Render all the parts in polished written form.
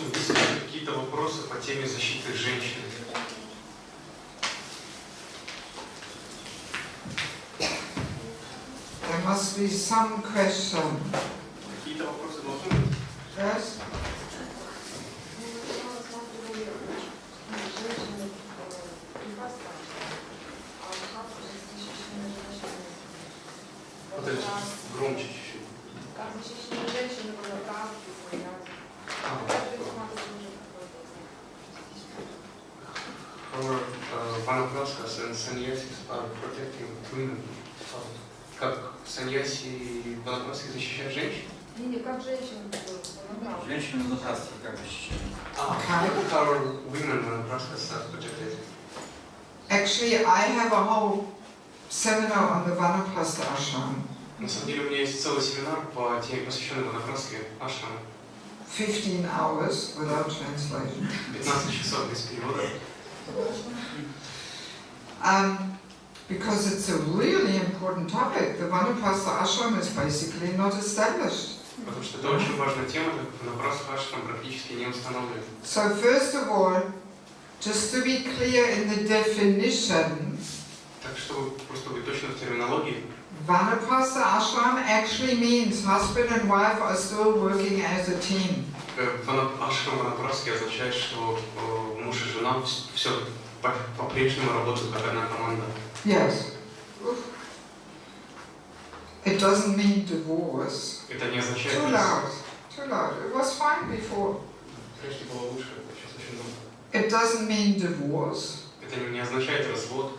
спрашиваем, есть ли какие-то вопросы по теме защиты женщин? There must be some question. Какие-то вопросы должны быть? Yes? Вот это громче чуть-чуть. Как защищены женщины в рабстве, Ванапрастхас and sannyasis are protecting women. Как саньяси и ванапрастхи защищают женщин? Не, как женщины. Женщины ванапрастхи как защищены? How are women ванапрастхас are protected? Actually, I have a whole seminar on the Vanaprastha ashram. На самом деле у меня есть целый семинар по теме, посвященный ванапрастхе ашраму. 15 hours without translation. 15 часов без перевода. Because it's a really important topic. The Vanaprastha ashram is basically not established. Потому что это очень важная тема, так как ванапрастха ашрам практически не установлен. So first of all, just to be clear in the definition, Так что просто быть точно в терминологии, Vanaprastha ashram actually means husband and wife are still working as a team. ашрам ванапрастхи означает, что муж и жена все по-прежнему работают как одна команда. Yes. It doesn't mean divorce. Это не означает... Too loud. Too loud. It was fine before. Прежде было лучше, сейчас очень долго. It doesn't mean divorce. Это не означает развод.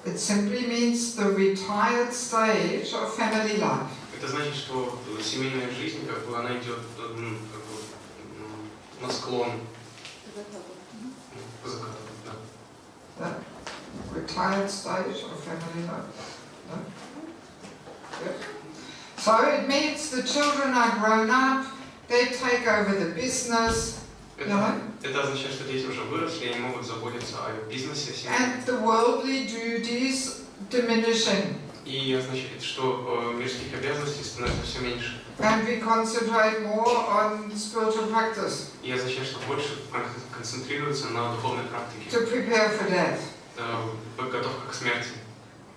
It simply means the retired stage of family life. Это значит, что семейная жизнь, как бы, она идет на склон. По закату, да. The retired stage of family life. No? Yes. So it means the children are grown up, they take over the business. Это означает, что дети уже выросли, они могут заботиться о бизнесе, о семье. And the worldly duties diminishing. И означает, что мирских обязанностей становится все меньше. And we concentrate more on spiritual practice. И означает, что больше концентрируется на духовной практике. To prepare for death. Подготовка к смерти.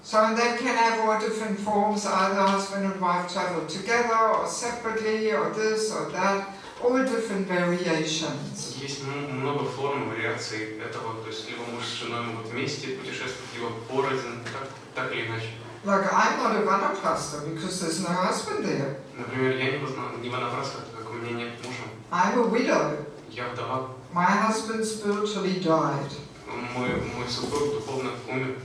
So that can have all different forms, either husband and wife travel together, or separately, or this, or that. All different variations. Есть много форм, вариаций этого, то есть либо муж с женой могут вместе путешествовать, либо порознь, так или иначе. Like I'm not a Vanaprastha because there's no husband there. Например, я не ванапрастха, так как у меня нет мужа. I'm a widow. Я вдова. My husband spiritually died. Мой супруг духовно умер.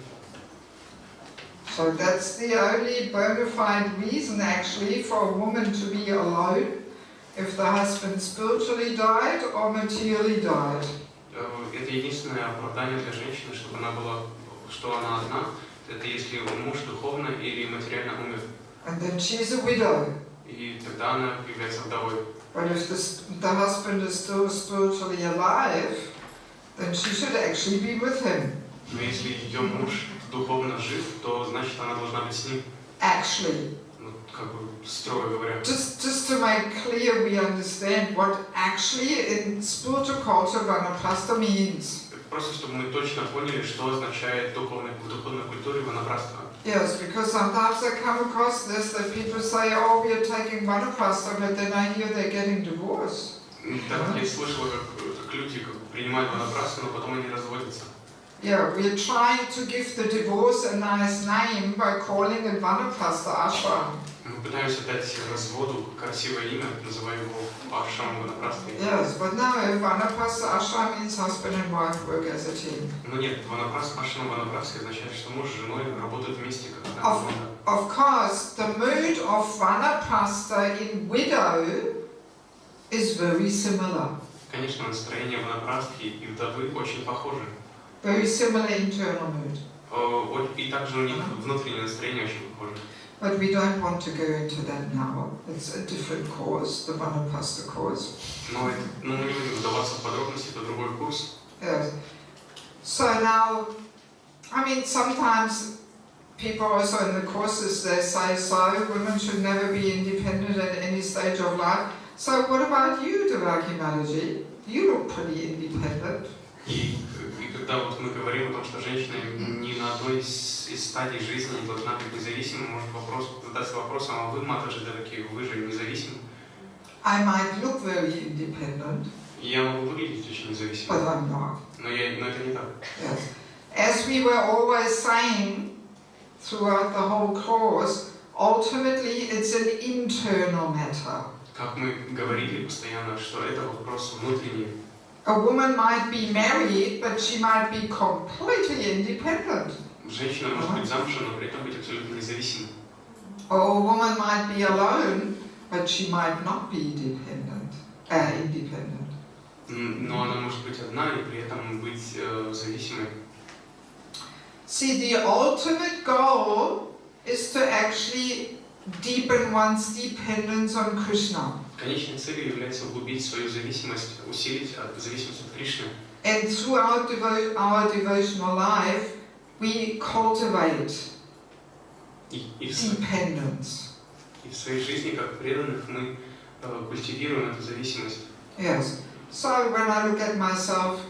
So that's the only bona fide reason actually for a woman to be alone. If the husband spiritually died or materially died. Это единственное оправдание для женщины, чтобы она была, что она одна. Это если муж духовно или материально умер. And then she's a widow. И тогда она является вдовой. But if the husband is still spiritually alive, then she should actually be with him. Но если ее муж духовно жив, то значит она должна быть с ним. Actually. Как бы строго говоря. Just to make clear, we understand what actually in spiritual culture Vanaprastha means. Просто чтобы мы точно поняли, что означает в духовной культуре ванапрастха. Yes, because sometimes I come across this that people say, "Oh, we are taking Vanaprastha," but then I hear they're getting divorced. Так я слышала, как люди принимают ванапрастху, но потом они разводятся. Yeah, we are trying to give the divorce a nice name by calling it Vanaprastha ashram. Мы пытаемся дать разводу красивое имя, называя его ашрамом ванапрастхи. Yes, but no, Vanaprastha ashram means husband and wife work as a team. Но нет, ашрам ванапрастхи означает, что муж с женой работают вместе как одна команда. Of course, the mood of Vanaprastha in widow is very similar. Конечно, настроение ванапрастхи и вдовы очень похожи. Very similar internal mood. И также у них внутреннее настроение очень похоже. But we don't want to go into that now. It's a different course, the Vanaprastha course. Но мы не будем вдаваться в подробности, это другой курс. Yes. So now, I mean, sometimes people also in the courses, they say, so women should never be independent at any stage of life. So what about you, Devaki Mataji? You look pretty independent. И когда вот мы говорим о том, что женщина ни на одной из стадий жизни не должна быть независимой, может задаться вопросом, а вы, матаджи, Деваки, вы же независимы? I might look very independent, И я могу выглядеть очень but независимым, I'm not. но это не так. Yes. As we were always saying throughout the whole course, ultimately it's an internal matter. Как мы говорили постоянно, что это вопрос внутренний. A woman might be married, but she might be completely independent. Женщина может быть замужем, но при этом быть абсолютно независимой. Or a woman might be alone, but she might not be independent. Но она может быть одна и при этом быть зависимой. See, the ultimate goal is to actually deepen one's dependence on Krishna. Конечной целью является углубить свою зависимость, усилить зависимость от Кришны. And throughout our devotional life, we cultivate dependence. И в своей жизни, как преданных, мы культивируем эту зависимость. Yes. So when I look at myself,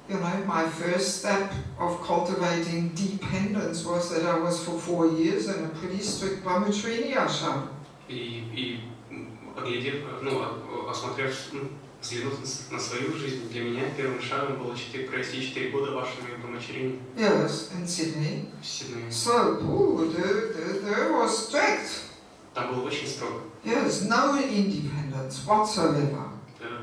you know, my first step of cultivating dependence was that I was for 4 years in a pretty strict brahmacharya ashram. И оглядев, взглянув на свою жизнь, для меня первым шагом было провести 4 года в ашраме брахмачарьи. Yes, in Sydney. В Сиднее. So, there was strict. Там было очень строго. Yes, no independence whatsoever.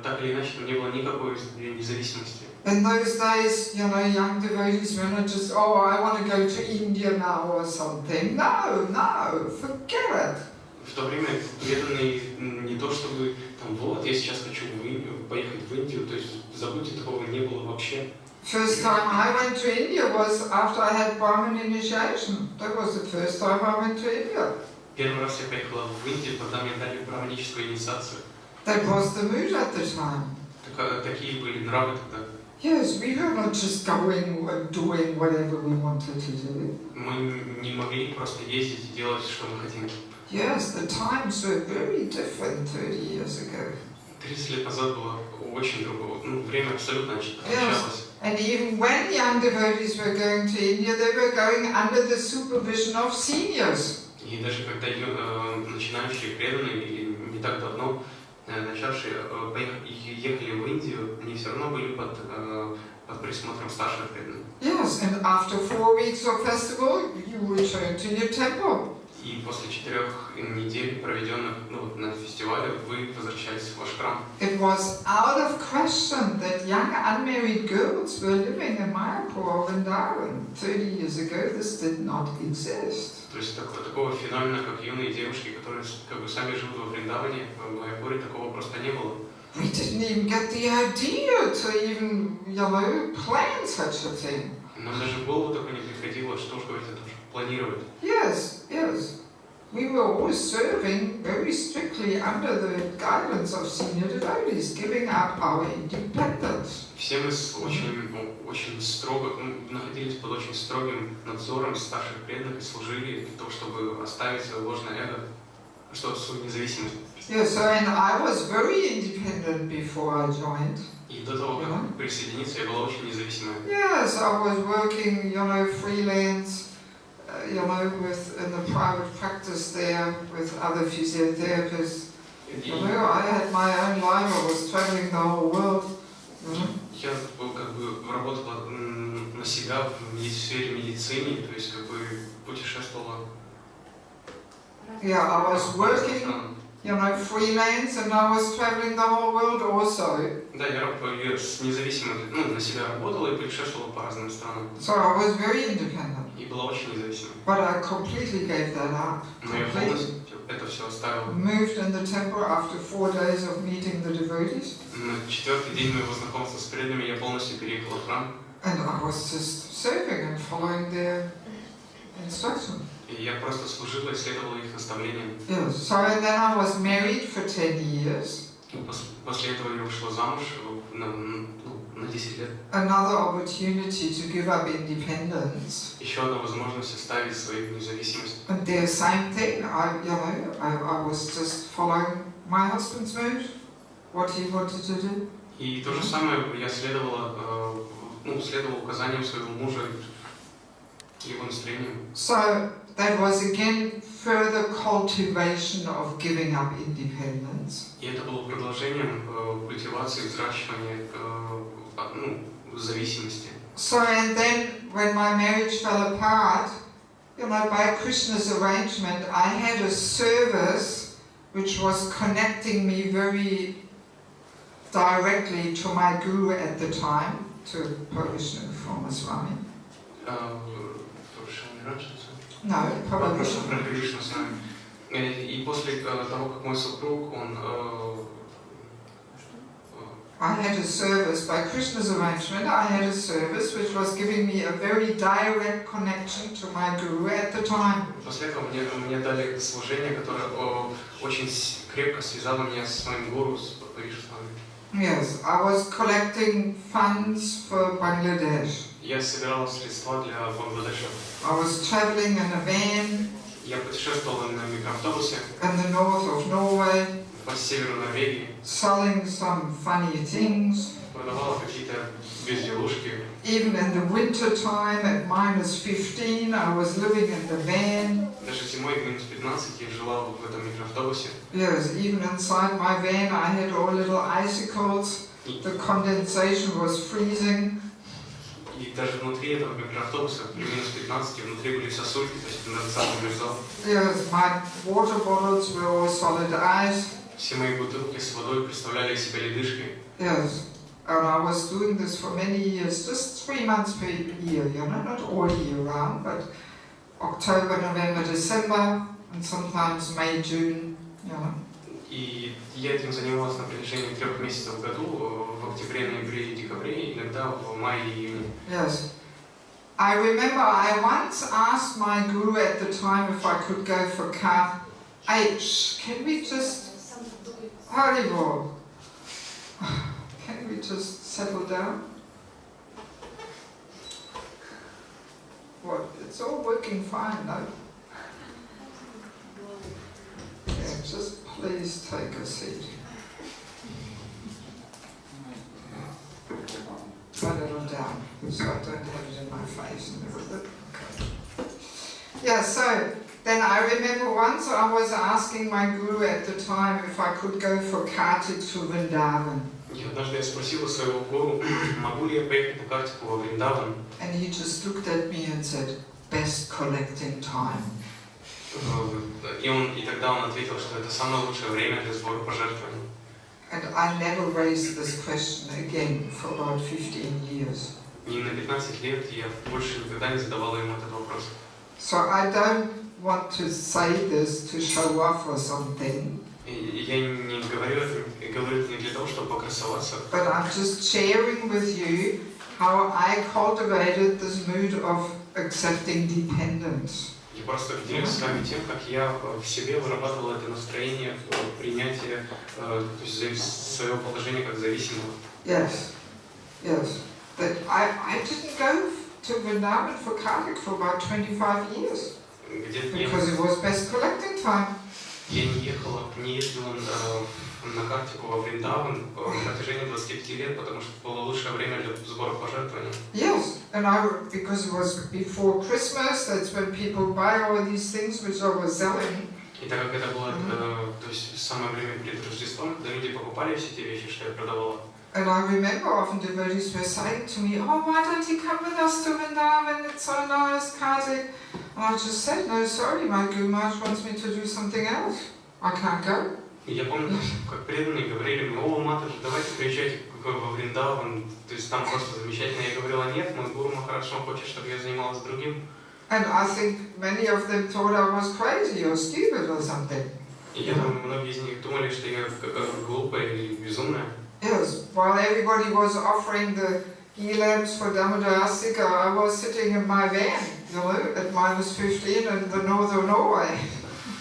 Так или иначе, там не было никакой независимости. In those days, you know, young devotees were not just, oh, I want to go to India now or something. No, forget it. В то время преданные не то чтобы там вот я сейчас хочу поехать в Индию, то есть забудьте, такого не было вообще. First time I went to India was after I had Brahmin initiation. That was the first time I went to India. Первый раз я поехала в Индию, когда мне дали браманическую инициацию. That was the mood at the time. Такие были нравы тогда. Yes, we were not just going and doing whatever we wanted to do. Мы не могли просто ездить и делать, что мы хотим. Yes, the times were very different 30 years ago. 30 лет назад было очень другое, время абсолютно отличалось. And even when young devotees were going to India, they were going under the supervision of seniors. И даже когда начинающие преданные, или не так давно начавшие ехали в Индию, они все равно были под присмотром старших преданных. Yes, and after 4 weeks of festival, you return to your temple. И после 4 недель, проведенных на фестивале, вы возвращались в ваш храм. It was out of question that young unmarried girls were living in Mayapur or Vrindavan. 30 years ago, this did not exist. То есть такого феномена, как юные девушки, которые сами живут во Вриндаване, в Майяпуре, такого просто не было. We didn't even get the idea to even, plan such a thing. Нам даже в голову такое не приходило, что уж говорить о том, чтобы планировать. Yes. We were always serving very strictly under the guidance of senior devotees, giving up our independence. Все мы очень строго находились под очень строгим надзором старших преданных и служили для того, чтобы оставить свое ложное эго, свою независимость. Yes, and I was very independent before I joined. И до того, как присоединиться, я была очень независимой. Yes, I was working, freelance, in the private practice there with other physiotherapists. I had my own life. I was traveling the whole world. Я работала на себя в сфере медицины, то есть путешествовала. Yeah, I was working, freelance, and I was traveling the whole world also. Да, я независимо на себя работала и путешествовала по разным странам. So I was very independent. И была очень независимой. But I completely gave that up. Но я полностью это все оставила. Moved in the temple after 4 days of meeting the devotees. На 4-й день моего знакомства с преданными я полностью переехала в храм. And I was just serving and following their instruction. И я просто служила и следовала их наставлениям. Yes. So and then I was married for 10 years. После этого я ушла замуж на 10 лет. Another opportunity to give up independence. Еще одна возможность оставить свою независимость. And the same thing, I was just following my husband's mood. what he wanted to do. И то же самое я следовал указаниям своего мужа, его настроениям. So that was again further cultivation of giving up independence. И это было продолжением культивации, взращивания зависимости. So and then when my marriage fell apart, by Krishna's arrangement, I had a service which was connecting me very directly to my guru at the time, to Polish former Swami. No, probably. И после того, как мой супруг, I had a service, by Krishna's arrangement, I had a service which was giving me a very direct connection to my guru at the time. После этого мне дали служение, которое очень крепко связало меня с моим гуру, с Вайшнавой. Yes, I was collecting funds for Bangladesh. Я собирал средства для Бангладеша. I was traveling in a van. Я путешествовал на микроавтобусе. In the north of Norway. По северу Норвегии. Selling some funny things. Продавала какие-то безделушки. Even in the winter time at -15, I was living in the van. Даже зимой минус 15 я жила в этом микроавтобусе. Yes, even inside my van I had all little icicles. The condensation was freezing. И даже внутри этого микроавтобуса при минус 15 внутри были сосульки, то есть конденсат замерзал. Yes, my water bottles were all solid ice. Все мои бутылки с водой представляли из себя ледышки. Yes, and I was doing this for many years, just 3 months per year, not all year round, but October, November, December, and sometimes May, June, И я этим занималась на протяжении 3 месяцев в году, в октябре, ноябре и декабре, иногда в мае и июне. Yes. I remember I once asked my guru at the time if I could go for car H. Can we just Haribol. Can we just settle down? What? It's all working fine, no? Yeah, just please take a seat. A little down, so I don't have it in my face and everything. Okay. Yeah, so then I remember once I was asking my guru at the time if I could go for kartik to Vrindavan. И однажды я спросила своего гуру, могу ли я поехать на картику во Вриндаван? And he just looked at me and said, best collecting time. И тогда он ответил, что это самое лучшее время для сбора пожертвований. And I never raised this question again for about 15 years. И на 15 лет я больше никогда не задавала ему этот вопрос. So I don't want to say this to show off or something. Я не говорю это не для того, чтобы покрасоваться. But I'm just sharing with you how I cultivated this mood of accepting dependence. Я просто делюсь с вами тем, как я в себе вырабатывал это настроение принятия, то есть своего положения как зависимого. Yes, yes. That I didn't go to Vrindavan for kartik for about 25 years. Because it was best collecting time. Я не ездила на картику во Вриндаван на протяжении 25 лет, потому что было лучшее время для сбора пожертвований. Yes, and because it was before Christmas, that's when people buy all these things which I was selling. И так как это было, то есть самое время перед Рождеством, когда люди покупали все те вещи, что я продавала. And I remember often devotees were saying to me, "Oh, why don't you come with us to Vrindavan? It's so nice, Kartik." And I just said, "No, sorry, my Guru Maharaj wants me to do something else. I can't go." И я помню, как преданные говорили мне: "О, матаджи, давайте приезжайте во Вриндаван, то есть там просто замечательно." Я говорила: "Нет, мой Гуру Махарадж хочет, чтобы я занималась другим." And I think many of them thought I was crazy or stupid or something. И я думаю, многие из них думали, что я глупая или безумная. Yes, while everybody was offering the ghee lamps for Damodarasika, I was sitting in my van, at -15 in the northern Norway.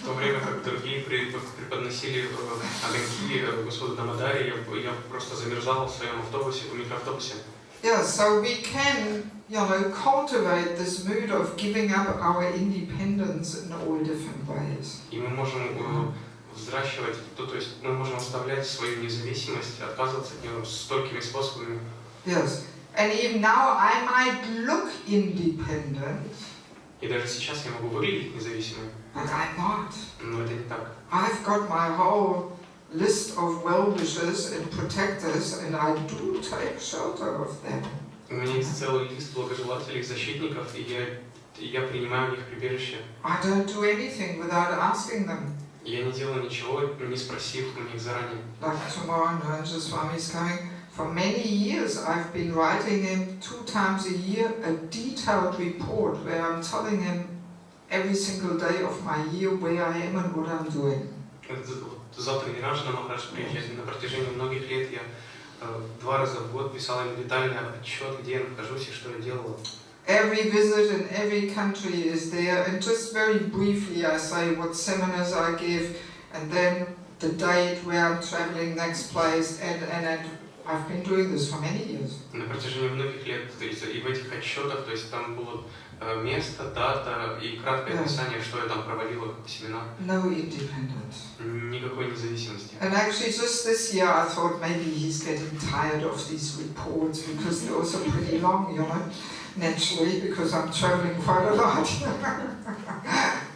В то время как другие преподносили огоньки Господу Дамодари, я просто замерзал в своем автобусе, в микроавтобусе. Yeah, so we can, cultivate this mood of giving up our independence in all different ways. И мы можем взращивать, то есть мы можем оставлять свою независимость, отказываться от нее столькими способами. Yes. And even now I might look independent, И даже сейчас я могу выглядеть независимым, but I'm not. но это не так. I've got my whole list of well-wishers and protectors, and I do take shelter of them. У меня есть целый лист благожелателей, защитников, и я принимаю у них прибежище. I don't do anything without asking them. Я не делаю ничего, не спросив у них заранее. Like tomorrow, Narendra Swami is coming. For many years, I've been writing him 2 times a year a detailed report where I'm telling him every single day of my year where I am and what I'm doing. Завтра Ниранджана Махарадж приезжает. На протяжении многих лет я 2 раза в год писал им детальный отчет, где я нахожусь и что я делала. Every visit in every country is there, and just very briefly I say what seminars I give, and then the date where I'm traveling next place, and I've been doing this for many years. На протяжении многих лет, и в этих отчетах, то есть там было место, дата и краткое описание, что я там проводила как семинар. No independence. Никакой независимости. And actually just this year I thought maybe he's getting tired of these reports because they're also pretty long, you know, naturally, because I'm traveling quite a lot.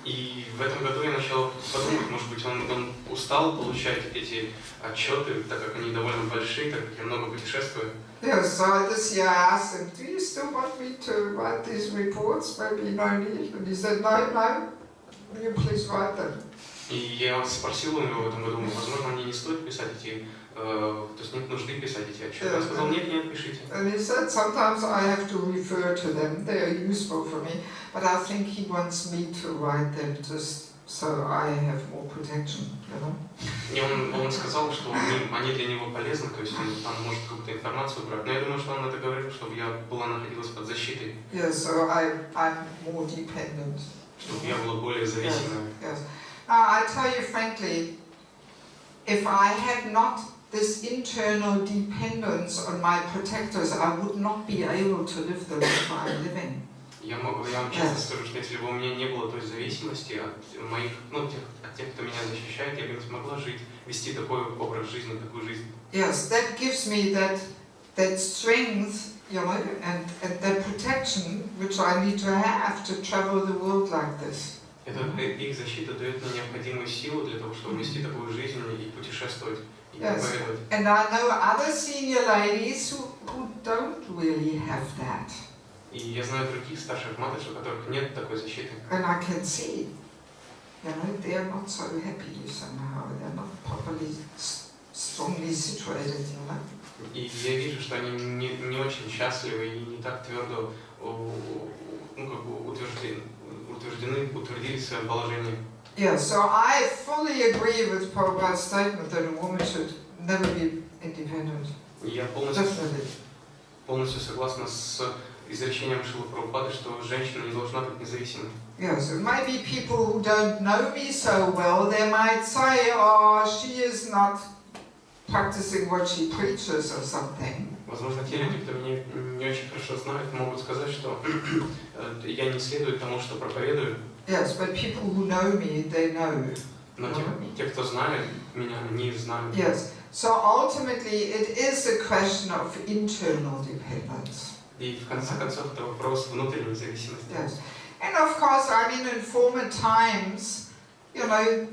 И в этом году я начал подумать, может быть, он устал получать эти отчеты, так как они довольно большие, так как я много путешествую. Yeah, so this year I asked him, do you still want me to write these reports? Maybe no need. And he said, no, will you please write them? И я спросил у него в этом году, возможно, мне не стоит писать эти, то есть нет нужды писать эти отчеты. Он сказал, нет, пишите. And he said, sometimes I have to refer to them, they are useful for me, but I think he wants me to write them just so I have more protection, you know. И он сказал, что они для него полезны, то есть он там может какую-то информацию брать. Но я думаю, что он это говорил, чтобы я находилась под защитой. Yeah, so I'm more dependent. Чтобы я была более зависимой. Yes. I tell you frankly, if I had not this internal dependence on my protectors, I would not be able to live the life I'm living. Я вам честно скажу, что если бы у меня не было той зависимости от моих, от тех, кто меня защищает, я бы не смогла вести такой образ жизни, такую жизнь. Yes, that gives me that strength, you know, and that protection which I need to have to travel the world like this. Их защита дает мне необходимую силу для того, чтобы вести такую жизнь и путешествовать, и проповедовать. And I know other senior ladies who don't really have that. И я знаю других старших матаджи, у которых нет такой защиты. And I can see, you know, they're not so happy somehow. They're not properly, strongly situated, you know. И я вижу, что они не очень счастливы и не так твердо, утвердили свое положение. Yeah, so I fully agree with Prabhupada's statement that a woman should never be independent. Я полностью согласна с изречением Шрилы Прабхупады, что женщина не должна быть независимой. Yes, and maybe people who don't know me so well, they might say, oh, she is not practicing what she preaches or something. Возможно, те люди, кто меня не очень хорошо знают, могут сказать, что я не следую тому, что проповедую. Yes, but people who know me, they know. Но те, кто знают меня, они знают. Yes, so ultimately it is a question of internal dependence. И в конце концов это вопрос внутренней зависимости. Yes, and of course, I mean, in former times, you know,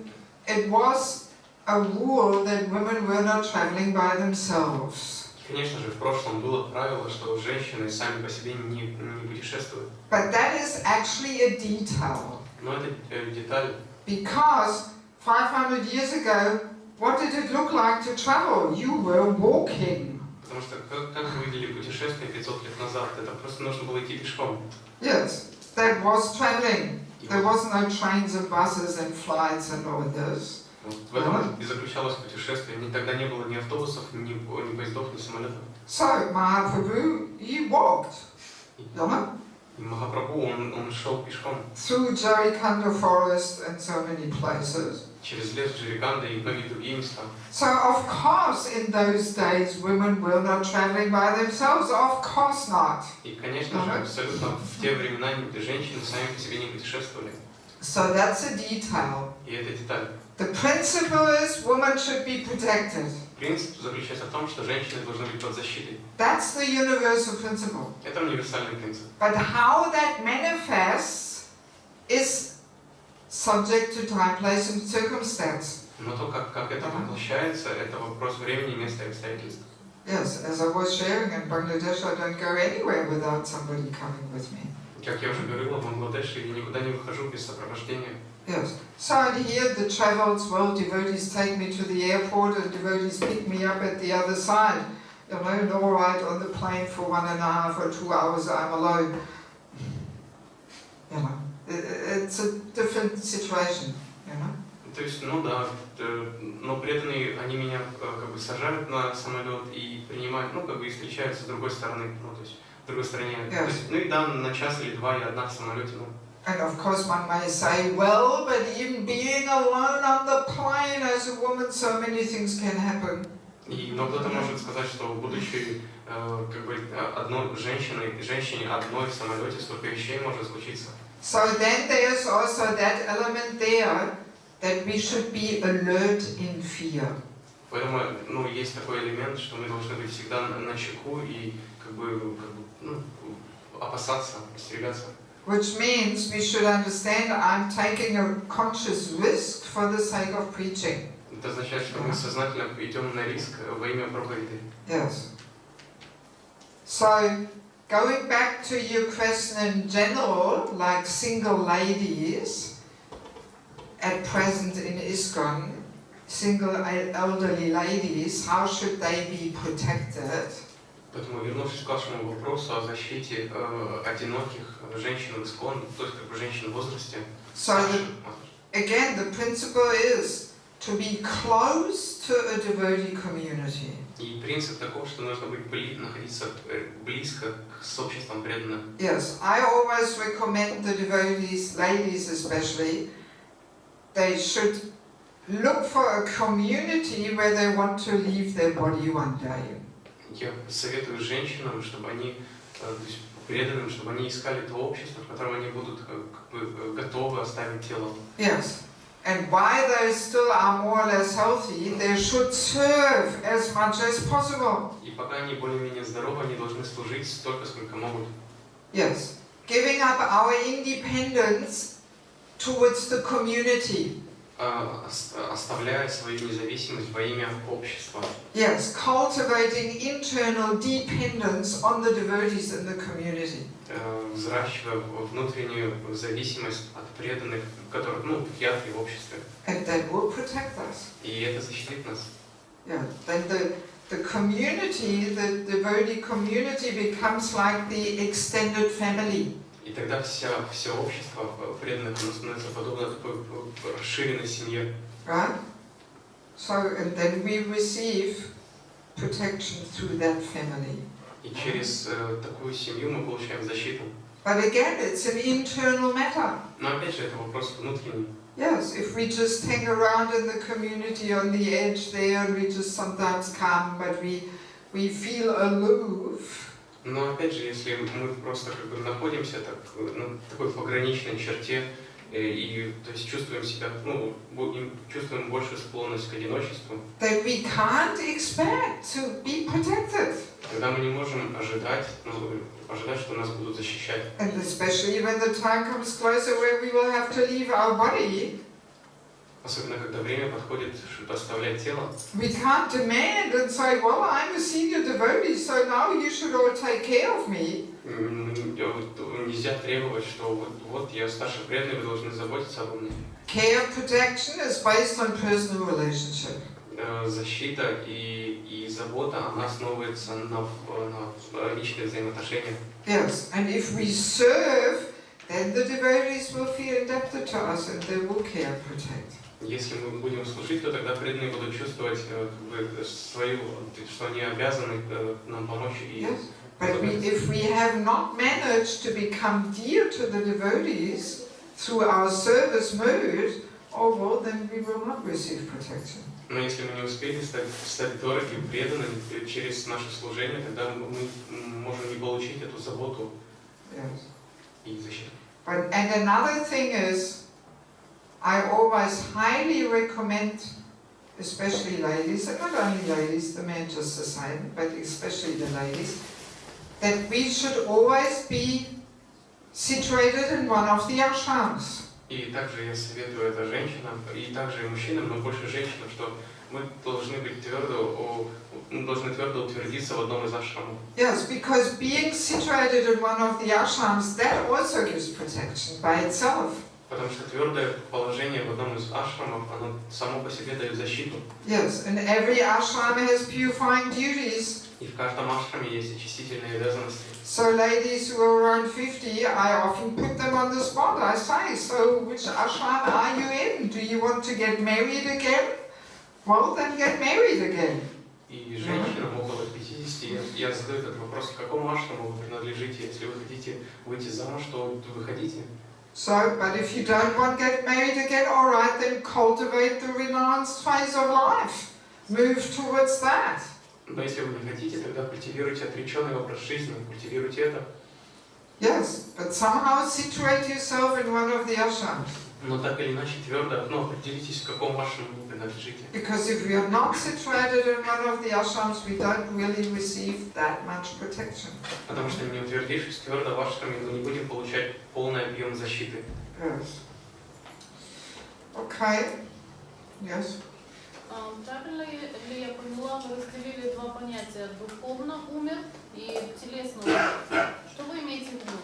it was a rule that women were not traveling by themselves. Конечно же, в прошлом было правило, что женщины сами по себе не путешествуют. But that is actually a detail. Но это деталь. Because 500 years ago, what did it look like to travel? You were walking. Потому что как выглядели путешествия 500 лет назад? Это просто нужно было идти пешком. Yes, that was traveling. There was no trains and buses and flights and all this. В этом и заключалось путешествие. Тогда не было ни автобусов, ни поездов, ни самолетов. So Mahaprabhu, he walked. И Махапрабху, он шел пешком. Through Jarikanda forest and so many places. Через лес Джариканда и многие другие места. So of course in those days women were not traveling by themselves. Of course not. И конечно же, абсолютно в те времена женщины сами по себе не путешествовали. So that's a detail. И это деталь. The principle is women should be protected. Принцип заключается в том, что женщины должны быть под защитой. That's the universal principle. Это универсальный принцип. But how that manifests is subject to time, place and circumstance. Но то, как это воплощается, это вопрос времени, места и обстоятельств. Yes, as I was sharing in Bangladesh, I don't go anywhere without somebody coming with me. Как я уже говорила, в Бангладеше я никуда не выхожу без сопровождения. Yes. So here the travels, well, devotees take me to the airport and devotees pick me up at the other side. You know, and all right, on the plane for 1.5 or 2 hours I'm alone. You know, it's a different situation, you know. То есть, ну да, но преданные, они меня как бы сажают на самолет и принимают, ну как бы и встречаются с другой стороны, ну то есть в другой стороне. Yes. То есть, ну и да, на час или два я одна в самолете, ну. And of course one may say, well, but even being alone on the plane as a woman, so many things can happen. Но кто-то может сказать, что будучи как бы одной женщине одной в самолете, столько вещей может случиться. So then there's also that element there that we should be alert in fear. Поэтому, ну, есть такой элемент, что мы должны быть всегда на чеку и как бы ну, опасаться, остерегаться. Which means we should understand I'm taking a conscious risk for the sake of preaching. Это означает, что мы сознательно идем на риск во имя проповеди. Yes. So, going back to your question in general, like single ladies at present in ИСККОН, single elderly ladies, how should they be protected? Поэтому, вернувшись к вашему вопросу о защите одиноких женщин в ИСККОН, то есть как бы женщин в возрасте. So, again, the principle is to be close to a devotee community. И принцип таков, что нужно быть находиться близко с обществом преданных. Yes, I always recommend the devotees, ladies especially, they should look for a community where they want to leave their body one day. Я советую женщинам, чтобы они, то есть преданным, чтобы они искали то общество, в котором они будут как бы готовы оставить тело. Yes. And while they still are more or less healthy, they should serve as much as possible. И пока они более-менее здоровы, они должны служить столько, сколько могут. Yes. Giving up our independence towards the community. Оставляя свою независимость во имя общества. Yes, cultivating internal dependence on the devotees in the community. Взращивая внутреннюю зависимость от преданных, которых, ну, в ядре в обществе. And that will protect us. И это защитит нас. Yeah, then the community, the devotee community becomes like the extended family. И тогда все общество преданных становится подобно такой расширенной семье. Right? So, and then we receive protection through that family. И через такую семью мы получаем защиту. But again, it's an internal matter. Но опять же, это вопрос внутренний. Yes, if we just hang around in the community on the edge there and we just sometimes come, but we feel aloof. Но опять же, если мы просто как бы находимся на такой пограничной черте и то есть чувствуем себя, ну, чувствуем большую склонность к одиночеству, then we can't expect to be protected. Тогда мы не можем ожидать, что нас будут защищать. And especially when the time comes closer where we will have to leave our body. Особенно, когда время подходит, чтобы оставлять тело. We can't demand and say, well, I'm a senior devotee, so now you should all take care of me. Нельзя требовать, что вот я старший преданный, вы должны заботиться обо мне. Care and protection is based on personal relationship. Защита и забота, она основывается на личных взаимоотношениях. Yes, and if we serve, then the devotees will feel indebted to us and they will care and protect. Если мы будем служить, то тогда преданные будут чувствовать свою, что они обязаны нам помочь и. Yes. But if we have not managed to become dear to the devotees through our service mood, oh well, then we will not receive protection. Но если мы не успели стать дорогими, преданными через наше служение, тогда мы можем не получить эту заботу Yes. и защиту. And another thing is, I always highly recommend, especially ladies, and not only ladies, the men just the same, but especially the ladies, that we should always be situated in one of the ashrams. И также я советую это женщинам, и также и мужчинам, но больше женщинам, что мы должны быть должны твердо утвердиться в одном из ашрамов. Yes, because being situated in one of the ashrams, that also gives protection by itself. Потому что твердое положение в одном из ашрамов, оно само по себе дает защиту. Yes, and every ashram has purifying duties. И в каждом ашраме есть очистительные обязанности. So ladies who are around 50, I often put them on the spot. I say, so which ashram are you in? Do you want to get married again? Well, then get married again. И женщинам около 50, я задаю этот вопрос, к какому ашраму вы принадлежите? Если вы хотите выйти замуж, то выходите. So, but if you don't want to get married again, all right, then cultivate the renounced phase of life. Move towards that. Но если вы не хотите, тогда культивируйте отреченный образ жизни, культивируйте это. Yes, but somehow situate yourself in one of the ashrams. Но так или иначе твердо, определитесь, к какому ашраму вы принадлежите. Because if we are not situated in one of the ashrams, we don't really receive that much protection. Потому что не утвердившись твердо в ашраме, мы не будем получать полный объем защиты. Yes. Okay. Yes. Правильно ли я поняла, вы разделили два понятия: духовно умер и телесно умер. Что вы имеете в виду?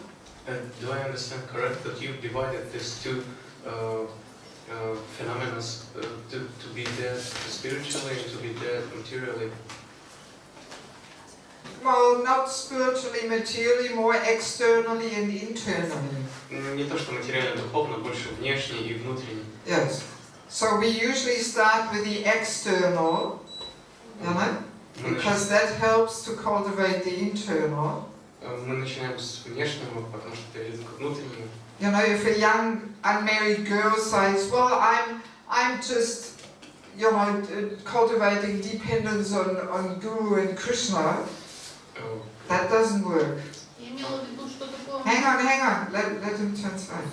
Do I understand correct that you divided these two phenomena to be dead spiritually and to be dead materially? Well, not spiritually, materially, more externally and internally. Не то, что материально, духовно, больше внешне и внутренне. Yes. So we usually start with the external, you know, because that helps to cultivate the internal. Мы начинаем с внешнего, потому что это ведет к внутреннему. You know, if a young unmarried girl says, "Well, I'm just, you know, cultivating dependence on Guru and Krishna," that doesn't work. Я имела в виду, что такое... Hang on, let him translate.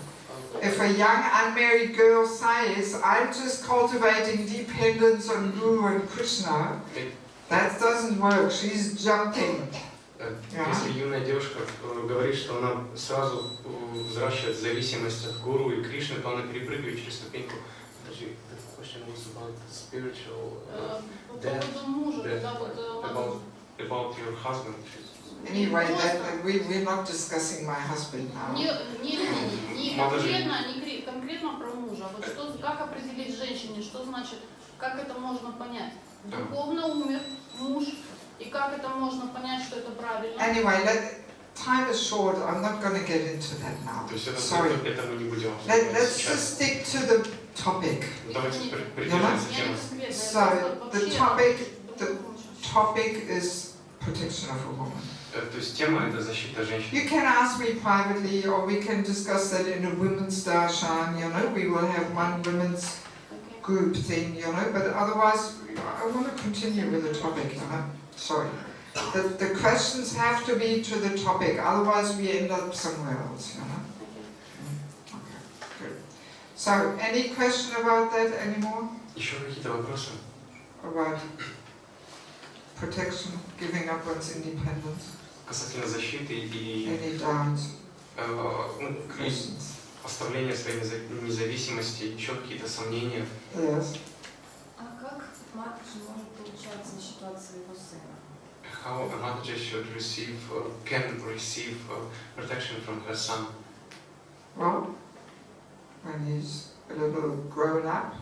If a young unmarried girl says, "I'm just cultivating dependence on Guru and Krishna," that doesn't work. She's jumping. Если юная девушка говорит, что она сразу взращивает зависимость от гуру и Кришны, то она перепрыгивает через ступеньку. Подожди, the question was about spiritual about your husband. Anyway, we're not discussing my husband now. Не конкретно про мужа. Вот что, как определить женщине, что значит, как это можно понять? Духовно умер муж, и как это можно понять, что это правильно? Anyway, time is short. I'm not going to get into that now. Sorry. Let's just stick to the topic. So the topic is protection of a woman. То есть тема это защита женщин. You can ask me privately, or we can discuss that in a women's darshan. You know, we will have one women's group thing. You know, but otherwise, I want to continue with the topic. You know, sorry. The questions have to be to the topic. Otherwise, we end up somewhere else. You know. Okay, good. So, any question about that anymore? Еще какие-то вопросы? About protection, giving up one's independence. Касательно защиты и оставления своей независимости, еще какие-то сомнения. Yes. А как матаджи может получать защиту от своего сына? How a matаджи can receive protection from her son? Well, when he's a little grown up,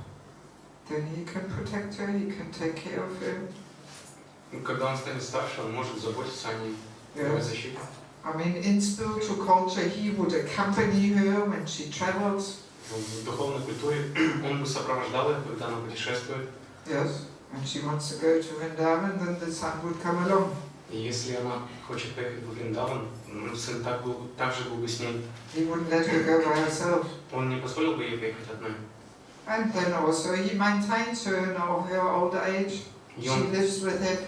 then he can protect her, he can take care of her. Когда он станет старше, он может заботиться о ней, давать защиту. I mean, in spiritual culture, he would accompany her when she travels. В духовной культуре он бы сопровождал ее, когда она путешествует. Yes, when she wants to go to Vrindavan, then the son would come along. И если она хочет поехать в Вриндаван, сын также был бы с ней. He wouldn't let her go by herself. Он не позволил бы ей поехать одной. And then also he maintains her in all her old age. She lives with him.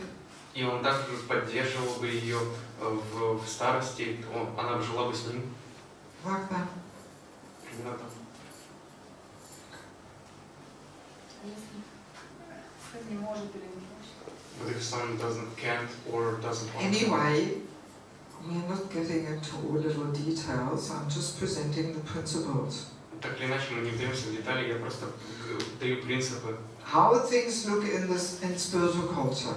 И он также поддерживал бы ее в старости, она бы жила бы с ним. Like that. Именно так. Если не может или не хочет. But if someone can't or doesn't want to. Anyway, we're not getting into all little details, I'm just presenting the principles. Так или иначе, мы не вдаемся в детали, я просто даю принципы. How things look in spiritual culture.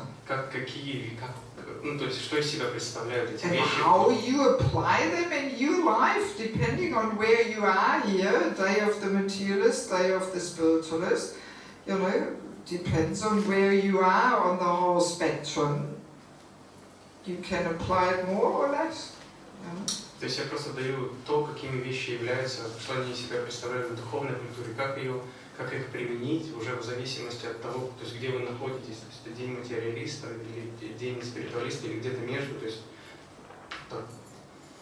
Ну, то есть, что из себя представляют эти And вещи. how you apply them in your life, depending on where you are here, day of the materialist, day of the spiritualist, you know, depends on where you are on the whole spectrum. You can apply it more or less. То есть я просто даю то, какими вещи являются, что они из себя представляют в духовной культуре, как их применить уже в зависимости от того, то есть где вы находитесь, то есть это день материалиста или день спиритуалиста или где-то между, то есть так.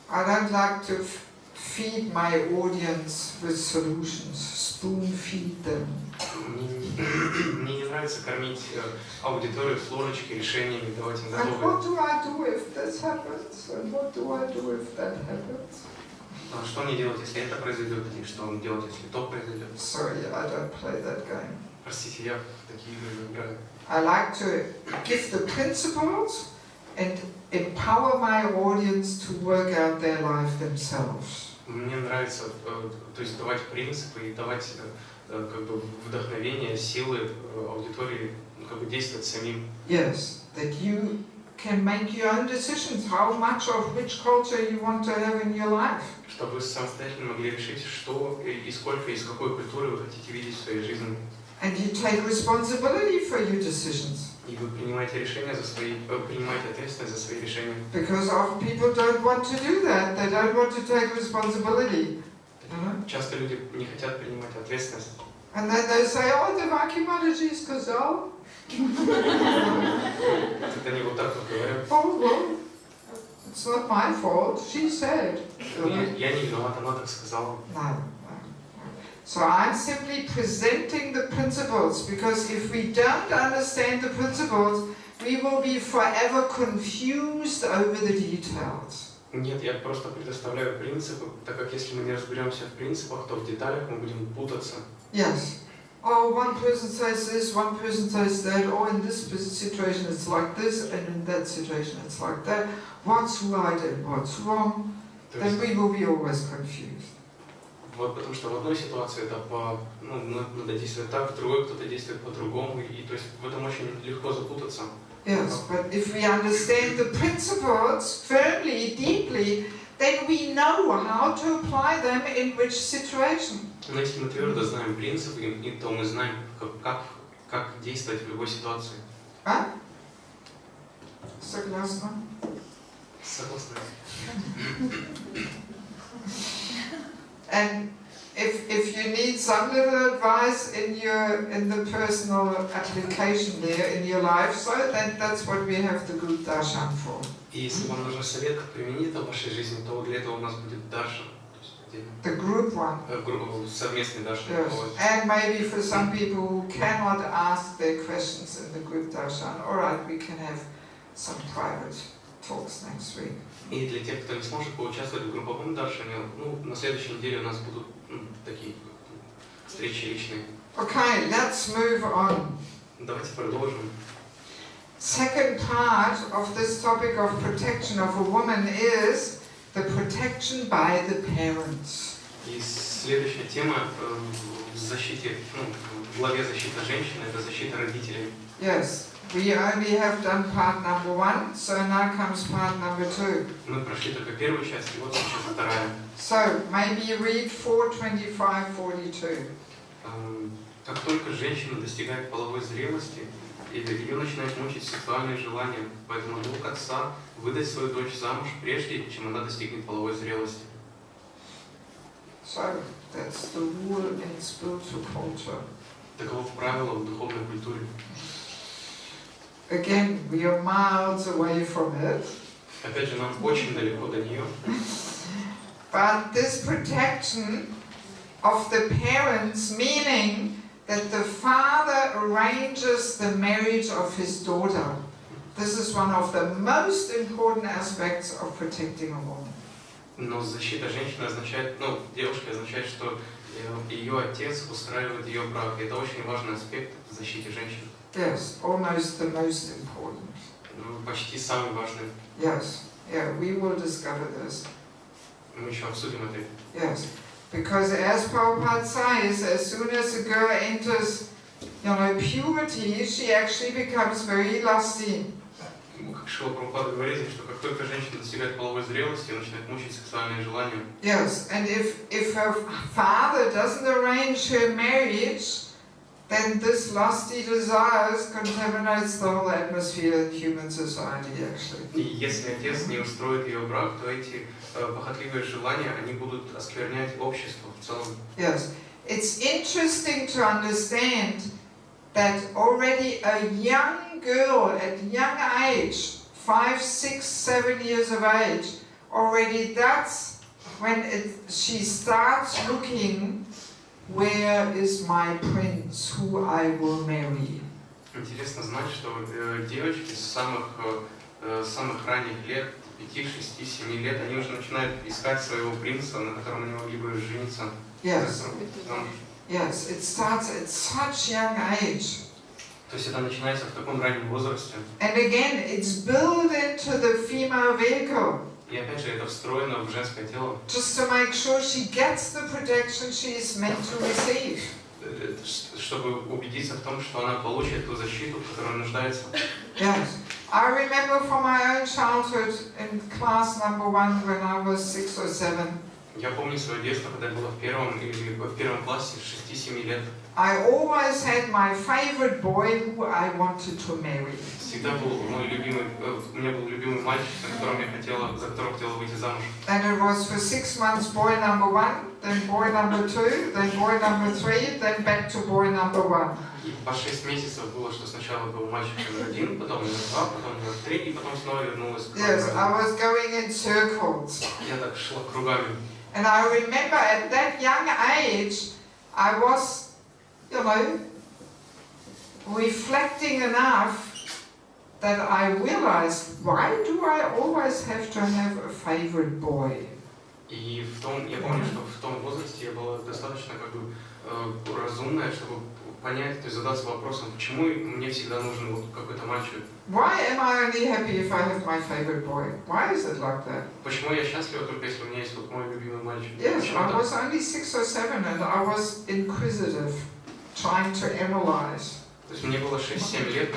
I don't like to feed my audience with solutions, spoon feed them. Мне не нравится кормить аудиторию с ложечки решениями, давать им And готовые. what do I do if this happens? And what do I do if that happens? Что мне делать, если это произойдет, и что мне делать, если то произойдет? Sorry, I don't play that game. Простите, я в такие игры не играю. I like to give the principles and empower my audience to work out their life themselves. Мне нравится, то есть давать принципы и давать как бы вдохновение, силы аудитории, как бы действовать самим. Yes, that you can make your own decisions, how much of which culture you want to have in your life. Чтобы вы самостоятельно могли решить, что и сколько из какой культуры вы хотите видеть в своей жизни. And you take responsibility for your decisions. И вы принимаете решения за свои, принимаете ответственность за свои решения. Because often people don't want to do that. They don't want to take responsibility. Часто люди не хотят принимать ответственность. And then they say, oh, Devaki матаджи сказал. Когда они вот так вот говорят. Oh, well, it's not my fault. She said. Я не виноват, она так сказала. No. So I'm simply presenting the principles, because if we don't understand the principles, we will be forever confused over the details. Нет, я просто предоставляю принципы, так как если мы не разберемся в принципах, то в деталях мы будем путаться. Yes. Oh, one person says this, one person says that, oh, in this situation it's like this, and in that situation it's like that. What's right and what's wrong? Then we will be always confused. Вот, потому что в одной ситуации это надо действовать так, в другой кто-то действует по-другому, и то есть в этом очень легко запутаться. Yes, but if we understand the principles firmly, deeply, then we know how to apply them in which situation. Но если мы твердо знаем принципы, то мы знаем, как действовать в любой ситуации. А? Согласна? Согласна. And if you need some little advice in the personal application there in your life, so then that's what we have the group darshan for. И если вам нужен совет, как применить это в вашей жизни, то для этого у нас будет даршан. The group one. Совместный даршан. Yes. And maybe for some people who cannot ask their questions in the group darshan, all right, we can have some private talks next week. И для тех, кто не сможет поучаствовать в групповом даршане, на следующей неделе у нас будут такие встречи личные. Okay, let's move on. Давайте продолжим. Second part of this topic of protection of a woman is the protection by the parents. И следующая тема в защите, в главе защита женщины, это защита родителей. Yes. We only have done part number 1, so now comes part number 2. Мы прошли только первую часть, и вот сейчас вторая. So, maybe read 4:25-42. Как только женщина достигает половой зрелости, ее начинает мучить сексуальные желания, поэтому долг отца выдать свою дочь замуж прежде, чем она достигнет половой зрелости. So, that's the rule in spiritual culture. Таково правило в духовной культуре. Again, we are miles away from it. Опять же, нам очень далеко до нее. But this protection of the parents, meaning that the father arranges the marriage of his daughter. This is one of the most important aspects of protecting a woman. Но защита женщины означает, девушки означает, что ее отец устраивает ее брак. И это очень важный аспект в защите женщин. Yes, almost the most important. Почти самый важный. Yes, yeah, we will discover this. Мы еще обсудим это. Yes, because as Prabhupada says, as soon as a girl enters, puberty, she actually becomes very lusty. Как Шрила Прабхупада говорит, что как только женщина достигает половой зрелости, начинает мучить сексуальные желания. Yes, and if her father doesn't arrange her marriage, then this lusty desires contaminates the whole atmosphere in human society, actually. И если отец не устроит ее брак, то эти похотливые желания, они будут осквернять общество в целом. Yes, it's interesting to understand that already a young girl at young age, 5, 6, 7 years of age, already that's when she starts looking, where is my prince who I will marry. Интересно знать, что девочки с самых ранних лет, 5, 6, 7 лет, они уже начинают искать своего принца, на котором они могли бы жениться. Yes. Yes, it starts at such young age. То есть это начинается в таком раннем возрасте. And again, it's built into the female vehicle. И опять же, это встроено в женское тело. Just to make sure she gets the protection she is meant to receive. Чтобы убедиться в том, что она получит ту защиту, в которой нуждается. Yes. I remember from my own childhood in class number 1 when I was 6 or 7. Я помню свое детство, когда я была в первом классе, 6-7 лет. I always had my favorite boy who I wanted to marry. Всегда был мой любимый, у меня был любимый мальчик, за которого хотела выйти замуж. And it was for 6 months boy number 1, then boy number 2, then boy number 3, then back to boy number 1. И по 6 месяцев было, что сначала был мальчик номер 1, потом номер 2, потом номер 3, и потом снова вернулась к Yes, I was going in circles. Я так шла кругами. And I remember at that young age, I was, reflecting enough that I realized, why do I always have to have a favorite boy? И я помню, что в том возрасте я была достаточно разумная, чтобы понять, то есть задаться вопросом, почему мне всегда нужен вот какой-то мальчик. Why am I only happy if I have my favorite boy? Why is it like that? Почему я счастлива только если у меня есть вот мой любимый мальчик? Yes, I was only 6 or 7 and I was inquisitive, trying to analyze. То есть мне было 6-7 лет,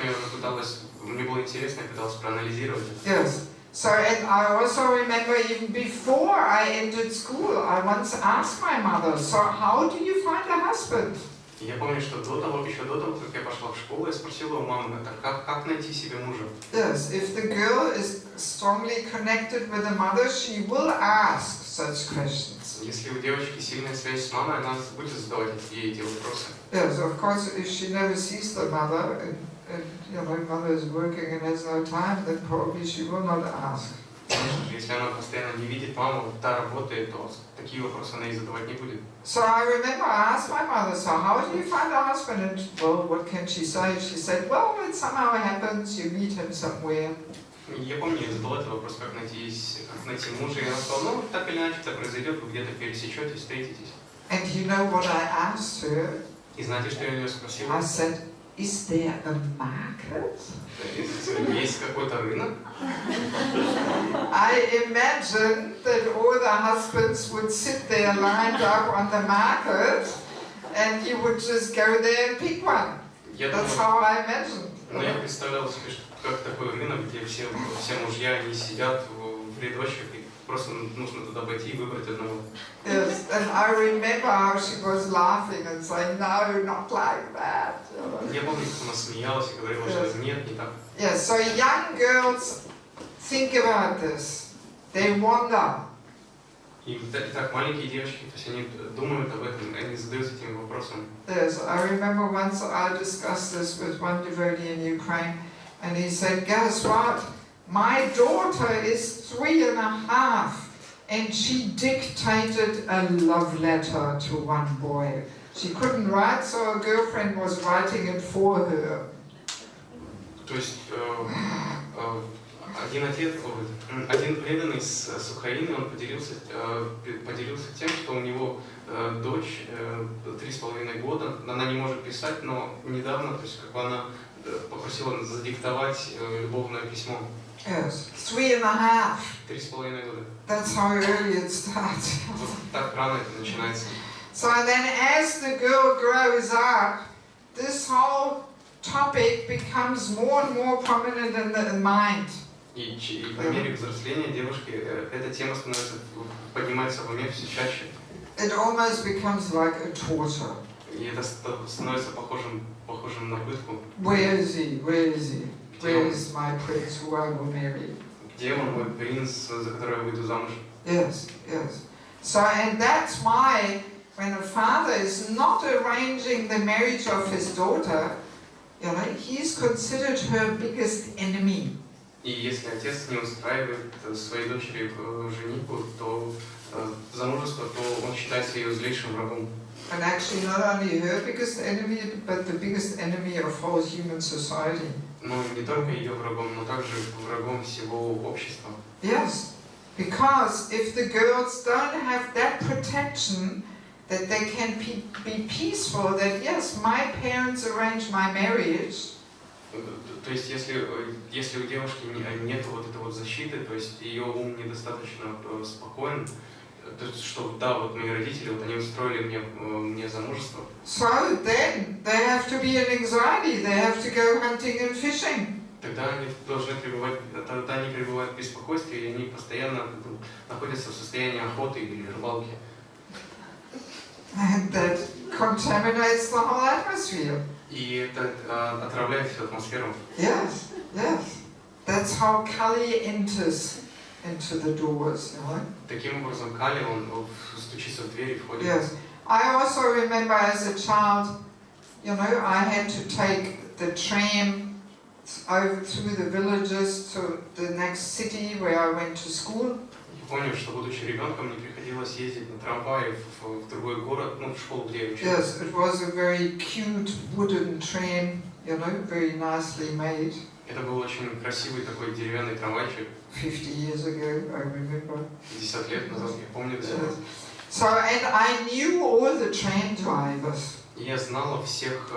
но мне было интересно, я пыталась проанализировать. Yes. So, and I also remember even before I entered school, I once asked my mother, so how do you find a husband? Я помню, что еще до того, как я пошла в школу, я спросила у мамы, как найти себе мужа? Yes, if the girl is strongly connected with the mother, she will ask such questions. Если у девочки сильная связь с мамой, она будет задавать ей эти вопросы. Yes, of course, if she never sees the mother, and mother is working and has no time, then probably she will not ask. Конечно же, если она постоянно не видит маму, та работает, то такие вопросы она ей задавать не будет. So I remember I asked my mother, so how do you find a husband? And well, what can she say? She said, well, it somehow happens, you meet him somewhere. Я помню, я задала этот вопрос, как найти мужа, и она сказала, так или иначе это произойдет, вы где-то пересечетесь, встретитесь. And you know what I asked her? И знаете, что я у нее спросила? I said, is there a market? Есть какой-то рынок? I imagine that all the husbands would sit there lined up on the market and you would just go there and pick one. That's how I imagined. Но я представлял себе, как такой рынок, где все мужья, они сидят в рядочках, и просто нужно туда пойти и выбрать одного. Yes, and I remember how she was laughing and saying, no, not like that. Я помню, как она смеялась и говорила, что нет, не так. Yes, so young girls think about this. They wonder. И так маленькие девочки, то есть они думают об этом, они задаются этим вопросом. Yes, I remember once I discussed this with one devotee in Ukraine, and he said, guess what? My daughter is 3.5, and she dictated a love letter to one boy. She couldn't write, so her girlfriend was writing it for her. То есть Один преданный с Украины, он поделился тем, что у него дочь 3,5 года, она не может писать, но недавно, то есть как бы она попросила задиктовать любовное письмо. Yes, 3.5. 3,5 года. That's how early it starts. Вот так рано это начинается. So then as the girl grows up, this whole topic becomes more and more prominent in the mind. И по мере взросления девушки эта тема поднимается в уме все чаще. It almost becomes like a torture. И это становится похожим на пытку. Where is he? Where is he? Where is my prince who I will marry? Где он, мой принц, за которого я выйду замуж? Yes, yes. So, and that's why when a father is not arranging the marriage of his daughter, you know, he's considered her biggest enemy. И если отец не устраивает своей дочери женитьбу, то замужество, то он считается ее злейшим врагом. And actually not only her biggest enemy, but the biggest enemy of whole human society. Ну, не только ее врагом, но также врагом всего общества. Yes, because if the girls don't have that protection, that they can be peaceful, that yes, my parents arranged my marriage. То есть, если у девушки нет вот этой вот защиты, то есть ее ум недостаточно спокоен, то есть, что да, вот мои родители, вот они устроили мне замужество. So then they have to be in anxiety. They have to go hunting and fishing. Тогда они пребывают в беспокойстве, и они постоянно находятся в состоянии охоты или рыбалки. And that contaminates the whole atmosphere. И это отравляет всю атмосферу. Yes, yes. That's how Kali enters into the doors, you know. Таким образом, Кали, он стучится в дверь и входит. Yes. I also remember as a child, you know, I had to take the tram over through the villages to the next city where I went to school. Помню, что будучи ребенком, мне приходилось ездить на трамвае в другой город, ну, в школу, где я учился. Yes, it was a very cute wooden tram, you know, very nicely made. Это был очень красивый такой деревянный трамвайчик. 50 years ago, I remember. 50 лет назад, я помню до сих пор. So, and I knew all the tram drivers. И я знала всех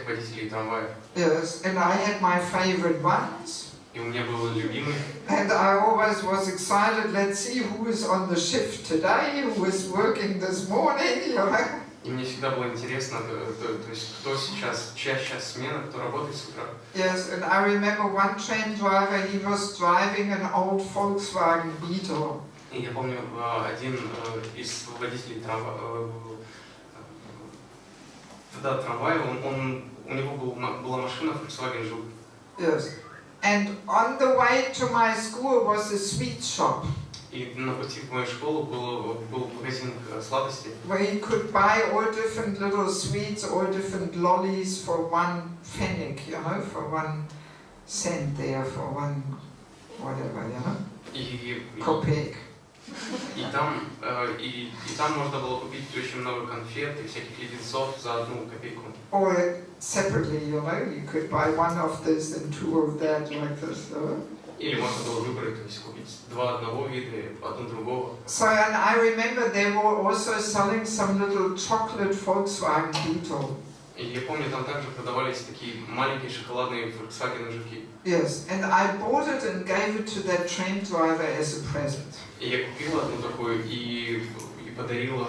водителей трамваев. Yes, and I had my favorite ones. И у меня был любимый. And I always was excited, let's see who is on the shift today, who is working this morning, you know. И мне всегда было интересно, то есть кто сейчас, чья сейчас смена, кто работает с утра. Yes, and I remember one train driver, he was driving an old Volkswagen Beetle. И я помню, один из водителей трамвая, у него была машина Volkswagen Жук. Yes. And on the way to my school was a sweet shop. И на пути в мою школу был магазин сладостей. Where you could buy all different little sweets, all different lollies for 1 pfennig, you know, for 1 cent there, for 1 whatever, you know, kopek. И там можно было купить очень много конфет и всяких леденцов за 1 копейку. Or separately, you know, you could buy 1 of this and 2 of that, like this. Или можно было выбрать, то есть купить 2 одного вида и 1 другого. So, and I remember they were also selling some little chocolate Volkswagen Beetle. И я помню, там также продавались такие маленькие шоколадные Volkswagen жуки. Yes, and I bought it and gave it to that train driver as a present. И я купила одну такую и подарила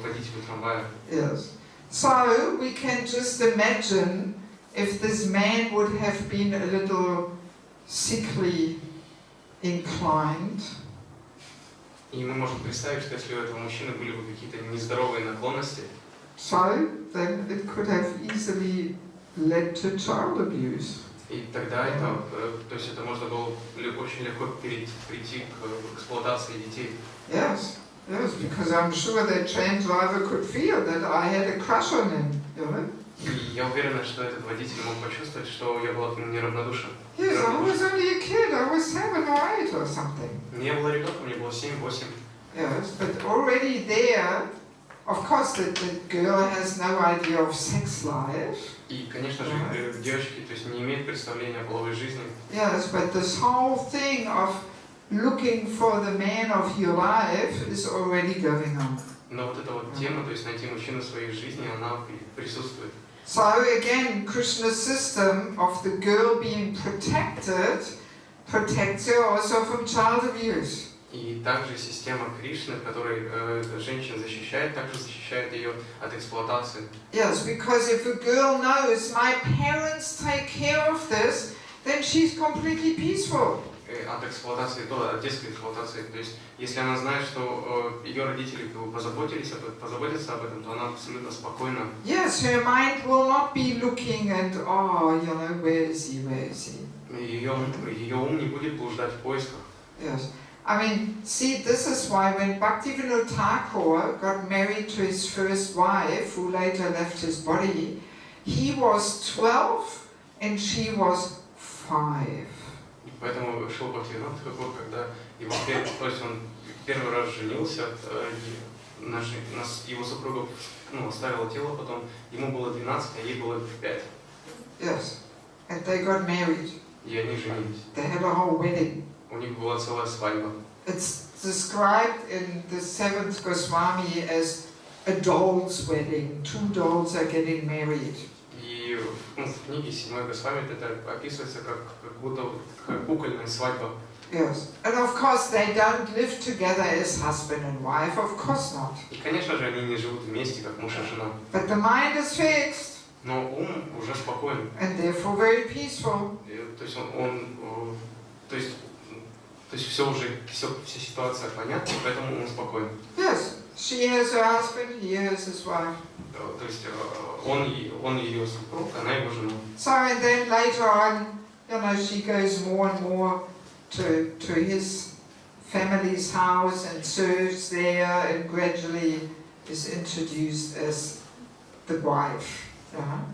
водителю трамвая. Yes. So we can just imagine if this man would have been a little sickly inclined. И мы можем представить, что если у этого мужчины были бы какие-то нездоровые наклонности, so then it could have easily led to child abuse. И тогда то есть это можно было очень легко прийти к эксплуатации детей. Yes, yes, because I'm sure that train driver could feel that I had a crush on him, you know. И я уверена, что этот водитель мог почувствовать, что я была к нему неравнодушна. Yes, I was only a kid. I was 7 or 8 or something. Мне было ребенком, мне было 7-8. Yes, but already there, of course, the girl has no idea of sex life. И, конечно же, девочки, то есть, не имеют представления о половой жизни. Yes, but this whole thing of looking for the man of your life is already going on. Но вот эта вот тема, то есть найти мужчину в своей жизни, она присутствует. So again, Krishna's system of the girl being protected protects her also from child abuse. И также система Кришны, в которой женщин защищает, также защищает ее от эксплуатации. Yes, because if a girl knows my parents take care of this, then she's completely peaceful. От эксплуатации, от детской эксплуатации. То есть, если она знает, что ее родители позаботятся об этом, то она абсолютно спокойна. Yes, her mind will not be looking and, oh, you know, where is he? Ее ум не будет блуждать в поисках. Yes. I mean, see, this is why when Bhaktivinoda Thakur got married to his first wife, who later left his body, he was 12 and she was 5. Поэтому Шрила Прабхупады, когда он первый раз женился, его супруга оставила тело, потом ему было 12, а ей было 5. Yes, and they got married. И они женились. They had a whole wedding. У них была целая свадьба. It's described in the 7th Goswami as a doll's wedding. 2 dolls are getting married. И в книге 7 Госвами это описывается как будто как кукольная свадьба. Yes, and of course they don't live together as husband and wife. Of course not. И, конечно же, они не живут вместе, как муж и жена. But the mind is fixed. Но ум уже спокоен. And therefore very peaceful. То есть вся ситуация понятна, поэтому он спокоен. Yes, she has her husband, he has his wife. То есть он ее супруг, она его жена. So and then later on, you know, she goes more and more to his family's house and serves there, and gradually is introduced as the wife.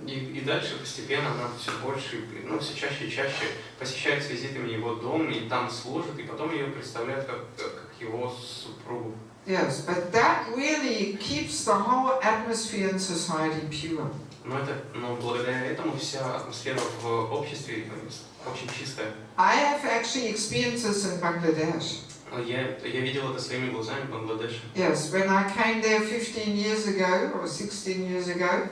И дальше постепенно она все больше, все чаще и чаще посещает с визитами его дом и там служит, и потом ее представляют как его супругу. Yes, but that really keeps the whole atmosphere in society pure. Но благодаря этому вся атмосфера в обществе очень чистая. I have actually experienced this in Bangladesh. Я видел это своими глазами в Бангладеше. Yes, when I came there 15 years ago or 16 years ago,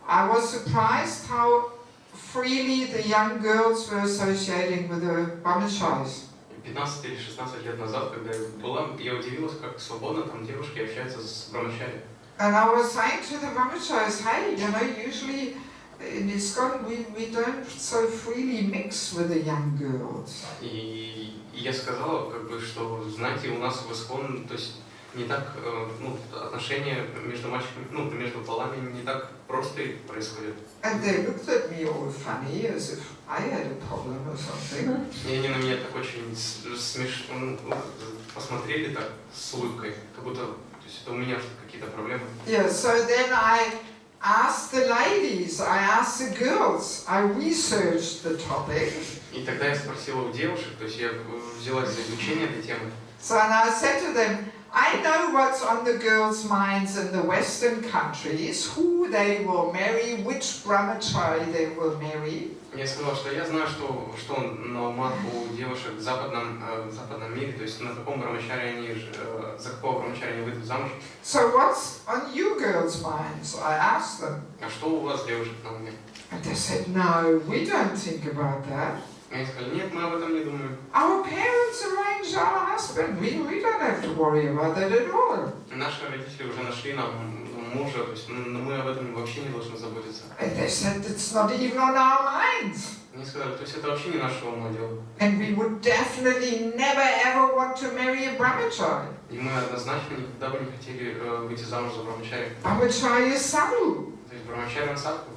I was surprised how freely the young girls were associating with the brahmacharis. 15 или 16 лет назад, когда я удивилась, как свободно там девушки общаются с брамачари. And I was saying to the brahmacharis, hey, you know, usually in ИСККОН we don't so freely mix with the young girls. И я сказала, что, знаете, у нас в ИСККОН, то есть не так, отношения между мальчиками, между полами не так просто происходят. And they looked at me all funny, as if I had a problem or something. И они на меня так очень смешно посмотрели так с улыбкой, как будто, то есть это у меня какие-то проблемы. Yeah, so then I asked the ladies, I asked the girls, I researched the topic. И тогда я спросила у девушек, то есть я взялась за изучение этой темы. So and I said to them, I know what's on the girls' minds in the Western countries, who they will marry, which brahmachari they will marry. Я сказал, что я знаю, что на умах у девушек в западном мире, то есть на каком брамачаре за какого брамачари они выйдут замуж. So what's on you girls' minds? I asked them. А что у вас, девушек, на уме? And they said, no, we don't think about that. Они сказали, нет, мы об этом не думаем. Our parents arranged our husband. We don't have to worry about that at all. Наши родители уже нашли нам мужа, то есть мы об этом вообще не должны заботиться. And they said, it's not even on our minds. Они сказали, то есть это вообще не нашего ума дело. And we would definitely never ever want to marry a brahmachari. И мы однозначно никогда бы не хотели выйти замуж за брамачари. Brahmachari is sadhu. То есть брамачари он садху.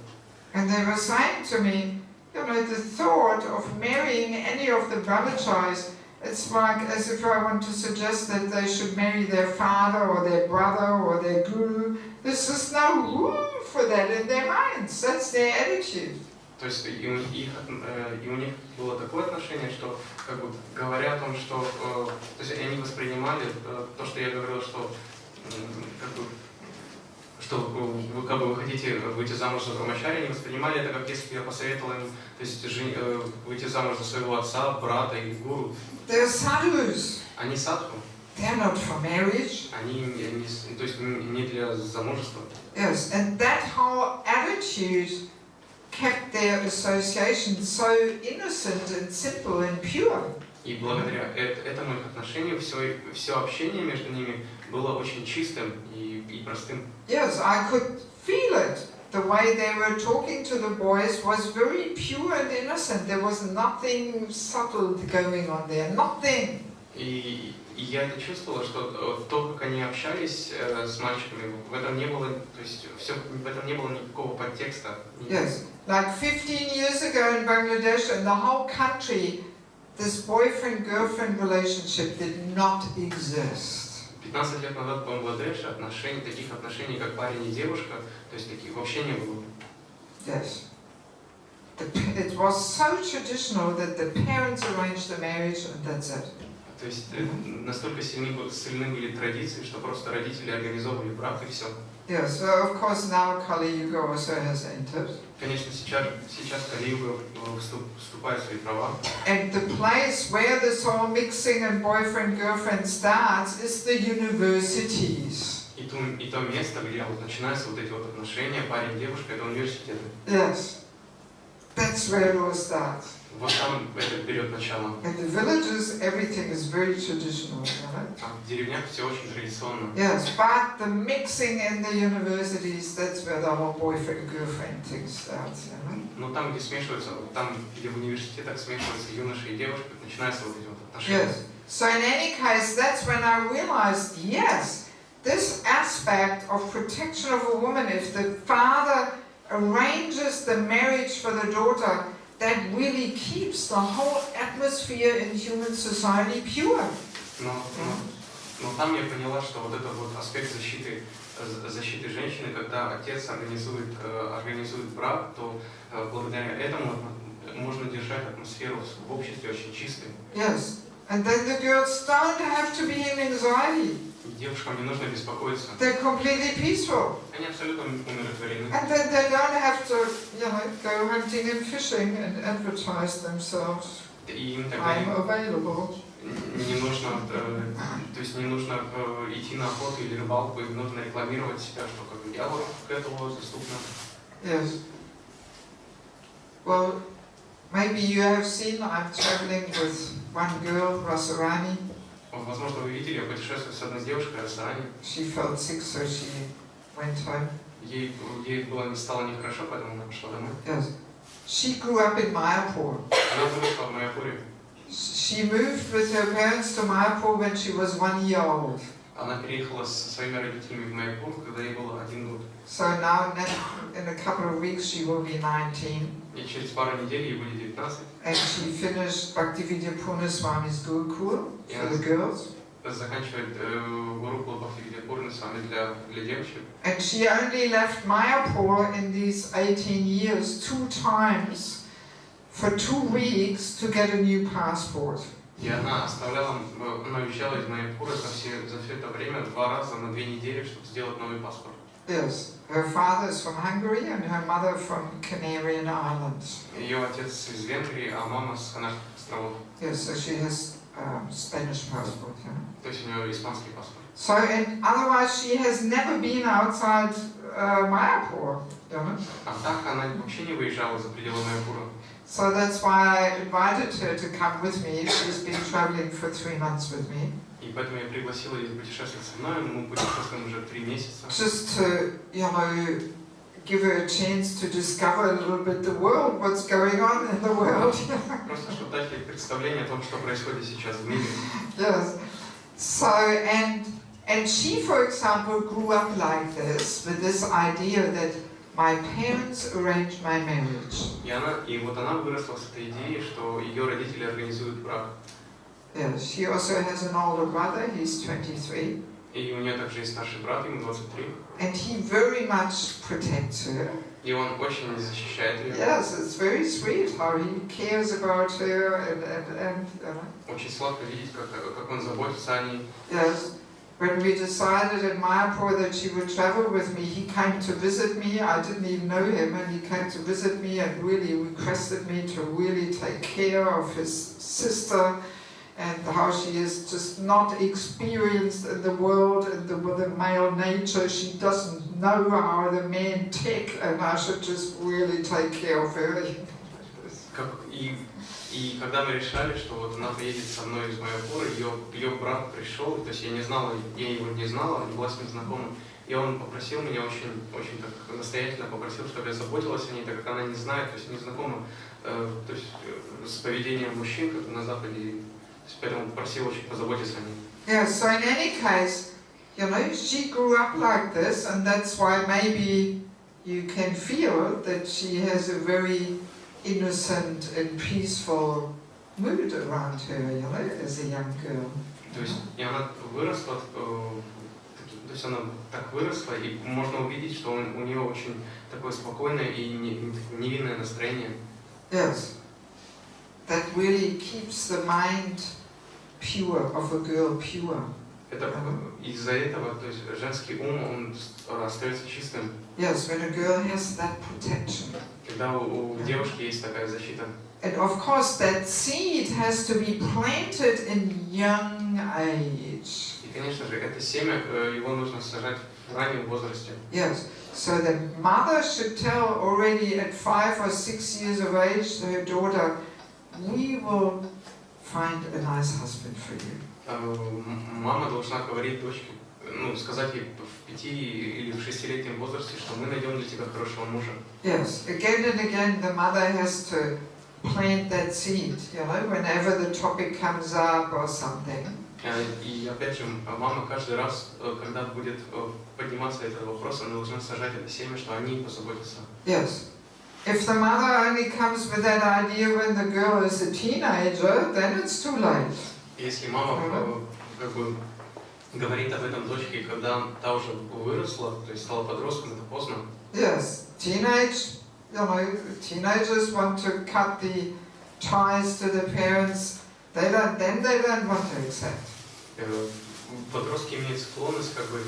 And they were saying to me, you know, the thought of marrying any of the brahmacharis, it's like as if I want to suggest that they should marry their father or their brother or their guru. There's just no room for that in their minds. That's their attitude. То есть и у них было такое отношение, что говоря о том, что то есть они воспринимали то, что я говорил, что как бы вы хотите выйти замуж за брамачари, они воспринимали это как если я посоветовал им, то есть выйти замуж за своего отца, брата или гуру. They're sadhus. Они садху. They're not for marriage. Они то есть не для замужества. Yes, and that whole attitude kept their association so innocent and simple and pure. И благодаря этому их отношению все общение между ними было очень чистым и простым. Yes, I could feel it. The way they were talking to the boys was very pure and innocent. There was nothing subtle going on there. Nothing. И я это чувствовала, что то, как они общались с мальчиками, в этом не было, то есть в этом не было никакого подтекста. Yes, like 15 years ago in Bangladesh, in the whole country, this boyfriend-girlfriend relationship did not exist. 15 лет назад в Бангладеше таких отношений, как парень и девушка, то есть таких вообще не было. Yes. It was so traditional that the parents arranged the marriage and that's it. То есть настолько сильны были традиции, что просто родители организовывали брак и все. Yes, so of course now Kali Yuga also has entered. Конечно, сейчас Кали-юга вступает в свои права. And the place where this whole mixing and boyfriend-girlfriend starts is the universities. И то место, где вот начинаются вот эти вот отношения, парень-девушка, это университеты. Yes, that's where it all starts. Вот там это берет начало. In the villages, everything is very traditional, right? А в деревнях все очень традиционно. Yes, but the mixing in the universities, that's where the whole boyfriend-girlfriend thing starts, right? Но там, где смешиваются, там, где в университетах смешиваются юноши и девушки, начинаются вот эти вот отношения. Yes. So in any case, that's when I realized, yes, this aspect of protection of a woman, if the father arranges the marriage for the daughter, that really keeps the whole atmosphere in human society pure. Но там я поняла, что вот этот вот аспект защиты женщины, когда отец организует брак, то благодаря этому можно держать атмосферу в обществе очень чистой. Yes, and then the girls don't have to be in anxiety. Девушкам не нужно беспокоиться. They're completely peaceful. Они абсолютно умиротворены. And then they don't have to, go hunting and fishing and advertise themselves. И им I'm available. не нужно, то есть не нужно идти на охоту или рыбалку, им нужно рекламировать себя, что как бы я вот к этому доступна. Yes. Well, maybe you have seen I'm traveling with one girl, Rasarani. Возможно, вы видели, я путешествую с одной девушкой в Расаране. She felt sick, so she went home. Ей стало нехорошо, поэтому она пошла домой. Yes. She grew up in Mayapur. Она выросла в Майяпуре. She moved with her parents to Mayapur when she was 1 year old. Она переехала со своими родителями в Майяпур, когда ей было 1 год. So now, in a couple of weeks, she will be 19. И через пару недель ей будет 19. And she finished Bhaktivedanta Purna Swami's Gurukul for the girls. Заканчивает Гурукул Бхактивидя Пурна Свами для девочек. And she only left Mayapur in these 18 years 2 times for 2 weeks to get a new passport. И она уезжала из Майяпура за все это время 2 раза на 2 недели, чтобы сделать новый паспорт. Yes, her father is from Hungary and her mother from Canarian Islands. Ее отец из Венгрии, а мама с Канарских островов. Yes, so she has Spanish passport. Yeah. То есть у нее испанский паспорт. So, and otherwise she has never been outside Mayapur. А так она вообще не выезжала за пределы Майяпура. So that's why I invited her to come with me. She's been traveling for 3 months with me. И поэтому я пригласила ее путешествовать со мной, мы путешествуем уже 3 месяца. Just to, give her a chance to discover a little bit the world, what's going on in the world. Просто чтобы дать ей представление о том, что происходит сейчас в мире. Yes. So, and she, for example, grew up like this, with this idea that my parents arranged my marriage. И вот она выросла с этой идеей, что ее родители организуют брак. Yes, she also has an older brother, he's 23. И у нее также есть старший брат, ему 23. And he very much protects her. И он очень защищает ее. Yes, it's very sweet how he cares about her and Очень сладко видеть, как он заботится о ней. Yes, when we decided in Mayapur that she would travel with me, he came to visit me. I didn't even know him, and he came to visit me and really requested me to really take care of his sister and how she is just not experienced in the world and with the male nature. She doesn't know how the men tick, and I should just really take care of her. И когда мы решали, что вот она поедет со мной из Майапура, ее брат пришел, то есть я не знала, я его не знала, не была с ним знакома, и он попросил меня очень так настоятельно попросил, чтобы я заботилась о ней, так как она не знает, то есть не знакома, то есть с поведением мужчин, как на Западе, то есть поэтому просил очень позаботиться о ней. Yeah, so in any case, you know, she grew up like this, and that's why maybe you can feel that she has a very innocent and peaceful mood around her, you know, as a young girl. То есть и она выросла, то есть она так выросла, и можно увидеть, что у нее очень такое спокойное и невинное настроение. Yes, that really keeps the mind pure of a girl pure. Это из-за этого, то есть женский ум, он остается чистым. Yes, when a girl has that protection. Когда у девушки есть такая защита. And of course that seed has to be planted in young age. И, конечно же, это семя, его нужно сажать в раннем возрасте. Yes, so the mother should tell already at 5 or 6 years of age to her daughter, we will find a nice husband for you. Мама должна говорить дочке, сказать ей в 5 или в 6-летнем возрасте, что мы найдем для тебя хорошего мужа. Yes, again and again the mother has to plant that seed, you know, whenever the topic comes up or something. И опять же, мама каждый раз, когда будет подниматься этот вопрос, она должна сажать это семя, что они позаботятся. Yes. If the mother only comes with that idea when the girl is a teenager, then it's too late. Если мама как бы говорит об этом дочке, когда та уже выросла, то есть стала подростком, это поздно. Yes, teenage, you know, teenagers want to cut the ties to the parents. They don't want to accept. Подростки имеют склонность как бы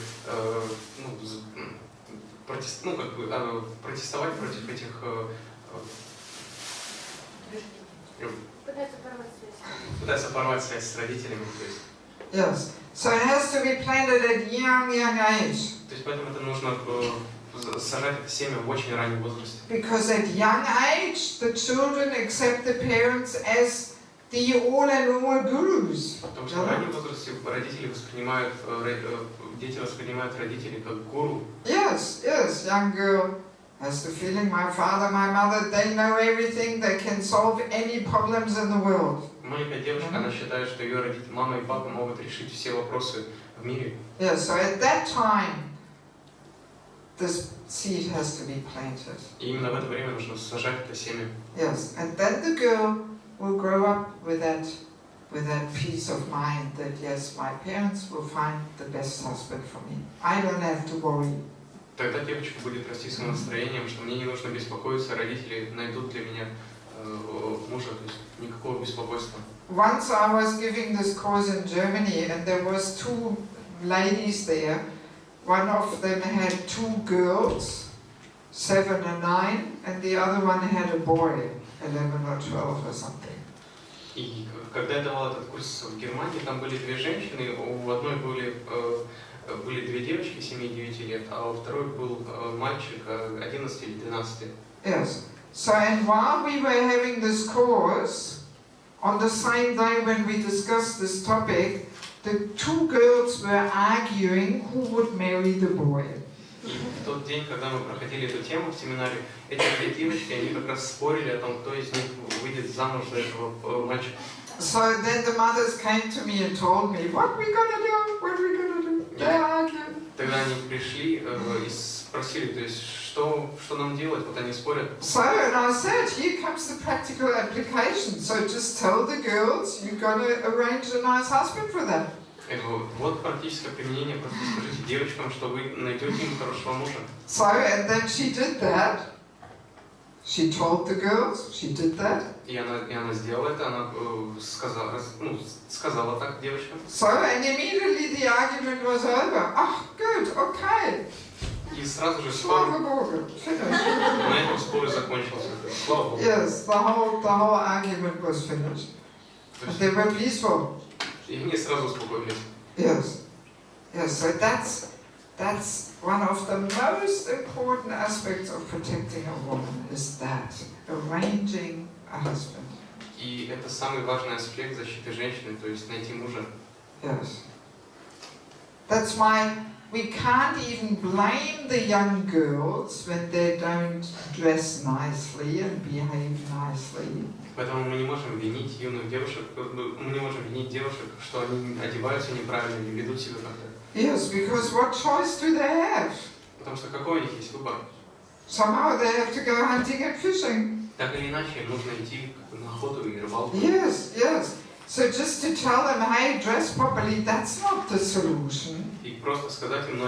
протестовать против этих пытаются порвать связь с родителями, то есть. Yes. So it has to be planted at young age. То есть поэтому это нужно сажать это семя в очень раннем возрасте. Because at young age the children accept the parents as the all and all gurus. Потому что в раннем возрасте родители воспринимают, дети воспринимают родителей как гуру. Yes, yes, young girl has the feeling my father, my mother, they know everything, they can solve any problems in the world. Маленькая девушка, она считает, что ее родители, мама и папа могут решить все вопросы в мире. Yeah, so at that time, this seed has to be planted. И именно в это время нужно сажать это семя. Yes, and then the girl will grow up with that peace of mind that yes, my parents will find the best husband for me. I don't have to worry. Тогда девочка будет расти с настроением, что мне не нужно беспокоиться, родители найдут для меня мужа, то есть никакого беспокойства. Once I was giving this course in Germany, and there was 2 ladies there. One of them had 2 girls, 7 and 9, and the other one had a boy, 11 or 12 or something. И когда я давал этот курс в Германии, там были 2 женщины, у одной были 2 девочки 7-9 лет, а у второй был мальчик 11 или 12. Yes. So, and while we were having this course, on the same day when we discussed this topic, the 2 girls were arguing who would marry the boy. И в тот день, когда мы проходили эту тему в семинаре, эти 2 девочки, они как раз спорили о том, кто из них выйдет замуж за этого мальчика. So then the mothers came to me and told me, what we gonna do? What we gonna do? They argued. Тогда они пришли и спросили, то есть, что нам делать? Вот они спорят. So, and I said, here comes the practical application. So just tell the girls you're gonna arrange a nice husband for them. Вот практическое применение, просто скажите девочкам, что вы найдете им хорошего мужа. So, and then she did that. She told the girls, she did that. И она сделала это, она сказала так девочкам. So, and immediately the argument was over. Oh, good, okay. И сразу же спор, на этом спор закончился. Слава Богу. Yes, the whole argument was finished. And they were peaceful. И они сразу успокоились. Yes, yes. So that's one of the most important aspects of protecting a woman is that arranging a husband. И это самый важный аспект защиты женщины, то есть найти мужа. Yes. That's why we can't even blame the young girls when they don't dress nicely and behave nicely. Поэтому мы не можем винить юных девушек, мы не можем винить девушек, что они одеваются неправильно или ведут себя как-то. Yes, because what choice do they have? Потому что какой у них есть выбор? Somehow they have to go hunting and fishing. Так или иначе, им нужно идти на охоту и рыбалку. Yes, yes. So just to tell them, hey, dress properly, that's not the solution. И просто сказать им,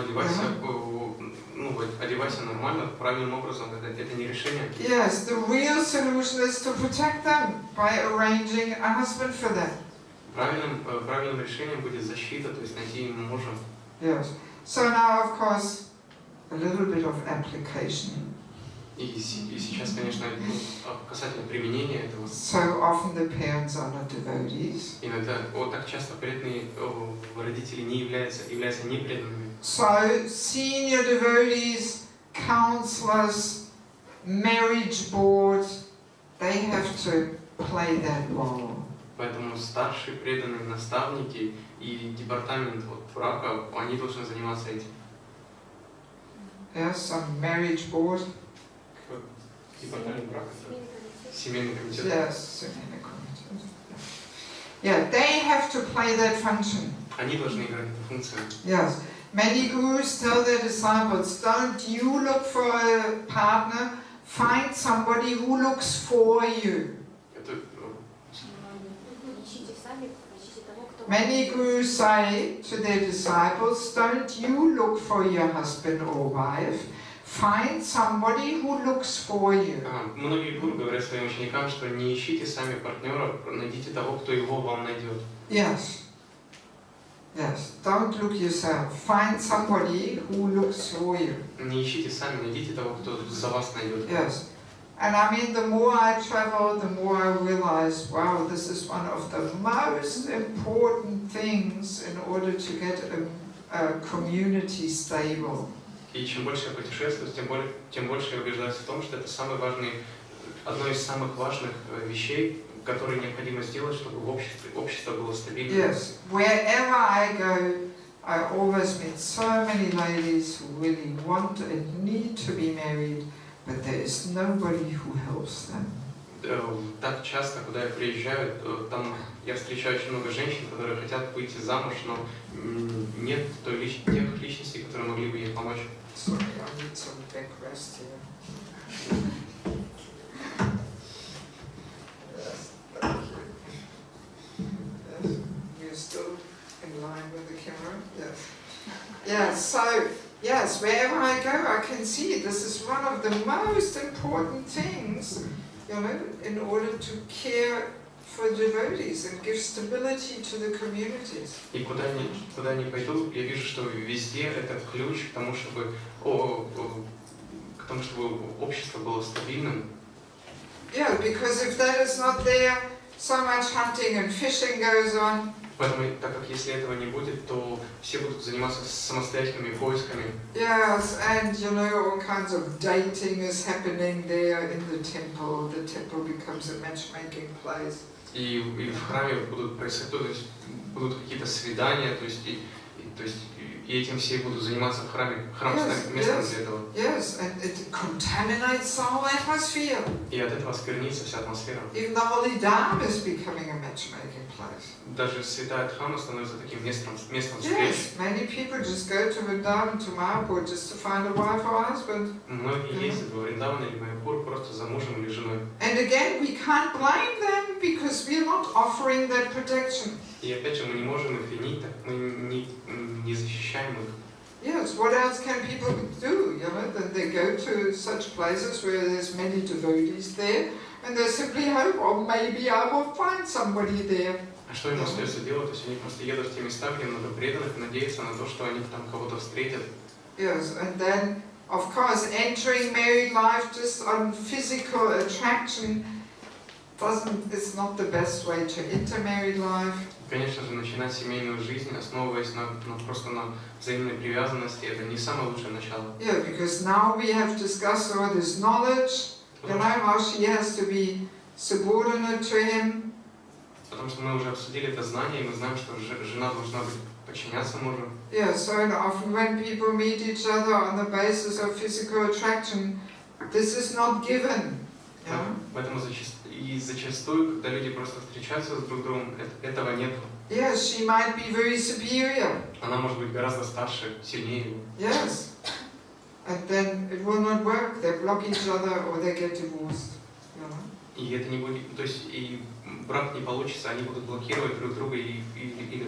одевайся нормально, правильным образом, это не решение. Yes, the real solution is to protect them by arranging a husband for them. Правильным решением будет защита, то есть найти им мужа. Yes. So now, of course, a little bit of application. И сейчас, конечно, касательно применения этого. So often the parents are not devotees. Иногда так часто преданные родители не являются непреданными. So senior devotees, counselors, marriage board, they have to play that role. Поэтому старшие преданные наставники и департамент брака, они должны заниматься этим. Yes, some marriage board. Департамент брака. Семейный комитет. Yes, семейный комитет. Yeah, they have to play that function. Они должны играть эту функцию. Yes. Many gurus tell their disciples, don't you look for a partner, find somebody who looks for you. Many gurus say to their disciples, don't you look for your husband or wife, find somebody who looks for you. Многие гуру говорят своим ученикам, что не ищите сами партнера, найдите того, кто его вам найдет. Yes. Yes. Don't look yourself. Find somebody who looks for you. Не ищите сами, найдите того, кто за вас найдет. Yes. And I mean, the more I travel, the more I realize, wow, this is one of the most important things in order to get a community stable. И чем больше я путешествую, тем больше я убеждаюсь в том, что это одно из самых важных вещей, которые необходимо сделать, чтобы общество было стабильным. Yes, wherever I go, I always meet so many ladies who really want and need to be married, but there is nobody who helps them. Так часто, куда я приезжаю, там я встречаю очень много женщин, которые хотят выйти замуж, но нет тех личностей, которые могли бы ей помочь. Sorry, I need some back rest here. Yes, thank you. Yes, we're still in line with the camera. Yes. Yes. So yes, wherever I go, I can see this is one of the most important things, you know, in order to care for devotees and give stability to the communities. И куда ни пойду, я вижу, что везде это ключ к тому, чтобы общество было стабильным. Yeah, because if that is not there, so much hunting and fishing goes on. Поэтому, так как если этого не будет, то все будут заниматься самостоятельными поисками. Yes, and you know, all kinds of dating is happening there in the temple. The temple becomes a matchmaking place. И в храме будут какие-то свидания, то есть и этим все будут заниматься в храме. Храм станет местом для этого. Yes, and it contaminates the whole atmosphere. И от этого осквернится вся атмосфера. Even the holy Dham is becoming a matchmaking place. Даже святая Дхамма становится таким местом встреч. Yes, many people just go to Vrindavan, to Mayapur, just to find a wife or husband. Многие ездят во Вриндаван или Майяпур просто за мужем или женой. And again, we can't blame them because we are not offering that protection. И опять же, мы не можем их винить, так мы не защищаем их. Yes, what else can people do? You know, that they go to such places where there's many devotees there, and they simply hope, oh, maybe I will find somebody there. А что им остается делать? То есть они просто едут в те места, где много преданных, и надеются на то, что они там кого-то встретят. Yes, and then, of course, entering married life just on physical attraction it's not the best way to enter married life. Конечно же, начинать семейную жизнь, основываясь просто на взаимной привязанности, это не самое лучшее начало. Yeah, because now we have discussed all this knowledge, you know, how she has to be subordinate to him. Потому что мы уже обсудили это знание, и мы знаем, что жена должна быть подчиняться мужу. Yeah, so often when people meet each other on the basis of physical attraction, this is not given. Yeah? Поэтому зачастую, когда люди просто встречаются с друг другом, этого нет. Yes, she might be very superior. Она может быть гораздо старше, сильнее его. Yes. And then it will not work. They block each other or they get divorced. You know? И это не будет, то есть и брак не получится, они будут блокировать друг друга или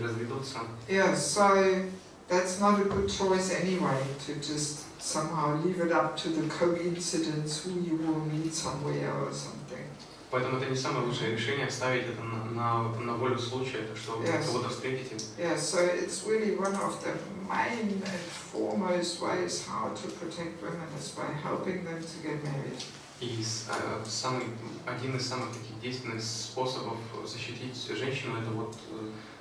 разведутся. Yes, so that's not a good choice anyway, to just somehow leave it up to the coincidence who you will meet somewhere or something. Поэтому это не самое лучшее решение, оставить это на волю случая, так что вы кого-то встретите. Yes, so it's really one of the main and foremost ways how to protect women is by helping them to get married. И один из самых таких действенных способов защитить женщину — это вот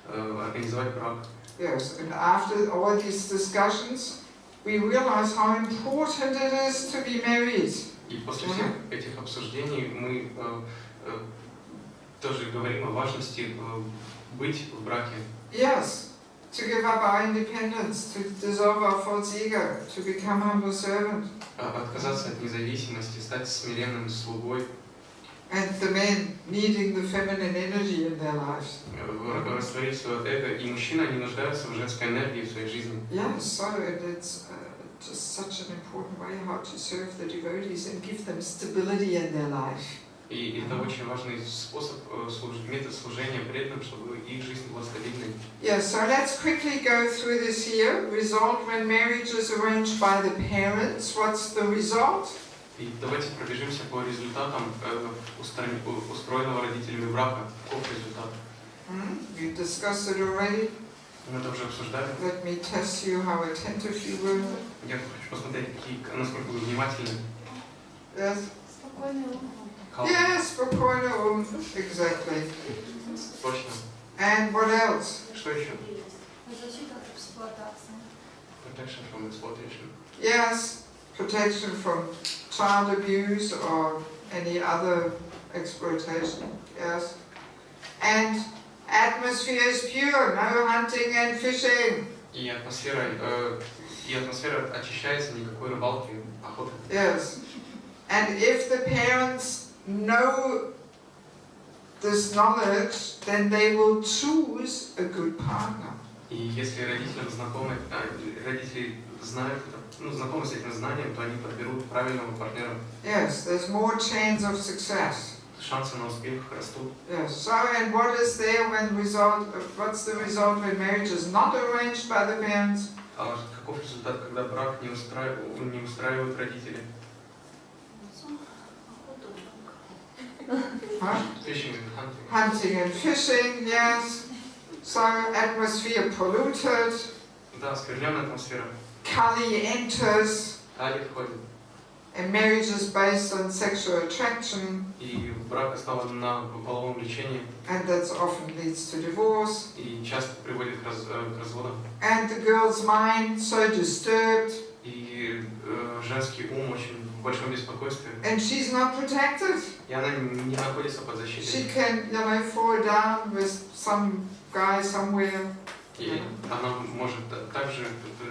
организовать брак. Yes, and after all these discussions, we realize how important it is to be married. И после всех этих обсуждений мы тоже говорим о важности быть в браке. Yes, to give up our independence, to dissolve our false ego, to become humble servant. Отказаться от независимости, стать смиренным слугой. And the men needing the feminine energy in their lives. Растворить свое эго, и мужчины, они нуждаются в женской энергии в своей жизни. Yes, so it's just such an important way how to serve the devotees and give them stability in their life. И это очень важный способ, метод служения преданным, чтобы их жизнь была стабильной. Yes, so let's quickly go through this here. Result when marriage is arranged by the parents. What's the result? И давайте пробежимся по результатам устроенного родителями брака. Каков результат? You discussed it already. Мы это уже обсуждали. Let me test you how attentive you were. Я хочу посмотреть, насколько вы внимательны. Yes. Спокойный ум. Yes, спокойно, exactly. Точно. And what else? Что еще? Защита от эксплуатации. Protection from exploitation. Yes, protection from child abuse or any other exploitation. Yes. And atmosphere is pure, no hunting and fishing. И атмосфера очищается, никакой рыбалки, охоты. Yes. And if the parents know this knowledge, then they will choose a good partner. И если родители знают это, знакомы с этим знанием, то они подберут правильного партнера. Yes, there's more chance of success. Шансы на успех растут. Yes. So, and what is there when what's the result when marriage is not arranged by the parents? А каков результат, когда брак не устраивают родители? Huh? Fishing and hunting. Hunting and fishing, yes. So, atmosphere polluted. Да, оскверненная атмосфера. Kali enters. Кали входит. And marriage is based on sexual attraction. И брак основан на половом влечении. And that often leads to divorce. И часто приводит к разводам. And the girl's mind so disturbed. И женский ум очень в большом беспокойстве. And she's not protected. И она не находится под защитой. She can, fall down with some guy somewhere. И она может также,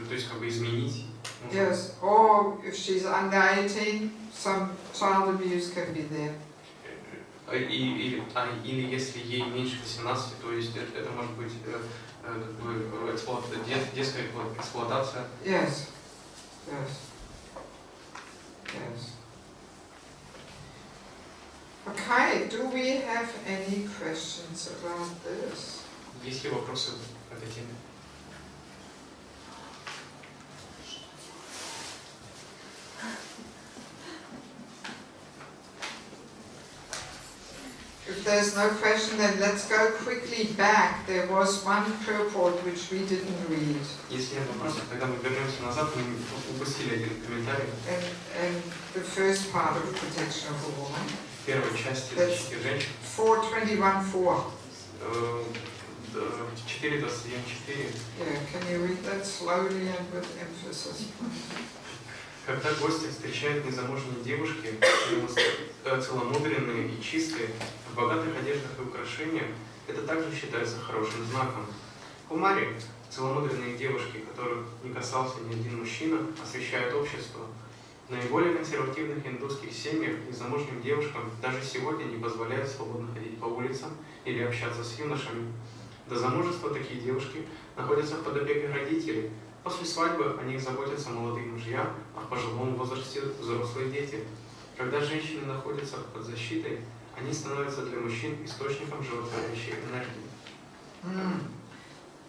то есть как бы изменить. Yes, or if she's under 18, some child abuse can be there. Или если ей меньше 18, то есть это может быть как бы детская эксплуатация. Yes, yes, yes. Okay, do we have any questions about this? Есть ли вопросы по этой теме? there's no question, then let's go quickly back. There was one purport which we didn't read. Если нет вопросов, тогда мы вернемся назад, мы упустили один комментарий. And the first part of protection of a woman. В первой части защиты женщин. 4:21:4. 4:21:4. Yeah, can you read that slowly and with emphasis? Когда гости встречают незамужние девушки, целомудренные и чистые, в богатых одеждах и украшениях, это также считается хорошим знаком. Кумари, целомудренные девушки, которых не касался ни один мужчина, освещают общество. В наиболее консервативных индусских семьях незамужним девушкам даже сегодня не позволяют свободно ходить по улицам или общаться с юношами. До замужества такие девушки находятся под опекой родителей. После свадьбы о них заботятся молодые мужья, а в пожилом возрасте взрослые дети. Когда женщины находятся под защитой, они становятся для мужчин источником животворящей энергии.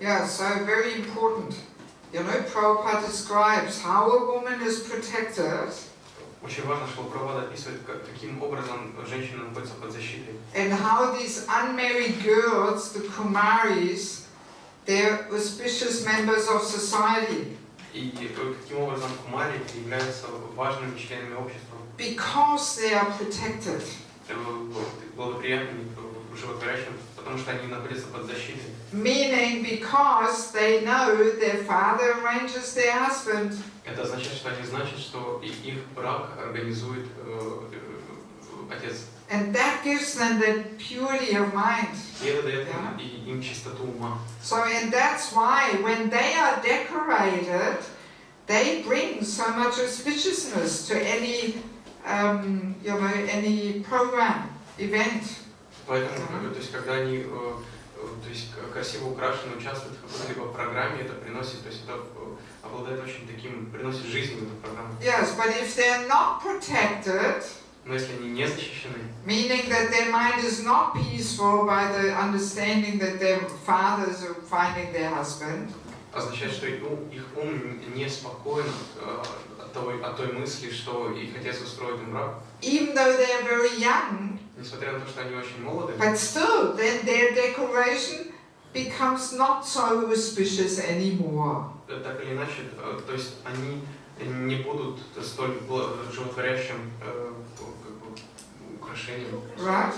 Yeah, so very important. You know, Prabhupada describes how a woman is protected. Очень важно, что Прабхупада описывает, каким образом женщина находится под защитой. And how these unmarried girls, the Kumaris, they're auspicious members of society. И каким образом кумари являются важными членами общества. Because they are protected. Благоприятными, животворящим, потому что они находятся под защитой. Meaning because they know their father arranges their husband. Это означает, что они знают, что их брак организует отец. And that gives them the purity of mind. И это дает им чистоту ума. So and that's why when they are decorated, they bring so much auspiciousness to any, any program, event. Поэтому, то есть, когда они, то есть, красиво украшены, участвуют в какой-либо программе, это приносит, то есть, это обладает очень таким, приносит жизнь в эту программу. Yes, but if they're not protected, но если они не защищены, meaning that their mind is not peaceful by the understanding that their fathers are finding their husband, означает, что их ум не спокоен от той мысли, что их отец устроит им брак. Even though they are very young, несмотря на то, что они очень молоды, but still, then their decoration becomes not so auspicious anymore. Так или иначе, то есть они не будут столь животворящим украшением. Right?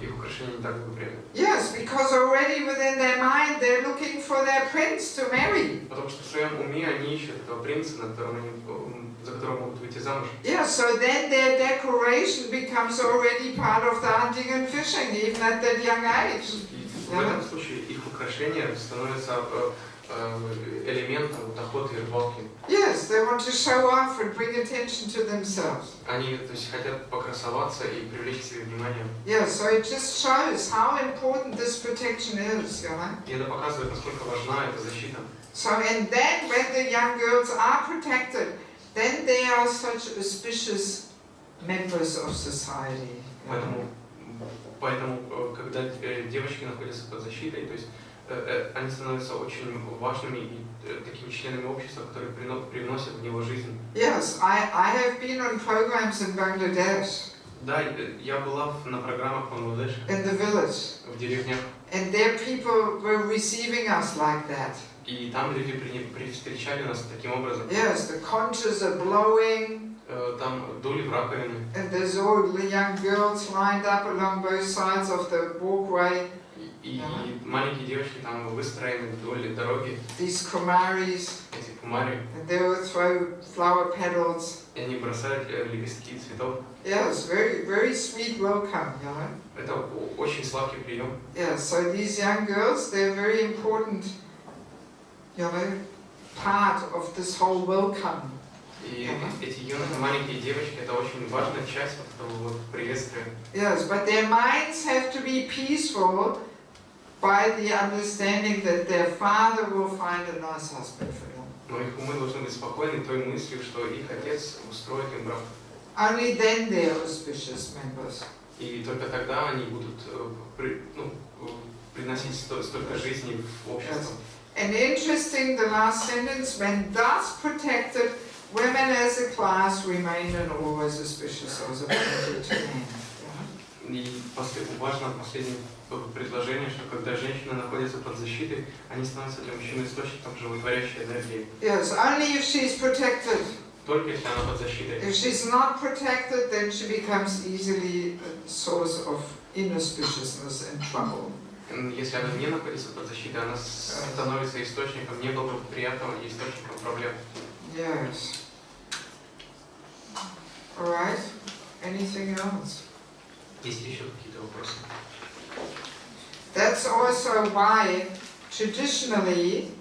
Их украшения не так благоприятны. Yes, because already within their mind they're looking for their prince to marry. Потому что в своем уме они ищут этого принца, за которого могут выйти замуж. Yeah, so then their decoration becomes already part of the hunting and fishing, even at that young age. В этом случае их украшения становятся элементом охоты и рыбалки. Yes, they want to show off and bring attention to themselves. Они, то есть, хотят покрасоваться и привлечь к себе внимание. Yeah, so it just shows how important this protection is, you know. И это показывает, насколько важна эта защита. So and then when the young girls are protected, then they are such auspicious members of society. Поэтому, когда девочки находятся под защитой, то есть они становятся очень важными и такими членами общества, которые привносят в него жизнь. Yes, I have been on programs in Bangladesh. Да, я была на программах в Бангладеше. In the village. В деревнях. And there people were receiving us like that. И там люди встречали нас таким образом. Yes, the conches are blowing. Там дули в раковины. And there's all the young girls lined up along both sides of the walkway. И маленькие девочки там выстроены вдоль дороги. These Kumaris. Эти кумари. And they will throw flower petals. И они бросают лепестки цветов. Yes, very, very sweet welcome, you know. Это очень сладкий прием. Yeah, so these young girls, they're very important, you know, part of this whole welcome. И эти юные маленькие девочки, это очень важная часть этого вот приветствия. Yes, but their minds have to be peaceful by the understanding that their father will find a nice husband for them. Но их умы должны быть спокойны той мыслью, что их отец устроит им брак. Only then they are auspicious members. И только тогда они будут приносить столько жизни в общество. And interesting, the last sentence, when thus protected, women as a class remain and always auspicious as a to men. И важно последнее предложение, что когда женщина находится под защитой, они становятся для мужчины источником животворящей энергии. Yes, only if she is protected. Только если она под защитой. If she's not protected, then she becomes easily a source of inauspiciousness and trouble. Если она не находится под защитой, она становится источником неблагоприятного и источником проблем. Yes. All right. Anything else? Есть еще какие-то вопросы? That's also why traditionally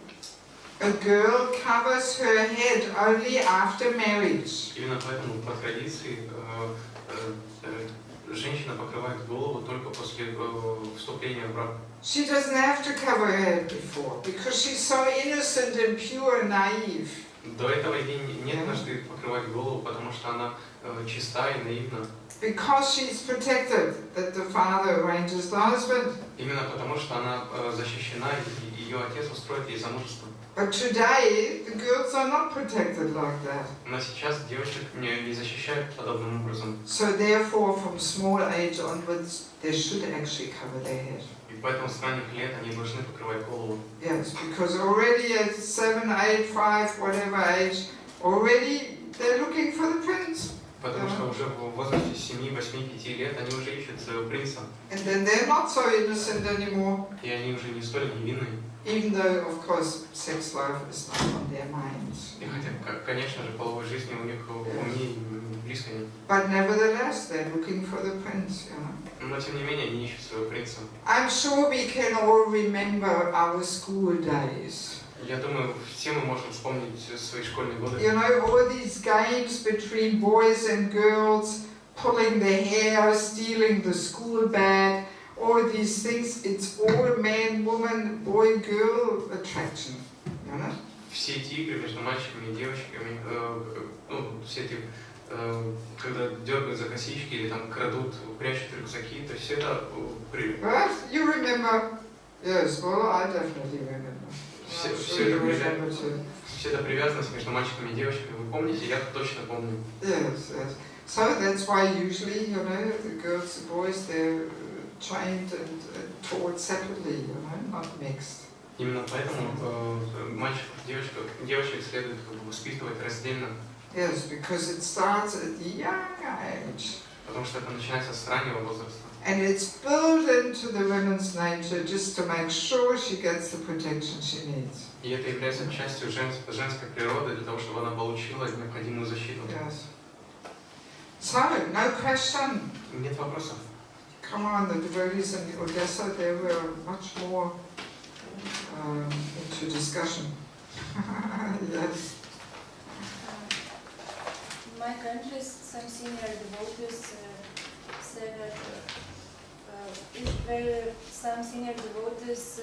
a girl covers her head only after marriage. Именно поэтому по традиции женщина покрывает голову только после вступления в брак. She doesn't have to cover her head before because she's so innocent and pure and naive. До этого ей нет нужды покрывать голову, потому что она чиста и наивна. Because she's protected, that the father arranges the husband. Именно потому что она защищена, и ее отец устроит ей замужество. But today, the girls are not protected like that. Но сейчас девочек не защищают подобным образом. So therefore, from small age onwards, they should actually cover their head. И поэтому с ранних лет они должны покрывать голову. Yes, because already at 7, 8, 5, whatever age, already they're looking for the prince. Потому что уже в возрасте 7, 8, 5 лет они уже ищут своего принца. And then they're not so innocent anymore. И они уже не столь невинны. Even though, of course, sex life is not on their minds. И хотя, конечно же, половой жизни у них умнее близко нет. But nevertheless, they're looking for the prince, you know. Но тем не менее они ищут своего принца. I'm sure we can all remember our school days. Я думаю, все мы можем вспомнить свои школьные годы. You know, all these games between boys and girls, pulling their hair, stealing the school bag, all these things, it's all man, woman, boy, girl attraction, you know? Все эти игры между мальчиками и девочками, все эти, когда дергают за косички или там крадут, прячут рюкзаки, то есть это... Right? You remember? Yes, well, I definitely remember. Все это привязанность между мальчиками и девочками, вы помните? Я точно помню. Yes, yes. So that's why usually, you know, the girls and boys, they're trained and taught separately, you know, not mixed. Именно поэтому мальчиков и девочек следует воспитывать раздельно. Yes, because it starts at the young age. Потому что это начинается с раннего возраста. And it's built into the woman's nature just to make sure she gets the protection she needs. И это является частью женской природы для того, чтобы она получила необходимую защиту. Yes. So, no question. Нет вопросов. Come on, the devotees in Odessa, they were much more into discussion. Yes. In my country, some senior devotees said that if some senior devotees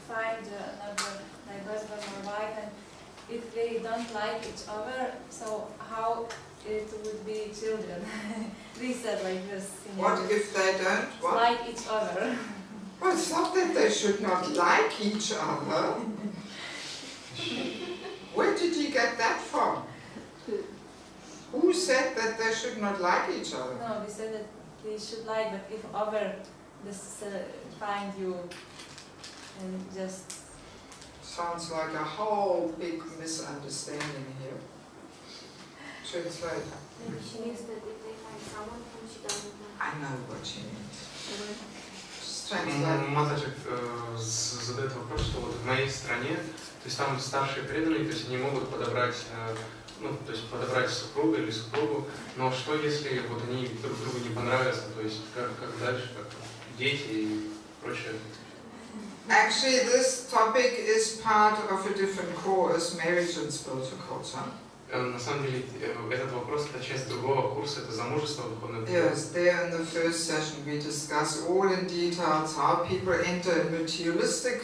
find another like husband or wife, and if they don't like each other, so how it would be children? They said like this. What if they don't what? Like each other? Well, it's not that they should not like each other. Where did you get that from? Who said that they should not like each other? No, they said that they should like, but if other just find you and just... Sounds like a whole big misunderstanding here. Translate. She means that if they find someone whom she doesn't like. I know what she means. Just translate. Матаджи задает вопрос, что вот в моей стране, то есть там старшие преданные, то есть они могут подобрать, то есть подобрать супруга или супругу, но что если вот они друг другу не понравятся, то есть как дальше, как дети и прочее. Actually, this topic is part of a different course, marriage and spiritual culture. На самом деле, этот вопрос – это часть другого курса, это замужество духовной культуры. Yes, there in the first session we discuss all in details how people enter in materialistic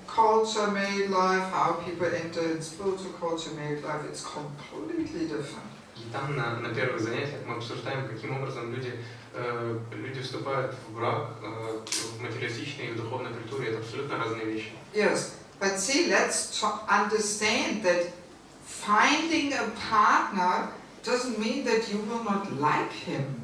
culture, married life, how people enter in spiritual culture, married life. It's completely different. И там на первых занятиях мы обсуждаем, каким образом люди вступают в брак в материалистичной и в духовной культуре. Это абсолютно разные вещи. Yes, but see, let's understand that finding a partner doesn't mean that you will not like him.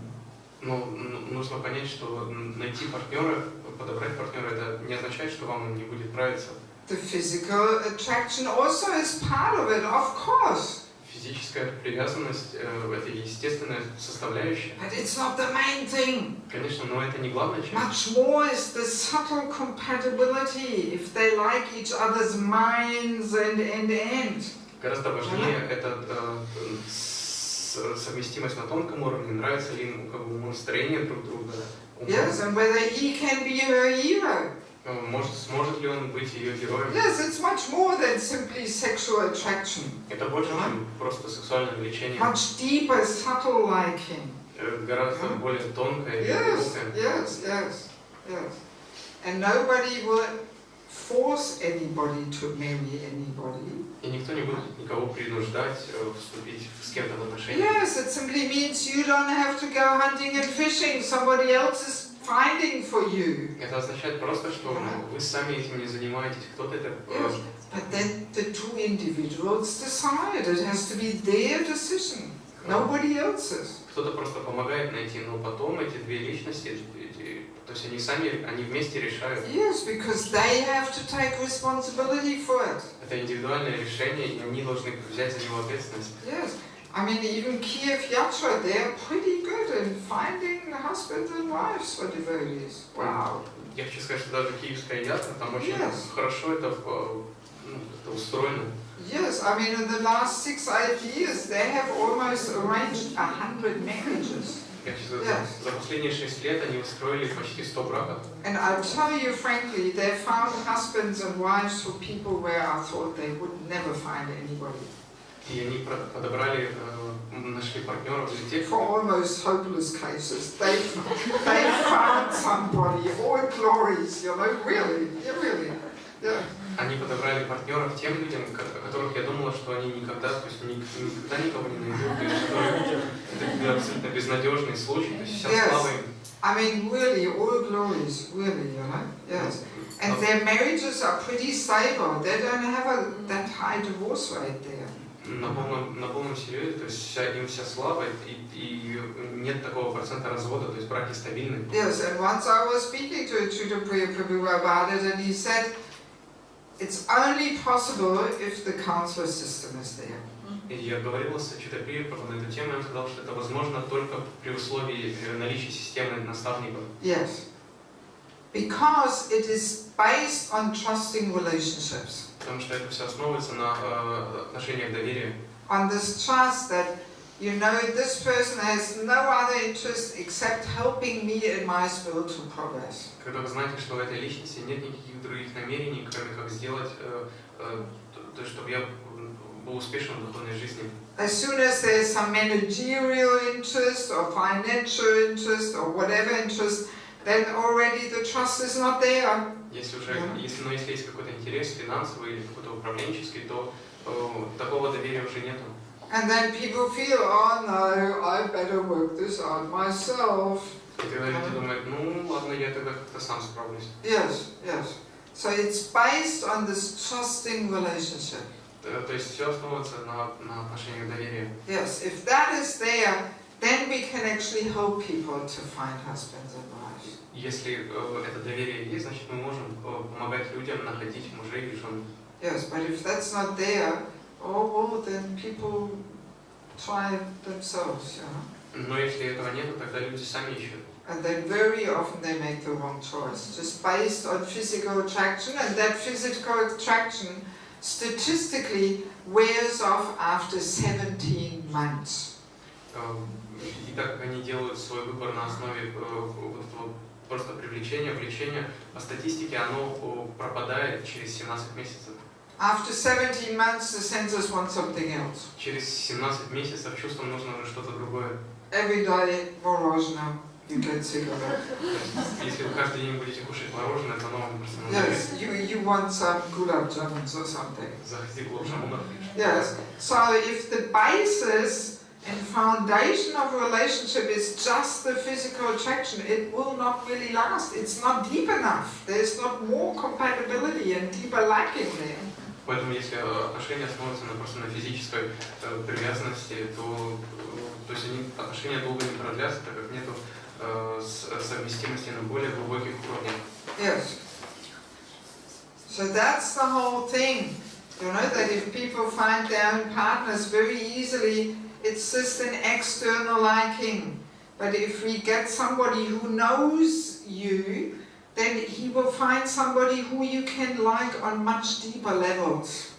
Но нужно понять, что найти партнера, подобрать партнера, это не означает, что вам он не будет нравиться. The physical attraction also is part of it, of course. Fizическая привязанность это естественная составляющая. But it's not the main thing. Конечно, но это не главная часть. Much more is the subtle compatibility, if they like each other's minds and. Гораздо важнее это совместимость на тонком уровне, нравится ли ему как бы настроение друг друга. Yes, and whether he can be her hero. Сможет ли он быть ее героем? Yes, it's much more than simply sexual attraction. Это больше, чем просто сексуальное влечение. Much deeper, subtle liking. Гораздо более тонкое и глубокое. Yes. And nobody will force anybody to marry anybody. И никто не будет никого принуждать вступить с кем-то в отношения. Yes, it simply means you don't have to go hunting and fishing. Somebody else is finding for you. Это означает просто, что вы сами этим не занимаетесь, кто-то это. But then the two individuals decide. It has to be their decision, nobody else's. Кто-то просто помогает найти, но потом эти две личности, то есть они сами, они вместе решают. Yes, because they have to take responsibility for it. Это индивидуальное решение, и они должны взять за него ответственность. Yes. I mean, even Kiev Yatra, they're pretty good in finding husbands and wives for devotees. Wow. Я хочу сказать, что даже киевская ятра, там очень хорошо это устроено. Yes, I mean, in the last 6-8 years, they have almost arranged 100 marriages. Я хочу сказать, за последние 6 лет они устроили почти 100 браков. And I'll tell you frankly, they found husbands and wives for people where I thought they would never find anybody. И они подобрали, нашли партнеров для тех, for almost hopeless cases. They found somebody, all glories, you know, really. Yeah. Они подобрали партнеров тем людям, о которых я думала, что они никогда, то есть никогда никого не найдут, то есть это абсолютно безнадежный случай, то есть вся слава им. I mean, really, all glories, really, you know, yes. And their marriages are pretty stable. They don't have that high divorce rate there. На полном серьезе, то есть им вся слава, и нет такого процента развода, то есть браки стабильны. Yes, and once I was speaking to Shrila Prabhu about it, and he said, it's only possible if the counselor system is there. И я говорил с Чётко на эту тему, и он сказал, что это возможно только при условии наличия системы наставников. Yes, because it is based on trusting relationships. Потому что это все основывается на отношениях доверия. On this trust that, you know, this person has no other interest except helping me in my spiritual progress. Когда вы знаете, что у этой личности нет никаких других намерений, кроме как сделать, то, чтобы я был успешен в духовной жизни. As soon as there's some managerial interest or financial interest or whatever interest, then already the trust is not there. Если есть какой-то интерес финансовый или какой-то управленческий, то такого доверия уже нету. And then people feel, oh no, I better work this out myself. И тогда люди думают, ну ладно, я тогда как-то сам справлюсь. Yes. So it's based on this trusting relationship. То есть все основывается на отношениях доверия. Yes, if that is there, then we can actually help people to find husbands and wives. Если это доверие есть, значит мы можем помогать людям находить мужей и жен. Yes, but if that's not there, oh well, then people try themselves, you know. Но если этого нет, тогда люди сами ищут. And then very often they make the wrong choice, just based on physical attraction, and that physical attraction statistically wears off after 17 months. И так как они делают свой выбор на основе просто привлечения, влечения, по статистике оно пропадает через 17 месяцев. After 17 months, the senses want something else. Через 17 месяцев чувствам нужно уже что-то другое. Every day, мороженое, you get sick of it. Если вы каждый день будете кушать мороженое, то оно вам просто Yes, you want some gulab jamuns or something. захотите гулab-жамунов. Yes, so if the basis and foundation of a relationship is just the physical attraction, it will not really last. It's not deep enough. There's not more compatibility and deeper liking there. Поэтому если отношения основываются просто на физической привязанности, то есть отношения долго не продлятся, так как нету совместимости на более глубоких уровнях. Yes. So that's the whole thing. You know, that if people find their own partners very easily, it's just an external liking. But if we get somebody who knows you, then he will find somebody who you can like on much deeper levels.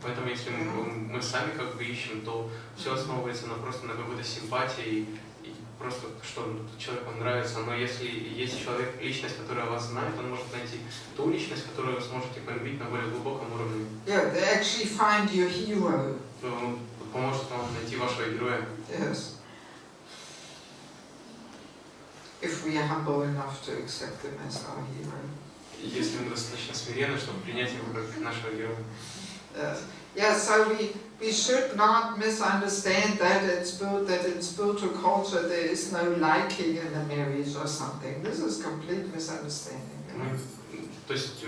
Поэтому если мы сами как бы ищем, то все основывается просто на какой-то симпатии и просто что человеку нравится. Но если есть человек, личность, которая вас знает, он может найти ту личность, которую вы сможете полюбить на более глубоком уровне. Yeah, they actually find your hero. Он поможет вам найти вашего героя. Yes. If we are humble enough to accept them as our hero. Если мы достаточно смиренны, чтобы принять его как нашего героя. Yeah, so we should not misunderstand that in spiritual culture there is no liking in the marriage or something. This is complete misunderstanding. То есть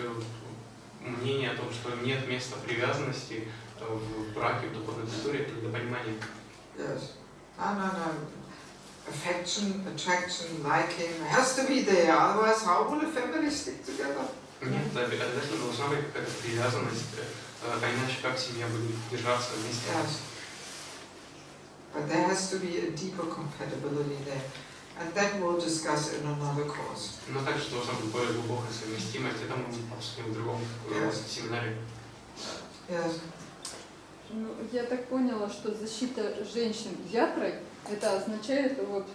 мнение о том, что нет места привязанности в браке, в духовной культуре, это недопонимание. Yes. No. Affection, attraction, liking has to be there. Otherwise, how will a family stick together? Нет, обязательно должна быть какая-то привязанность, а иначе как семья будет держаться вместе. Yes. But there has to be a deeper compatibility there. And that we'll discuss in another course. Но также должна быть более глубокая совместимость. Это мы обсудим в другом семинаре. Yes. Ну, я так поняла, что защита женщин ятрой, это означает вот,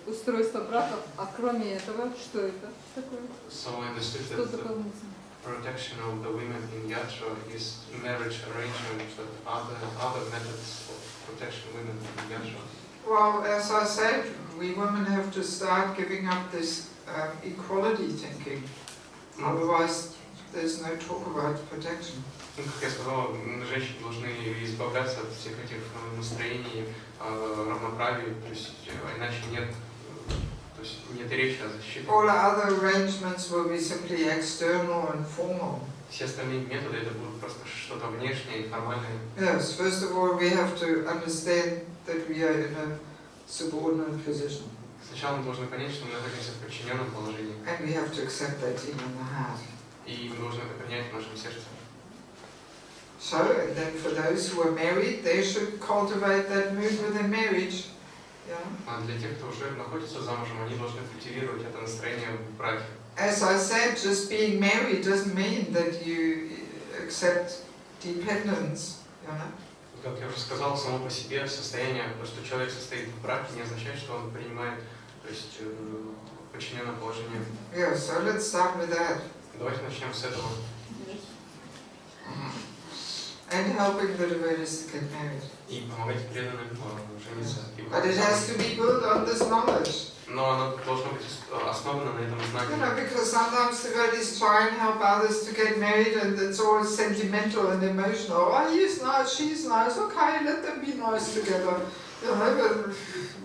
устройство браков, а кроме этого, что это такое? So I understood Что that дополнительно? protection of the women in yatra is marriage arrangement, but other methods of protection of women in yatra. Well, as I said, we women have to start giving up this equality thinking. Otherwise, there's no talk about protection. Как я сказал, женщины должны избавляться от всех этих настроений равноправия, то есть иначе нет речи о защите. All other arrangements will be simply external and formal. Все остальные методы это будут просто что-то внешнее и формальное. Yes, first of all, we have to understand that we are in a subordinate position. Сначала мы должны понять, что мы находимся в подчиненном положении. And we have to accept that in the heart. И мы должны это принять в нашем сердце. So, and then for those who are married, they should cultivate that mood within marriage. Yeah. А для тех, кто уже находится замужем, они должны культивировать это настроение в браке. As I said, just being married doesn't mean that you accept dependence. You know? Как я уже сказал, само по себе состояние, то, что человек состоит в браке, не означает, что он принимает, то есть подчиненное положение. Yeah, so let's start with that. Давайте начнем с этого. And helping the devotees to get married. И помогать преданным жениться. But it has to be built on this knowledge. Но оно должно быть основано на этом You знании. know, because sometimes devotees try and help others to get married and it's all sentimental and emotional. Oh, he's nice, she's nice, okay, let them be nice together. You know,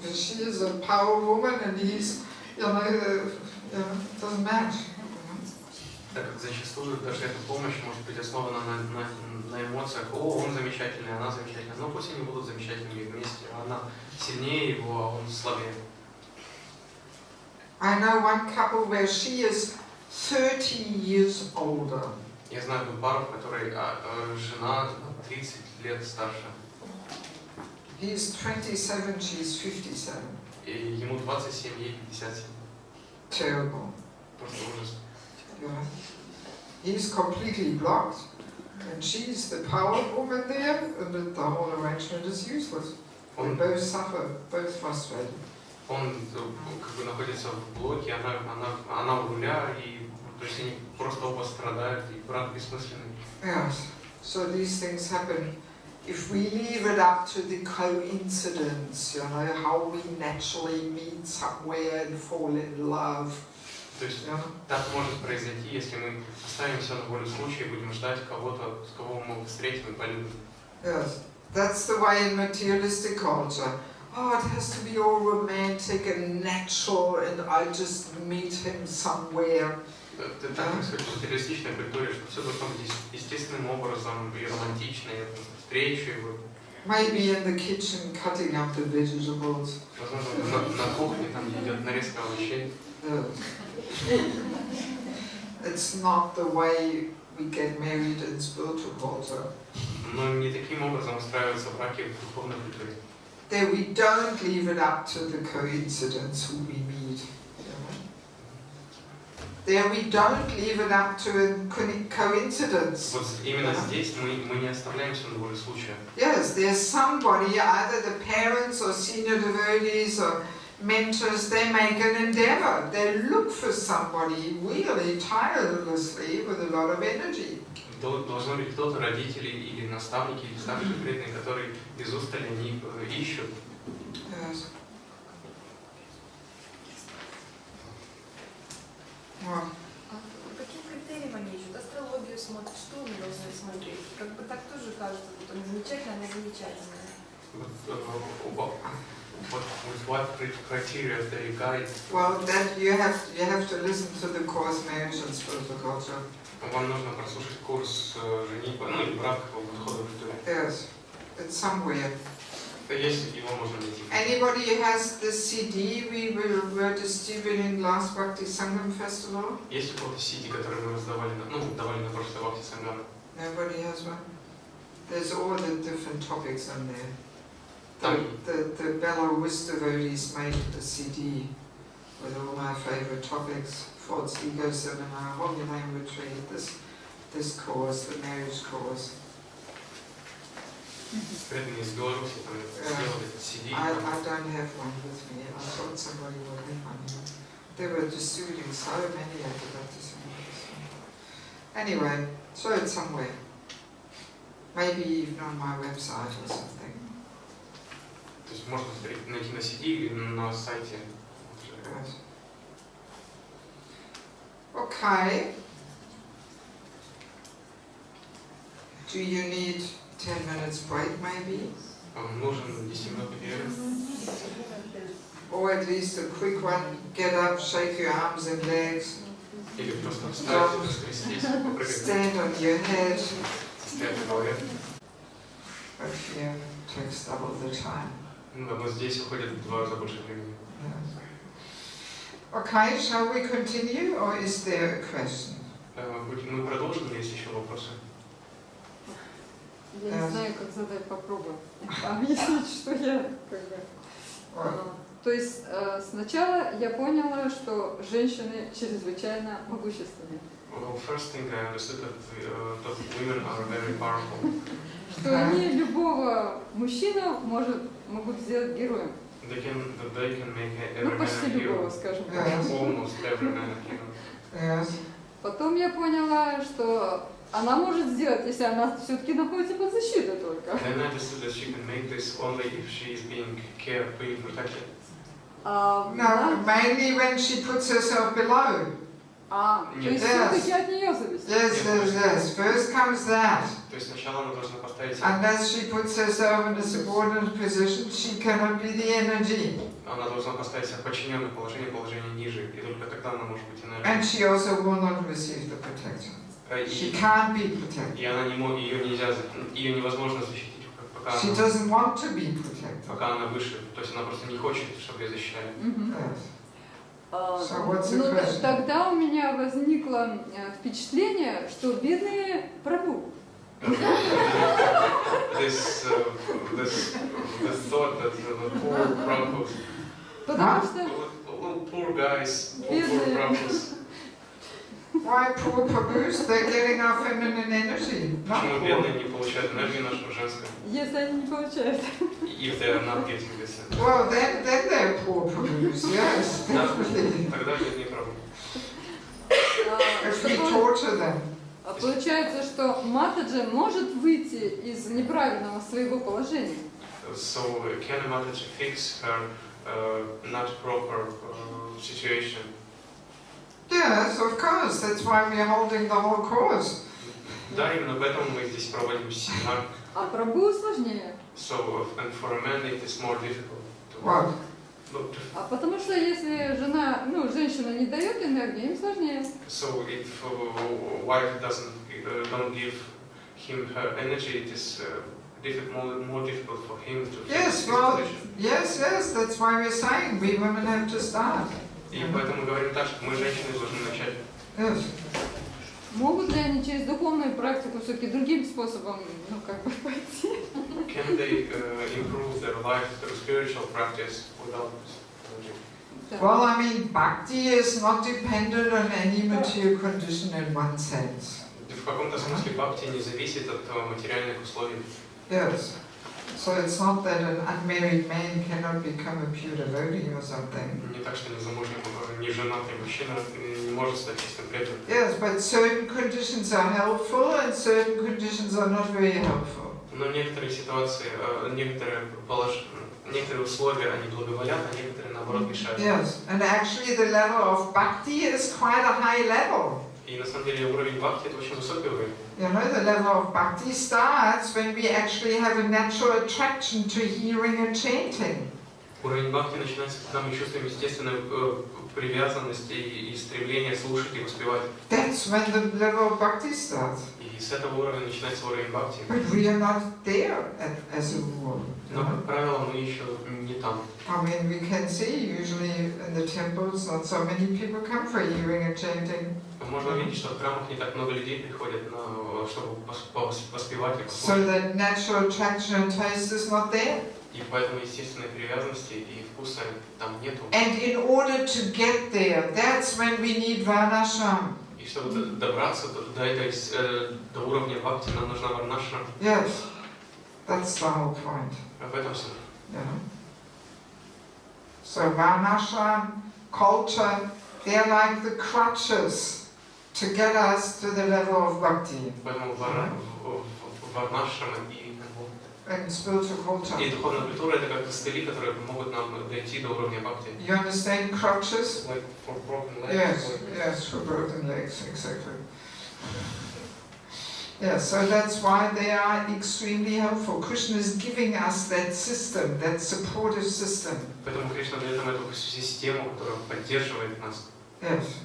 but she is a power woman and he's, you know, it doesn't match. Так как зачастую даже эта помощь может быть основана на эмоциях. О, он замечательный, она замечательная. Но пусть они будут замечательными вместе. Она сильнее его, а он слабее. I know one couple where she is 30 years older. Я знаю одну пару, в которой жена на 30 лет старше. He's 27, she's 57. И ему 27, ей 57. Terrible. Просто ужас. Yeah. He's completely blocked, and she's the power woman there, and the whole arrangement is useless. They both suffer, both frustrated. Он как бы находится в блоке, она у руля, и то есть они просто оба страдают, и брак бессмысленный. Yes. So these things happen. If we leave it up to the coincidence, you know, how we naturally meet somewhere and fall in love. То есть так может произойти, если мы оставим все на волю случая и будем ждать кого-то, с кого мы встретим и полюбим. Yes, that's the way in materialistic culture. Oh, it has to be all romantic and natural, and I just meet him somewhere. Это так происходит в материалистичной культуре, что все должно быть естественным образом и романтично, я встречу его. Maybe in the kitchen cutting up the vegetables. Возможно, на кухне там идет нарезка овощей. It's not the way we get married in spiritual culture. Но не таким образом устраиваются браки в духовной культуре. There we don't leave it up to the coincidence who we meet. There we don't leave it up to a coincidence. Вот именно здесь мы не оставляем все на волю случая. Yes, there's somebody, either the parents or senior devotees or mentors, they make an endeavor. They look for somebody really tirelessly with a lot of energy. Должно быть кто-то, родители или наставники, или старшие преданные, которые без устали они ищут. Yes. Well. По каким критериям они ищут? Астрологию смотрят, что они должны смотреть? Как бы так тоже кажется, вот он замечательный, она замечательная. With what criteria they guide? Well, then you have to listen to the course Marriage and Spiritual Culture. Вам нужно прослушать курс женитьба, ну или брак в духовной культуре. Yes, it's somewhere. Есть, его можно найти. Anybody has the CD we were distributing last Bhakti Sangam Festival? Есть у кого-то CD, который мы давали на прошлой Бхакти Сангаме? Nobody has one? There's all the different topics on there. The Belarus devotees made a CD with all my favorite topics. False Ego Seminar, Holy Name Retreat, this course, the marriage course. Преданные из Беларуси там сделали CD. I don't have one with me. I thought somebody would have one. They were distributing so many, I forgot to send this one. Anyway, so it's somewhere. Maybe even on my website or something. То есть можно найти на CD или на сайте. Right. Okay. Do you need 10 minutes break maybe? Нужен 10-минутный перерыв. Or at least a quick one. Get up, shake your arms and legs. Или просто встать, растрястись, попрыгать. Stand on your head. Стоять на голове. But here takes double the time. Но здесь уходит в 2 раза больше времени. Okay, shall we continue, or is there a question? Мы продолжим, есть еще вопросы? Я не знаю, как задать, попробую объяснить, что я как бы... То есть сначала я поняла, что женщины чрезвычайно могущественны. Well, first thing I understood that women are very powerful. Что они любого мужчину могут сделать героем. They can make every Ну, man почти a hero. любого, скажем так. Almost every man a hero. Yes. Потом я поняла, что она может сделать, если она все-таки находится под защитой только. Then I understood that she can make this only if she is being protected. No, mainly when she puts herself below. То есть все-таки от нее зависит. Yes. First comes that. То есть сначала она должна поставить... Unless she puts herself in a subordinate position, she cannot be the energy. Она должна поставить себя в подчиненное положение ниже, и только тогда она может быть энергией. And she also will not receive the protection. She can't be protected. И она ее невозможно защитить, пока She doesn't want to be protected. пока она выше. То есть она просто не хочет, чтобы ее защищали. So тогда у меня возникло впечатление, что бедные прабху. This thought that the poor prabhus, Потому что poor guys, poor prabhus. Why poor prabhus? They're getting our feminine energy. Почему бедные не получают энергию нашу женскую? Если они не получают. If they are not getting this. Well, then they're poor prabhus. Yes, definitely. Тогда бедные прабху. If we torture them. Получается, что матаджи может выйти из неправильного своего положения. So can a matаджи fix her not proper situation? Yes, of course. That's why we're holding the whole course. Да, именно поэтому мы здесь проводим семинар. А прабху сложнее. So, and for a man it is more difficult. What? А потому что если женщина не дает энергии, им сложнее. So if wife don't give him her energy, it is more difficult for him to fix Yes, his well, position. yes, that's why we're saying we women have to start. И поэтому говорим так, что мы, женщины, должны начать. Yes. Могут ли они через духовную практику все-таки другим способом, ну, как бы пойти? Can they improve their life through spiritual practice without logic? Well, I mean, bhakti is not dependent on any material condition in one sense. В каком-то смысле бхакти не зависит от материальных условий. Yes. So it's not that an unmarried man cannot become a pure devotee or something. Не так, что незамужний, неженатый мужчина не может стать чистым преданным. Yes, but certain conditions are helpful and certain conditions are not very helpful. Но некоторые ситуации, некоторые условия, они благоволят, а некоторые, наоборот, мешают. Yes, and actually the level of bhakti is quite a high level. И на самом деле уровень бхакти это очень высокий уровень. You know, the level of bhakti starts when we actually have a natural attraction to hearing and chanting. Уровень бхакти начинается, когда мы чувствуем естественную привязанность и стремление слушать и воспевать. That's when the level of bhakti starts. И с этого уровня начинается уровень бхакти. But we are not there as a rule. Но, как правило, мы еще не там. I mean, we can see usually in the temples not so many people come for hearing and chanting. Можно видеть, что в храмах не так много людей приходят, чтобы воспевать и So послушать. that natural attraction and taste is not there. И поэтому естественной привязанности и вкуса там нету. And in order to get there, that's when we need varnashram. И чтобы добраться до уровня бхакти, нам нужна варнашрама. Yes, that's the whole point. В этом суть. Yeah. So varnashram, culture, they're like the crutches to get us to the level of bhakti. Поэтому варнашрама And spiritual culture. и духовная культура это как костыли, которые помогут нам дойти до уровня бхакти. You understand crutches? Like for broken legs. Yes, yes, for broken legs, exactly. Yes, so that's why they are extremely helpful. Krishna is giving us that system, that supportive system. Поэтому Кришна дает нам эту систему, которая поддерживает нас. Yes.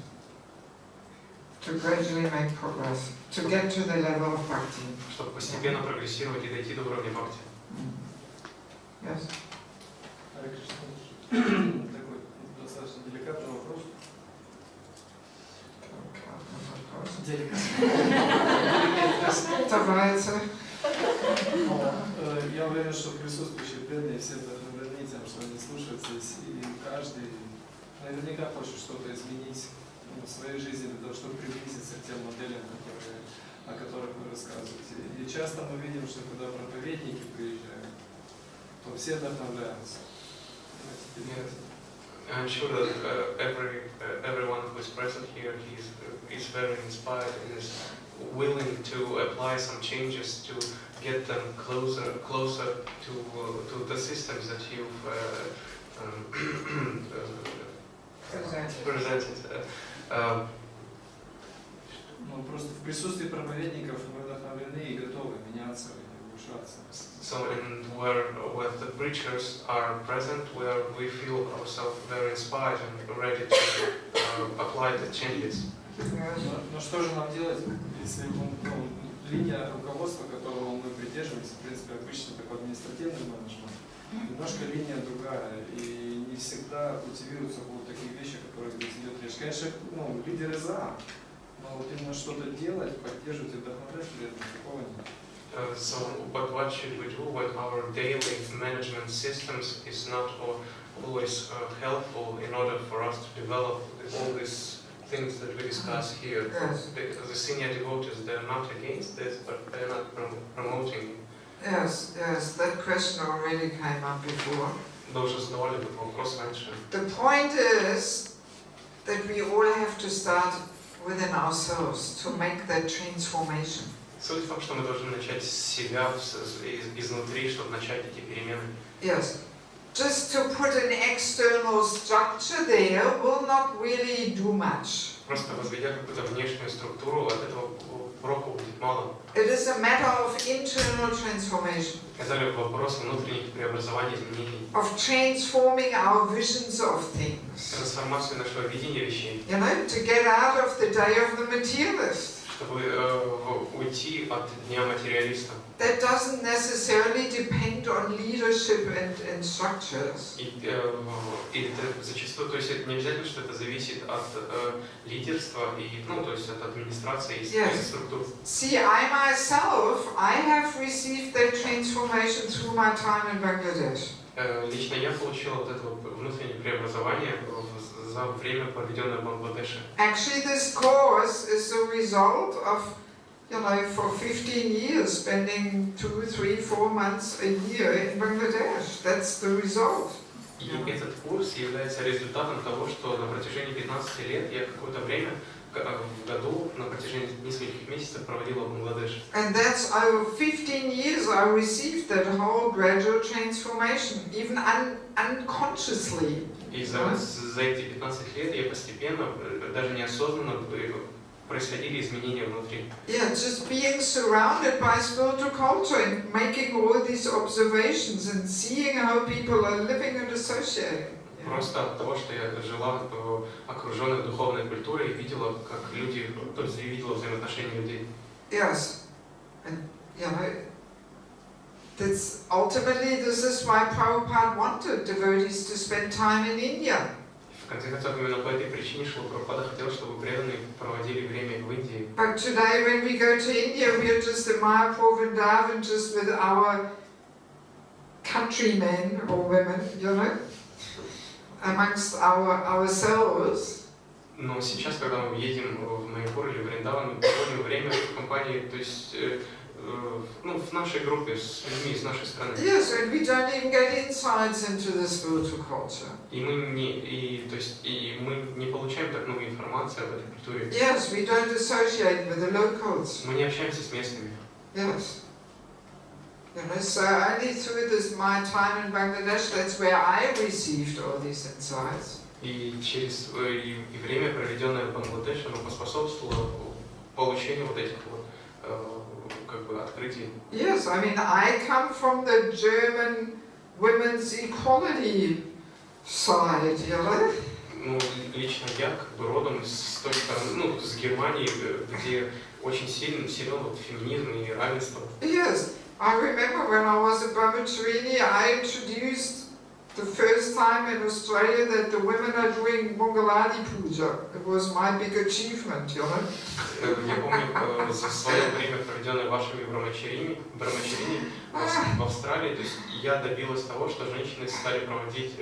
To gradually make progress, to get to the level of bhakti. Чтобы постепенно прогрессировать и дойти до уровня бхакти. Yes. Такой достаточно деликатный вопрос. Я уверен, что присутствующие преданные все вдохновлены тем, что они слушаются, и каждый наверняка хочет что-то изменить в своей жизни для того, чтобы приблизиться к тем моделям, о которых вы рассказываете. И часто мы видим, что когда проповедники приезжают, то все вдохновляются. I'm sure that everyone who is present here is very inspired and is willing to apply some changes to get them closer to the systems that you've presented. Ну, просто в присутствии проповедников мы вдохновлены и готовы меняться и улучшаться. So, where the preachers are present, where we feel ourselves very inspired and ready to apply the changes. Но что же нам делать, если линия руководства, которого мы придерживаемся, в принципе, обычно такой административный менеджмент, немножко линия другая, и не всегда культивируются вот такие вещи, которые здесь идет речь. Конечно, лидеры за, но вот именно что-то делать, поддерживать и вдохновлять при этом такого нет. But what should we do when our daily management systems is not always helpful in order for us to develop all these things that we discuss here? Yes. The senior devotees, they're not against this, but they're not promoting it. Yes, that question already came up before. Мы уже задавали этот вопрос раньше. The point is that we all have to start within ourselves to make that transformation. Суть в том, что мы должны начать с себя, изнутри, чтобы начать эти перемены. Yes. Just to put an external structure there will not really do much. Просто возведя какую-то внешнюю структуру, от этого проку будет мало. It is a matter of internal transformation. Это вопрос внутренних преобразований, изменений. Of transforming our visions of things. Трансформацию нашего видения вещей. You know, to get out of the day of the materialist. чтобы уйти от дня материалиста. That doesn't necessarily depend on leadership and structures. И это зачастую, то есть это не обязательно, что это зависит от лидерства и, ну, то есть от администрации и структур. See, I myself, I have received that transformation through my time in Bangladesh. Лично я получил вот это внутреннее преобразование за время, проведенное в Бангладеше. Actually, this course is the result of, you know, for 15 years, spending 2, 3, 4 months a year in Bangladesh. That's the result. И этот курс является результатом того, что на протяжении 15 лет я какое-то время в году на протяжении нескольких месяцев проводила в Бангладеше. And that's over 15 years I received that whole gradual transformation, even unconsciously. И за эти 15 лет я постепенно, даже неосознанно, происходили изменения внутри. Yeah, just being surrounded by spiritual culture and making all these observations and seeing how people are living and associating. Просто от того, что я жила окруженной духовной культурой и видела, как люди, то есть видела взаимоотношения людей. Yes, and you know, that's ultimately this is why Prabhupada wanted devotees to spend time in India. В конце концов, именно по этой причине Шрила Прабхупада хотел, чтобы преданные проводили время в Индии. But today, when we go to India, we are just in Mayapur, Vrindavan, just with our countrymen or women, you know, amongst ourselves. Но сейчас, когда мы едем в Майяпур или в Вриндаван, мы проводим время в компании, то есть, ну, в нашей группе с людьми из нашей страны. Yes, and we don't even get insights into the spiritual culture. И мы не получаем так много информации об этой культуре. Yes, we don't associate with the locals. Мы не общаемся с местными. Yes. You know, so only through this my time in Bangladesh, that's where I received all these insights. И через и время, проведенное в Бангладеше, оно поспособствовало получению вот этих вот как бы открытий. Yes, I mean I come from the German women's equality side, you know. Ну, лично я как бы родом с той стороны, ну, с Германии, где очень силен вот феминизм и равенство. Yes, I remember when I was a brahmachari, I introduced the first time in Australia that the women are doing Mangaladi Puja. It was my big achievement, you know. Я помню за свое время, проведенное вашими брамачарями в Австралии, то есть я добилась того, что женщины стали проводить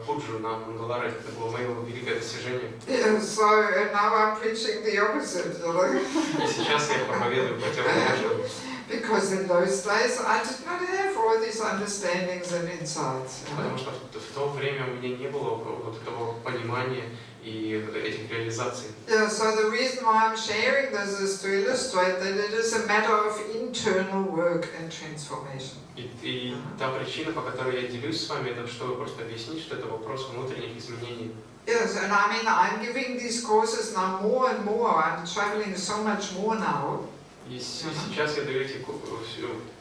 пуджу на Мангаларе. Это было мое великое достижение. Yeah, so now I'm preaching the opposite, you know. И сейчас я проповедую противоположное. Because in those days I did not have all these understandings and insights. Потому что в то время у меня не было вот этого понимания и этих реализаций. Yeah, so the reason why I'm sharing this is to illustrate that it is a matter of internal work and transformation. И та причина, по которой я делюсь с вами, это чтобы просто объяснить, что это вопрос внутренних изменений. Yes, and I mean I'm giving these courses now more and more. I'm traveling so much more now. И сейчас я даю эти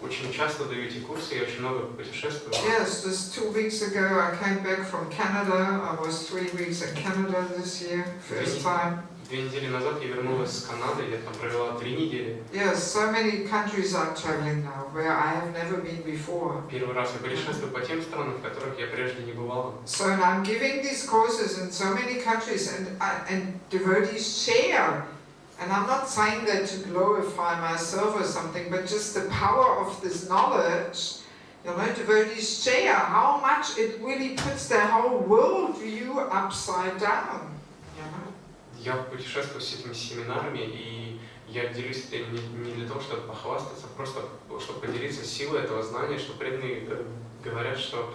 очень часто даю эти курсы, я очень много путешествую. Yes, just 2 weeks ago I came back from Canada. I was 3 weeks in Canada this year, first time. 2 недели назад я вернулась с Канады, я там провела 3 недели. Yes, so many countries I'm traveling now where I have never been before. Первый раз я путешествую по тем странам, в которых я прежде не бывала. So I'm giving these courses in so many countries, and devotees share. And I'm not saying that to glorify myself or something, but just the power of this knowledge. You know, devotees share how much it really puts their whole world view upside down. You know? Я путешествую с этими семинарами, и я делюсь не для того, чтобы похвастаться, просто чтобы поделиться силой этого знания, что преданные говорят, что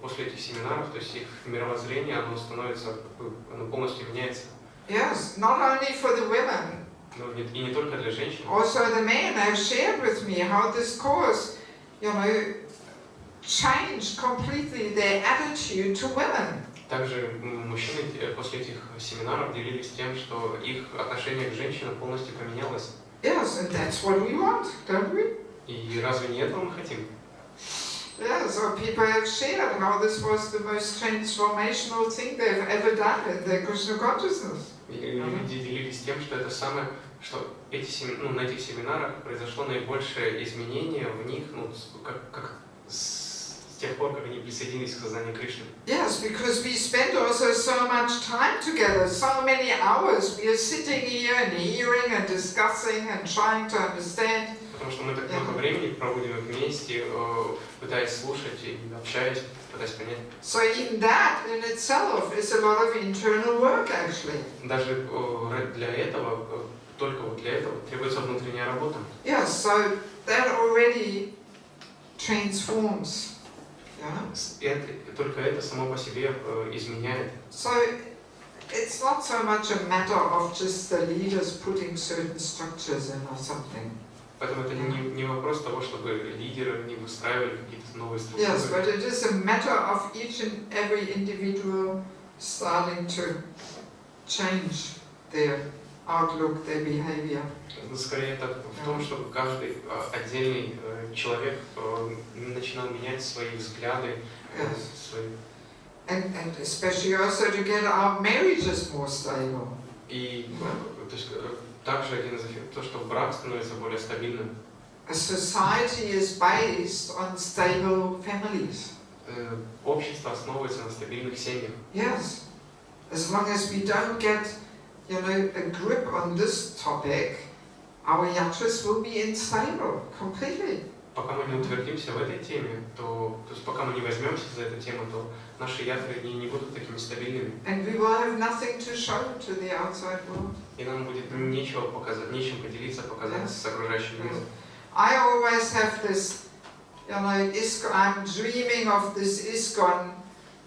после этих семинаров, то есть их мировоззрение, оно становится, оно полностью меняется. Yes, not only for the women. И не только для женщин. Also the men have shared with me how this course, you know, changed completely their attitude to women. Также мужчины после этих семинаров делились тем, что их отношение к женщинам полностью поменялось. Yes, and that's what we want, don't we? И разве не этого мы хотим? Yeah, so people have shared how this was the most transformational thing they've ever done in their Krishna consciousness. И люди делились тем, что это самое что на этих семинарах произошло наибольшее изменение в них, как с тех пор, как они присоединились к сознанию Кришны. Yes, because we spend also so much time together, so many hours. We are sitting here and hearing and discussing and trying to understand. Потому что мы так много времени проводим вместе, пытаясь слушать и общаясь, пытаясь понять. So even that in itself is a lot of internal work, actually. Даже для этого, только вот для этого требуется внутренняя работа. Yes, so that already transforms. Yeah? Только это само по себе изменяет. So it's not so much a matter of just the leaders putting certain structures in or something. Поэтому это не вопрос того, чтобы лидеры не выстраивали какие-то новые структуры. Yes, but it is a matter of each and every individual starting to change their outlook, their behavior. Скорее это в том, чтобы каждый отдельный человек начинал менять свои взгляды, свои. And especially also to get our marriages more stable. И то есть также один из эффектов, то, что брак становится более стабильным. A society is based on stable families. Общество основывается на стабильных семьях. Yes, as long as we don't get, a grip on this topic, our yatras will be unstable completely. Пока мы не утвердимся в этой теме, то есть пока мы не возьмемся за эту тему, то наши ятры не будут такими стабильными. And we will have nothing to show to the outside world. И нам будет нечего показать, нечем поделиться, показать с окружающим миром. I always have this, I'm dreaming of this ISKCON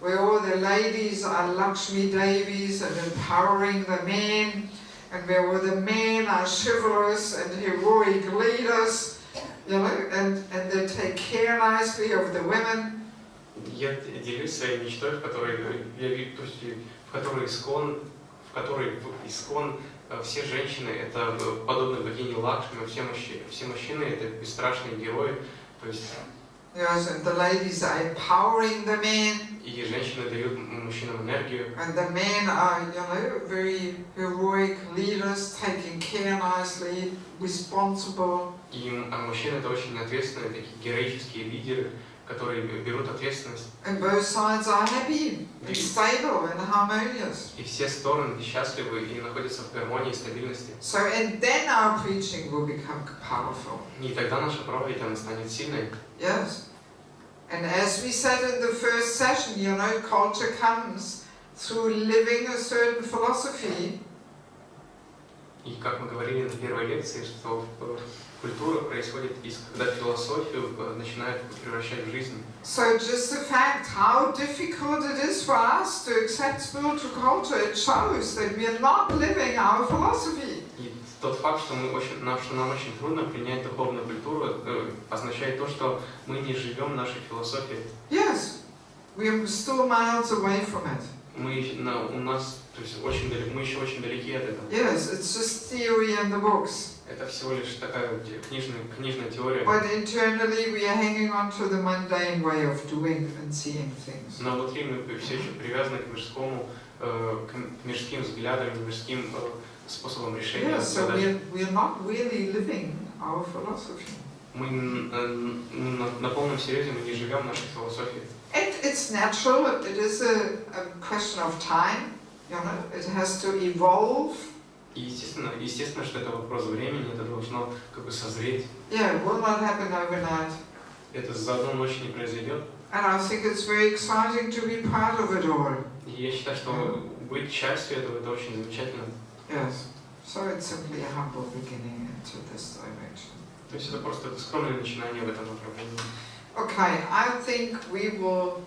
where all the ladies are Lakshmi Devis and empowering the men, and where all the men are chivalrous and heroic leaders, and they take care nicely of the women. Я делюсь своей мечтой, в которой я вижу, в которой ИСККОН все женщины это подобны богине Лакшми, все мужчины это бесстрашные герои, то есть. Yes, and the ladies are empowering the men. И женщины дают мужчинам энергию. And the men are, very heroic leaders, taking care nicely, responsible. И мужчины это очень ответственные, такие героические лидеры, которые берут ответственность. And both sides are happy, and stable, and harmonious. И все стороны счастливы и находятся в гармонии и стабильности. So, and then our preaching will become powerful. И тогда наша проповедь она станет сильной. Yes. And as we said in the first session, culture comes through living a certain philosophy. И как мы говорили на первой лекции, что культура происходит когда философию начинают превращать в жизнь. So just the fact how difficult it is for us to accept spiritual culture, it shows that we are not living our philosophy. И тот факт, что нам очень трудно принять духовную культуру, означает то, что мы не живем нашей философией. Yes, we are still miles away from it. Мы еще очень далеки от этого. Yes, it's just theory in the books. Это всего лишь такая книжная теория. But internally we are hanging on to the mundane way of doing and seeing things. Но внутри мы все еще привязаны к мирским взглядам, к мирским способам решения. Yes, so we are not really living our philosophy. Мы на полном серьезе мы не живем нашей философией. It's natural. It is a question of time. It has to evolve. И естественно, что это вопрос времени, это должно созреть. Yeah, it will not happen overnight. Это за одну ночь не произойдет. And I think it's very exciting to be part of it all. И я считаю, что быть частью этого это очень замечательно. Yes. So it's simply a humble beginning into this direction. То есть это просто скромное начинание в этом направлении. Okay, I think we will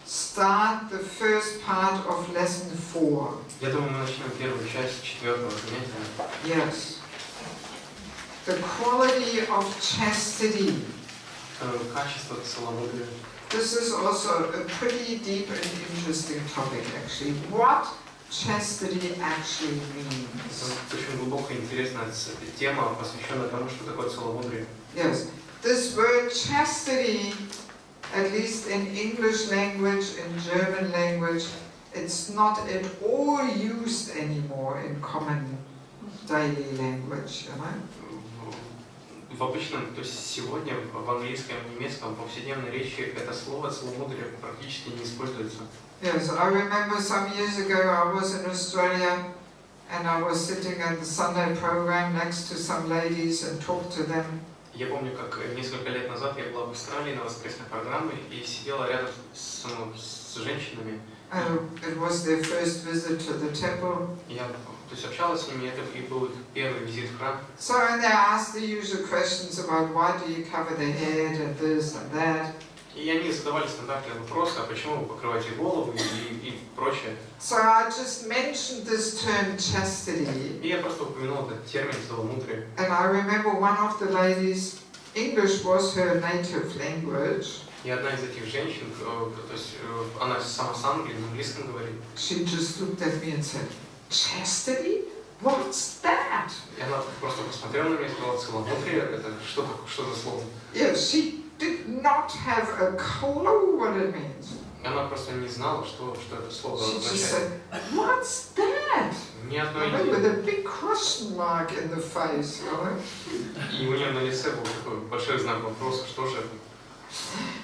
start the first part of lesson 4. Я думаю, мы начнем первую часть 4-го занятия. Yes. The quality of chastity. Качество целомудрия. This is also a pretty deep and interesting topic, actually. What chastity actually means? Это очень глубокая и интересная тема, посвященная тому, что такое целомудрие. Yes. This word chastity, at least in English language, in German language, it's not at all used anymore in common daily language, you know. В обычном, то есть сегодня в английском, немецком, повседневной речи это слово целомудрие практически не используется. Yes, I remember some years ago I was in Australia and I was sitting at the Sunday program next to some ladies and talked to them. Я помню, как несколько лет назад я была в Австралии на воскресной программе и сидела рядом с женщинами. It was their first visit to the temple. Я, то есть, общалась с ними, это и был их первый визит в храм. So and they asked the usual questions about why do you cover the head and this and that. И они задавали стандартные вопросы, а почему вы покрываете голову и прочее. So I just mentioned this term chastity. И я просто упомянул этот термин целомудрие. And I remember one of the ladies, English was her native language. И одна из этих женщин, то есть она сама с Англии, на английском говорит. She just looked at me and said, "Chastity? What's that?" И она просто посмотрела на меня и сказала, целомудрие, это что за слово? Yes, she did not have a clue what it means. Она просто не знала, что это слово She just означает. said, "What's that?" Ни одной With идеи. a big question mark in the face, you know. И у нее на лице был такой большой знак вопроса, что же это?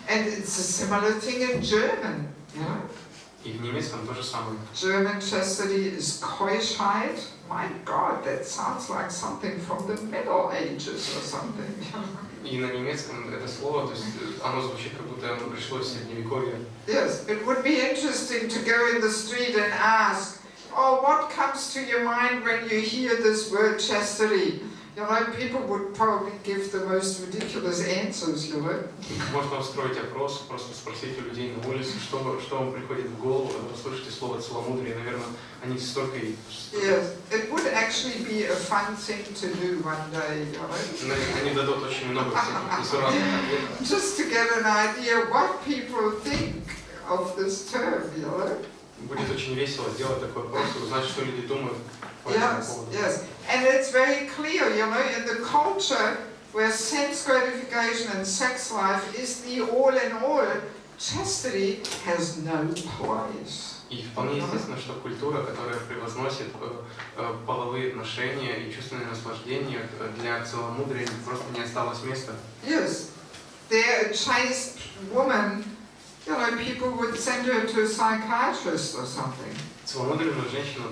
And it's a similar thing in German, you know. И в немецком то же самое. German chastity is Keuschheit. My God, that sounds like something from the Middle Ages or something. И на немецком это слово, то есть оно звучит, как будто оно пришло из Средневековья. Yes, it would be interesting to go in the street and ask, "Oh, what comes to your mind when you hear this word chastity?" You know, people would probably give the most ridiculous answers, you know. Можно устроить опрос, просто спросить у людей на улице, что вам приходит в голову, когда вы слышите слово целомудрие. Наверное, они столько и... Yes, it would actually be a fun thing to do one day, you know. Они дадут очень много всяких несуразных ответов. Just to get an idea what people think of this term, you know. Будет очень весело сделать такой опрос и узнать, что люди думают по этому поводу. Yes, and it's very clear, you know, in the culture where sense gratification and sex life is the all in all, chastity has no place. И вполне естественно, что культура, которая превозносит половые отношения и чувственное наслаждение, для целомудрия просто не осталось места. Yes, there a chaste woman, you know, people would send her to a psychiatrist or something. Целомудренную женщину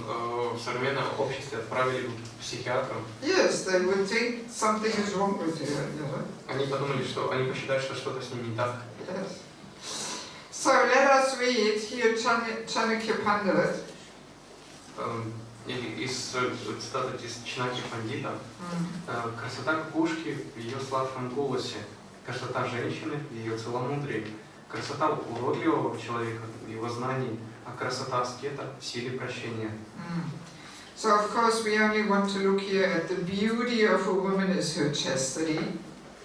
в современном обществе отправили к психиатру. Yes, they would think something is wrong with her, you know. Они подумали, что они посчитают, что что-то с ним не так. Yes. So let us read here Chanakya Pandit. Из цитаты из Чанаки Пандита. Красота кукушки в ее сладком голосе, красота женщины в ее целомудрии, красота уродливого человека в его знании, а красота аскета в силе прощения. So of course we only want to look here at the beauty of a woman is her chastity.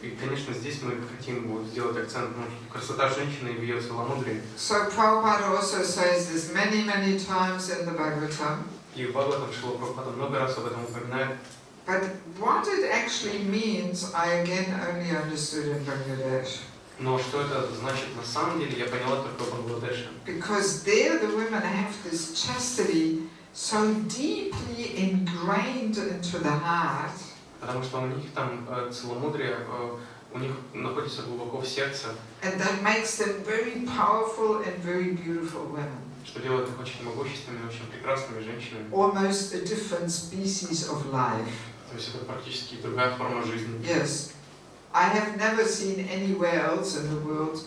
И, конечно, здесь мы хотим сделать акцент на красота женщины в ее целомудрии. So Prabhupada also says this many times in the Bhagavatam. И в Бхагаватам Шрила Прабхупада много раз об этом упоминает. But what it actually means, I again only understood in Bangladesh. Но что это значит на самом деле, я поняла только в Бангладеше. Because there the women have this chastity so deeply ingrained into the heart. Потому что у них там целомудрие, у них находится глубоко в сердце. And that makes them very powerful and very beautiful women. Что делает их очень могущественными, очень прекрасными женщинами. Almost a different species of life. То есть это практически другая форма жизни. Yes. I have never seen anywhere else in the world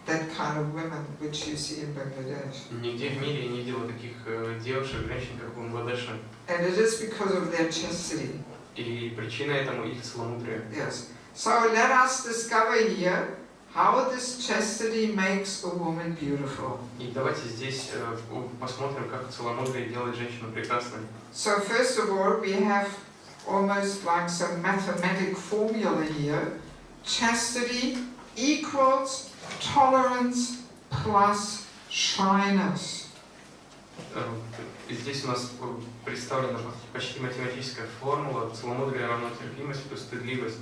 that kind of women which you see in Bangladesh. Нигде в мире я не видела таких девушек, женщин, как в Бангладеше. And it is because of their chastity. И причина этому их целомудрие. Yes. So let us discover here how this chastity makes a woman beautiful. И давайте здесь посмотрим, как целомудрие делает женщину прекрасной. So first of all, we have almost like some mathematic formula here. Chastity equals tolerance plus shyness. Здесь у нас представлена почти математическая формула. Целомудрие равно терпимость плюс стыдливость.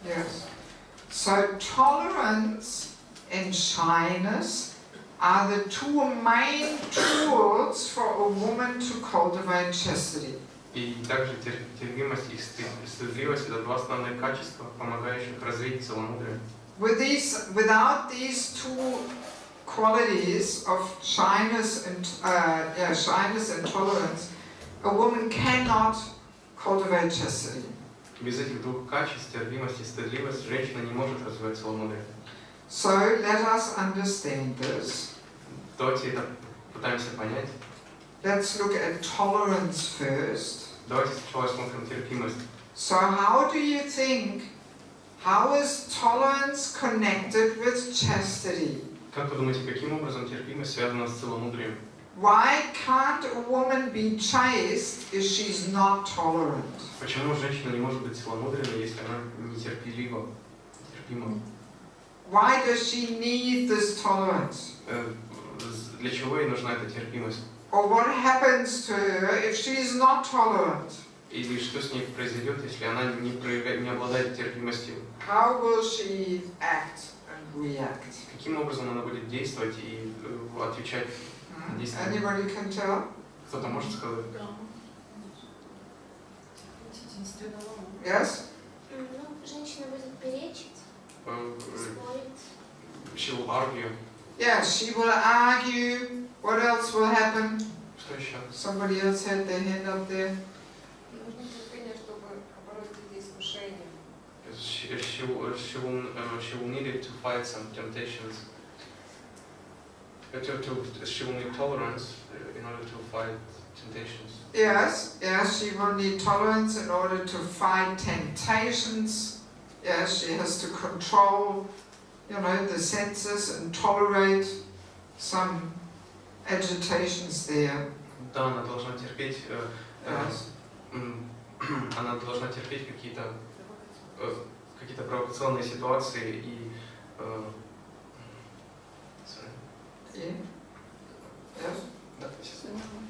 Yes. So tolerance and shyness are the two main tools for a woman to cultivate chastity. И также терпимость и стыдливость — это два основных качества, помогающих развить целомудрие. Without these two qualities of shyness and tolerance, a woman cannot cultivate chastity. Без этих двух качеств, терпимость и стыдливость, женщина не может развивать целомудрие. So let us understand this. Давайте это пытаемся понять. Let's look at tolerance first. Давайте сначала рассмотрим терпимость. So how do you think, how is tolerance connected with chastity? Как вы думаете, каким образом терпимость связана с целомудрием? Why can't a woman be chaste if she's not tolerant? Почему женщина не может быть целомудренной, если она нетерпелива, терпима? Why does she need this tolerance? Для чего ей нужна эта терпимость? Or what happens to her if she is not tolerant? Или что с ней произойдет, если она не обладает терпимостью? How will she act and react? Каким образом она будет действовать и отвечать на действия? Anybody can tell? Кто-то может сказать? Yes? Ну, женщина будет перечить, спорить. She will argue. Yes, she will argue. What else will happen? Что еще? Somebody else had their hand up there. Нужно терпение, чтобы побороть эти искушения. She will need it to fight some temptations. She will need tolerance in order to fight temptations. Yes, she will need tolerance in order to fight temptations. Yes, she has to control, the senses and tolerate some agitations there. Да, она должна терпеть. Она должна терпеть какие-то провокационные ситуации и. Yes. Да,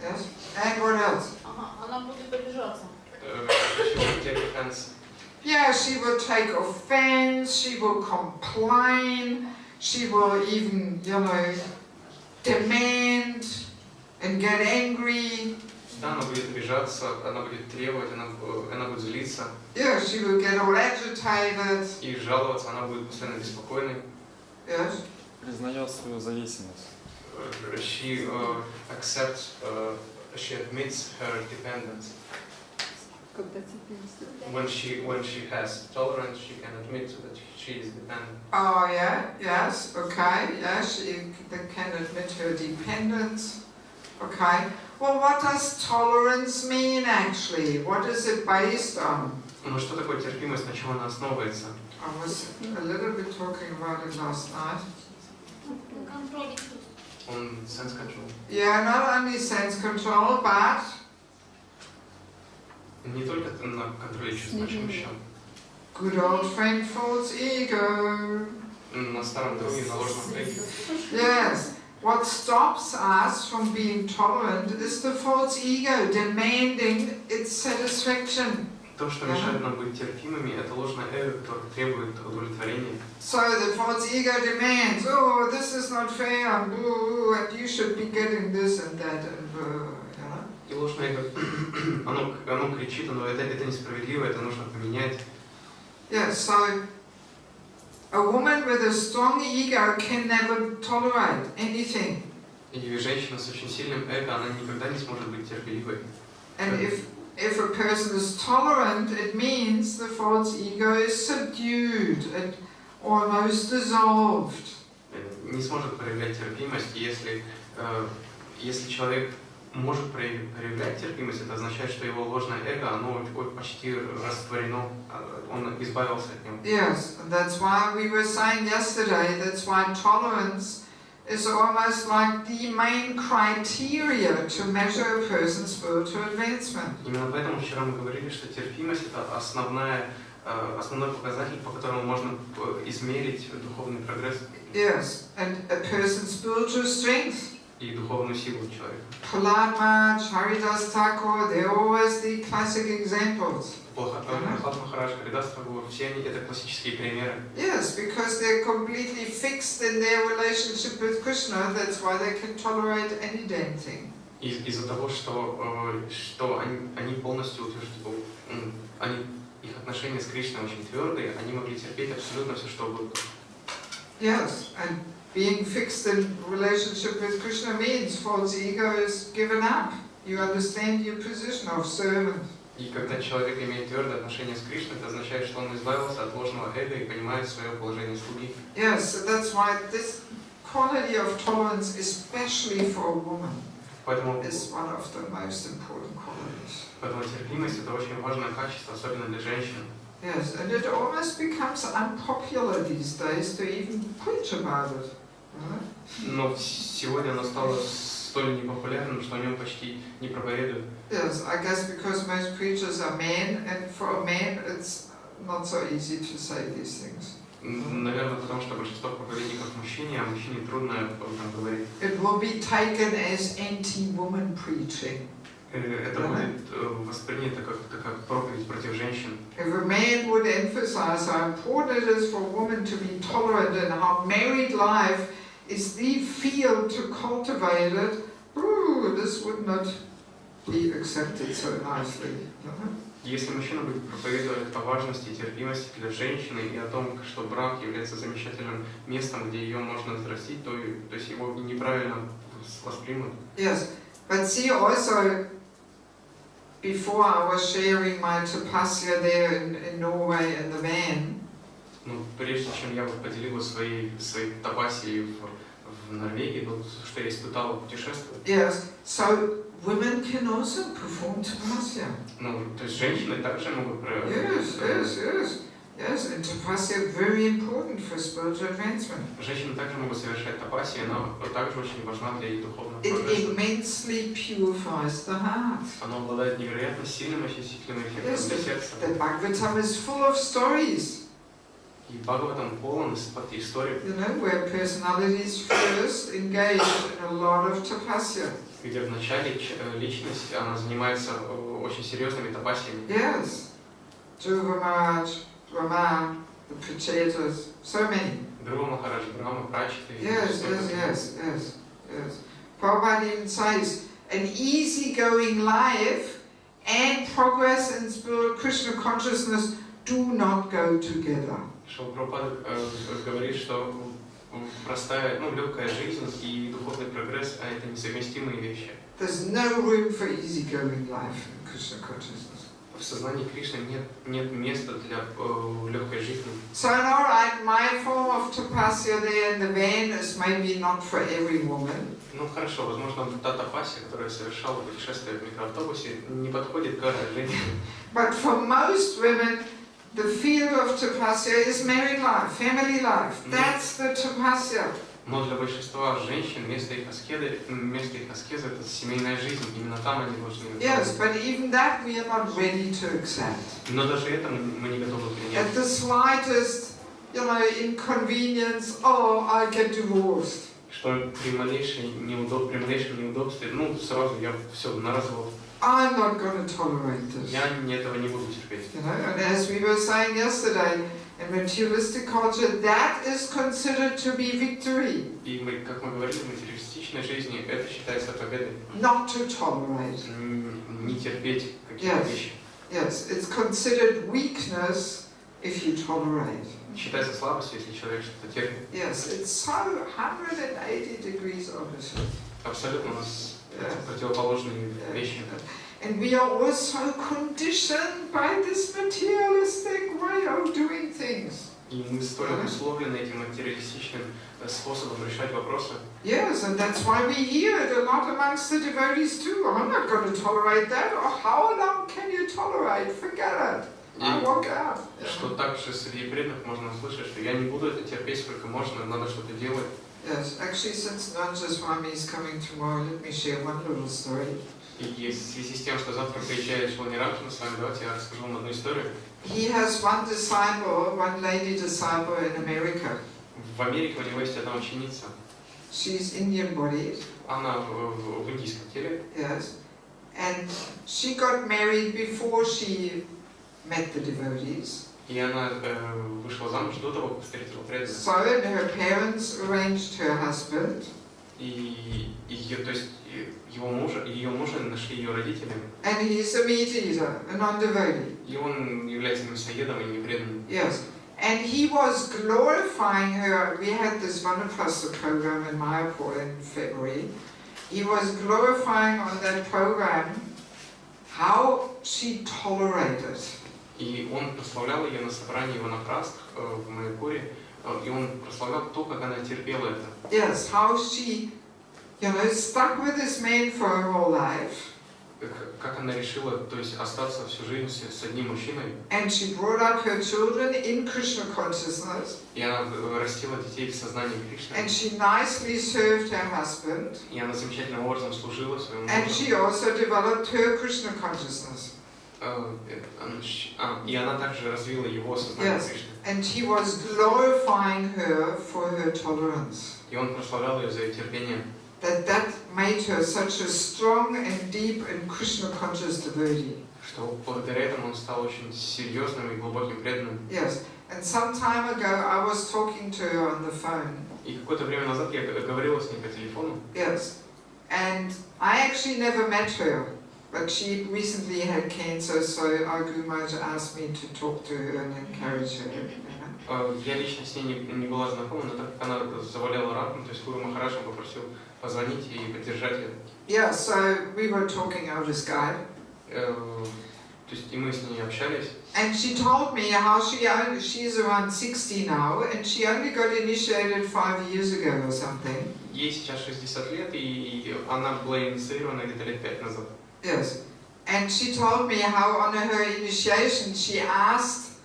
Yes. And what else? Она будет обижаться. She will take offense. Yeah, she will take offense, she will complain, she will even, demand and get angry. Да, она будет обижаться, она будет требовать, она будет злиться. Yeah, she will get all agitated. И жаловаться, она будет постоянно беспокойной. Yes. Признает свою зависимость. She accepts, she admits her dependence. When she has tolerance, she can admit that she is dependent. Oh yeah, yes, okay, yes, she can admit her dependence. Okay. Well, what does tolerance mean actually? What is it based on? Ну что такое терпимость, на чем она основывается? I was a little bit talking about it last night. Контроль чувств. On sense control. Yeah, not only sense control, but Не только на контроле чувств, на чем еще? good old friend false ego. На старом друге, на ложном эго. Yes. What stops us from being tolerant is the false ego demanding its satisfaction. То, что мешает нам быть терпимыми, это ложное эго, которое требует удовлетворения. So the false ego demands, oh, this is not fair, and you should be getting this and that, and И ложное эго, оно кричит, но это несправедливо, это нужно поменять. Yeah, so a woman with a strong ego can never tolerate anything. И женщина с очень сильным эго, она никогда не сможет быть терпеливой. And if a person is tolerant, it means the false ego is subdued and almost dissolved. Не сможет проявлять терпимость, если человек может проявлять терпимость, это означает, что его ложное эго, оно почти растворено, он избавился от него. Yes, and that's why we were saying yesterday, that's why tolerance is almost like the main criteria to measure a person's spiritual advancement. Именно поэтому вчера мы говорили, что терпимость это основной показатель, по которому можно измерить духовный прогресс. Yes, and a person's spiritual strength. И духовную силу человека. Prahlad Maharaj, Haridas Thakur, they're always the classic examples. Prahlad Maharaj, Haridas Thakur, все они это классические примеры. Yes, because they're completely fixed in their relationship with Krishna, that's why they can tolerate any damn thing. из-за того, что они полностью утверждают, их отношения с Кришной очень твердые, они могли терпеть абсолютно все, что угодно. Yes, and being fixed in relationship with Krishna means false ego is given up. You understand your position of servant. И когда человек имеет твердое отношение с Кришной, это означает, что он избавился от ложного эго и понимает свое положение слуги. Yes, so that's why this quality of tolerance, especially for a woman, is one of the most important qualities. Поэтому терпимость это очень важное качество, особенно для женщин. Yes, and it almost becomes unpopular these days to even preach about it. Но сегодня оно стало столь непопулярным, что о нем почти не проповедуют. Yes, I guess because most preachers are men, and for a man it's not so easy to say these things. Наверное, потому что большинство проповедников мужчине, а мужчине трудно об этом говорить. It will be taken as anti-woman preaching. Это будет воспринято как проповедь против женщин. If a man would emphasize how important it is for a woman to be tolerant and how married life is the field to cultivate it, this would not be accepted so nicely. Если мужчина будет проповедовать о важности и терпимости для женщины и о том, что брак является замечательным местом, где ее можно взрастить, то есть его неправильно воспримут. Yes, but see also, before I was sharing my tapasya there in Norway in the van, прежде чем я поделил своей тапасией в Норвегии, что я испытал в путешествии. Yes, so women can also perform tapasya. То есть женщины также могут Yes, and tapasya very important for spiritual advancement. Женщины также могут совершать тапасию, но также очень важна для их духовного прогресса. It immensely purifies the heart. Оно обладает невероятно сильным очистительным эффектом для сердца. The Bhagavatam is full of stories. И Бхагаватам полон историй. You know, where personalities first engage in a lot of tapasya. Где вначале личность, она занимается очень серьезными тапасиями. Yes, Dhruva Maharaj, Brahma, the Prachetas, so many. Dhruva Maharaj, Brahma, Pracheta. Yes. Prabhupada even says, an easygoing life and progress in spiritual Krishna consciousness do not go together. Шрила Прабхупада говорит, что простая, легкая жизнь и духовный прогресс, это несовместимые вещи. There's no room for easygoing life in Krishna consciousness. В сознании Кришны нет места для легкой жизни. So, all right, my form of tapasya there in the van is maybe not for every woman. Хорошо, возможно, та тапасия, которую я совершала путешествие в микроавтобусе, не подходит каждой женщине. But for most women, the field of tapasya is married life, family life. That's the tapasya. Но для большинства женщин место их аскезы это семейная жизнь. Именно там они должны. Yes, but even that we are not ready to accept. Но даже это мы не готовы принять. At the slightest, inconvenience, I'll get divorced. Что при малейшем неудобстве, сразу я все на развод. I'm not going to tolerate this. Я этого не буду терпеть. And as we were saying yesterday, in materialistic culture, that is considered to be victory. И как мы говорили, в материалистичной жизни это считается победой. Not to tolerate. Не терпеть какие-то вещи. Yes, it's considered weakness if you tolerate. Считается слабостью, если человек что-то терпит. Yes, it's so 180 degrees opposite. Абсолютно у нас противоположные вещи. And we are also conditioned by this materialistic way of doing things. И мы столь обусловлены этим материалистичным способом решать вопросы. Yes, and that's why we hear it a lot amongst the devotees too. I'm not going to tolerate that. Or how long can you tolerate? Forget it. I walk out. Что также среди преданных можно услышать, что я не буду это терпеть, сколько можно, надо что-то делать. Yes, actually, since Nanja Swami is coming tomorrow, let me share one little story. И в связи с тем, что завтра приезжает Шрила Ниранджана с вами, давайте я расскажу вам одну историю. He has one disciple, one lady disciple in America. В Америке у него есть одна ученица. She's Indian-bodied. Она в индийском теле. Yes, and she got married before she met the devotees. И она вышла замуж до того, как встретила преданных. So her parents arranged her husband. то есть ее мужа нашли ее родители. And he's a meat eater, a non-devotee. И он является мясоедом и непреданным. Yes. And he was glorifying her. We had this Vanapasta program in Mayapur in February. He was glorifying on that program how she tolerated. И он прославлял ее на собрании ванапрастх в Майяпуре, и он прославлял то, как она терпела это. Yes, how she, stuck with this man for her whole life. Как она решила, то есть остаться всю жизнь с одним мужчиной. And she brought up her children in Krishna consciousness. И она растила детей в сознании Кришны. And she nicely served her husband. И она замечательным образом служила своему мужу. And she also developed her Krishna consciousness. И она также развила его сознание Кришны. And he was glorifying her for her tolerance. И он прославлял ее за ее терпение. That made her such a strong and deep and Krishna conscious devotee. Что благодаря этому он стал очень серьезным и глубоким преданным. Yes. And some time ago I was talking to her on the phone. И какое-то время назад я говорила с ней по телефону. Yes. And I actually never met her. But she recently had cancer, so our Guru Maharaj asked me to talk to her and encourage her. Я лично с ней не была знакома, но так как она заболела раком, то есть Гуру Махарадж попросил позвонить и поддержать ее. Yeah, so we were talking over Skype. То есть и мы с ней общались. And she told me how she's around 60 now, and she only got initiated 5 years ago or something. Ей сейчас 60 лет, и она была инициирована где-то лет 5 назад. Yes, and she told me how on her initiation she asked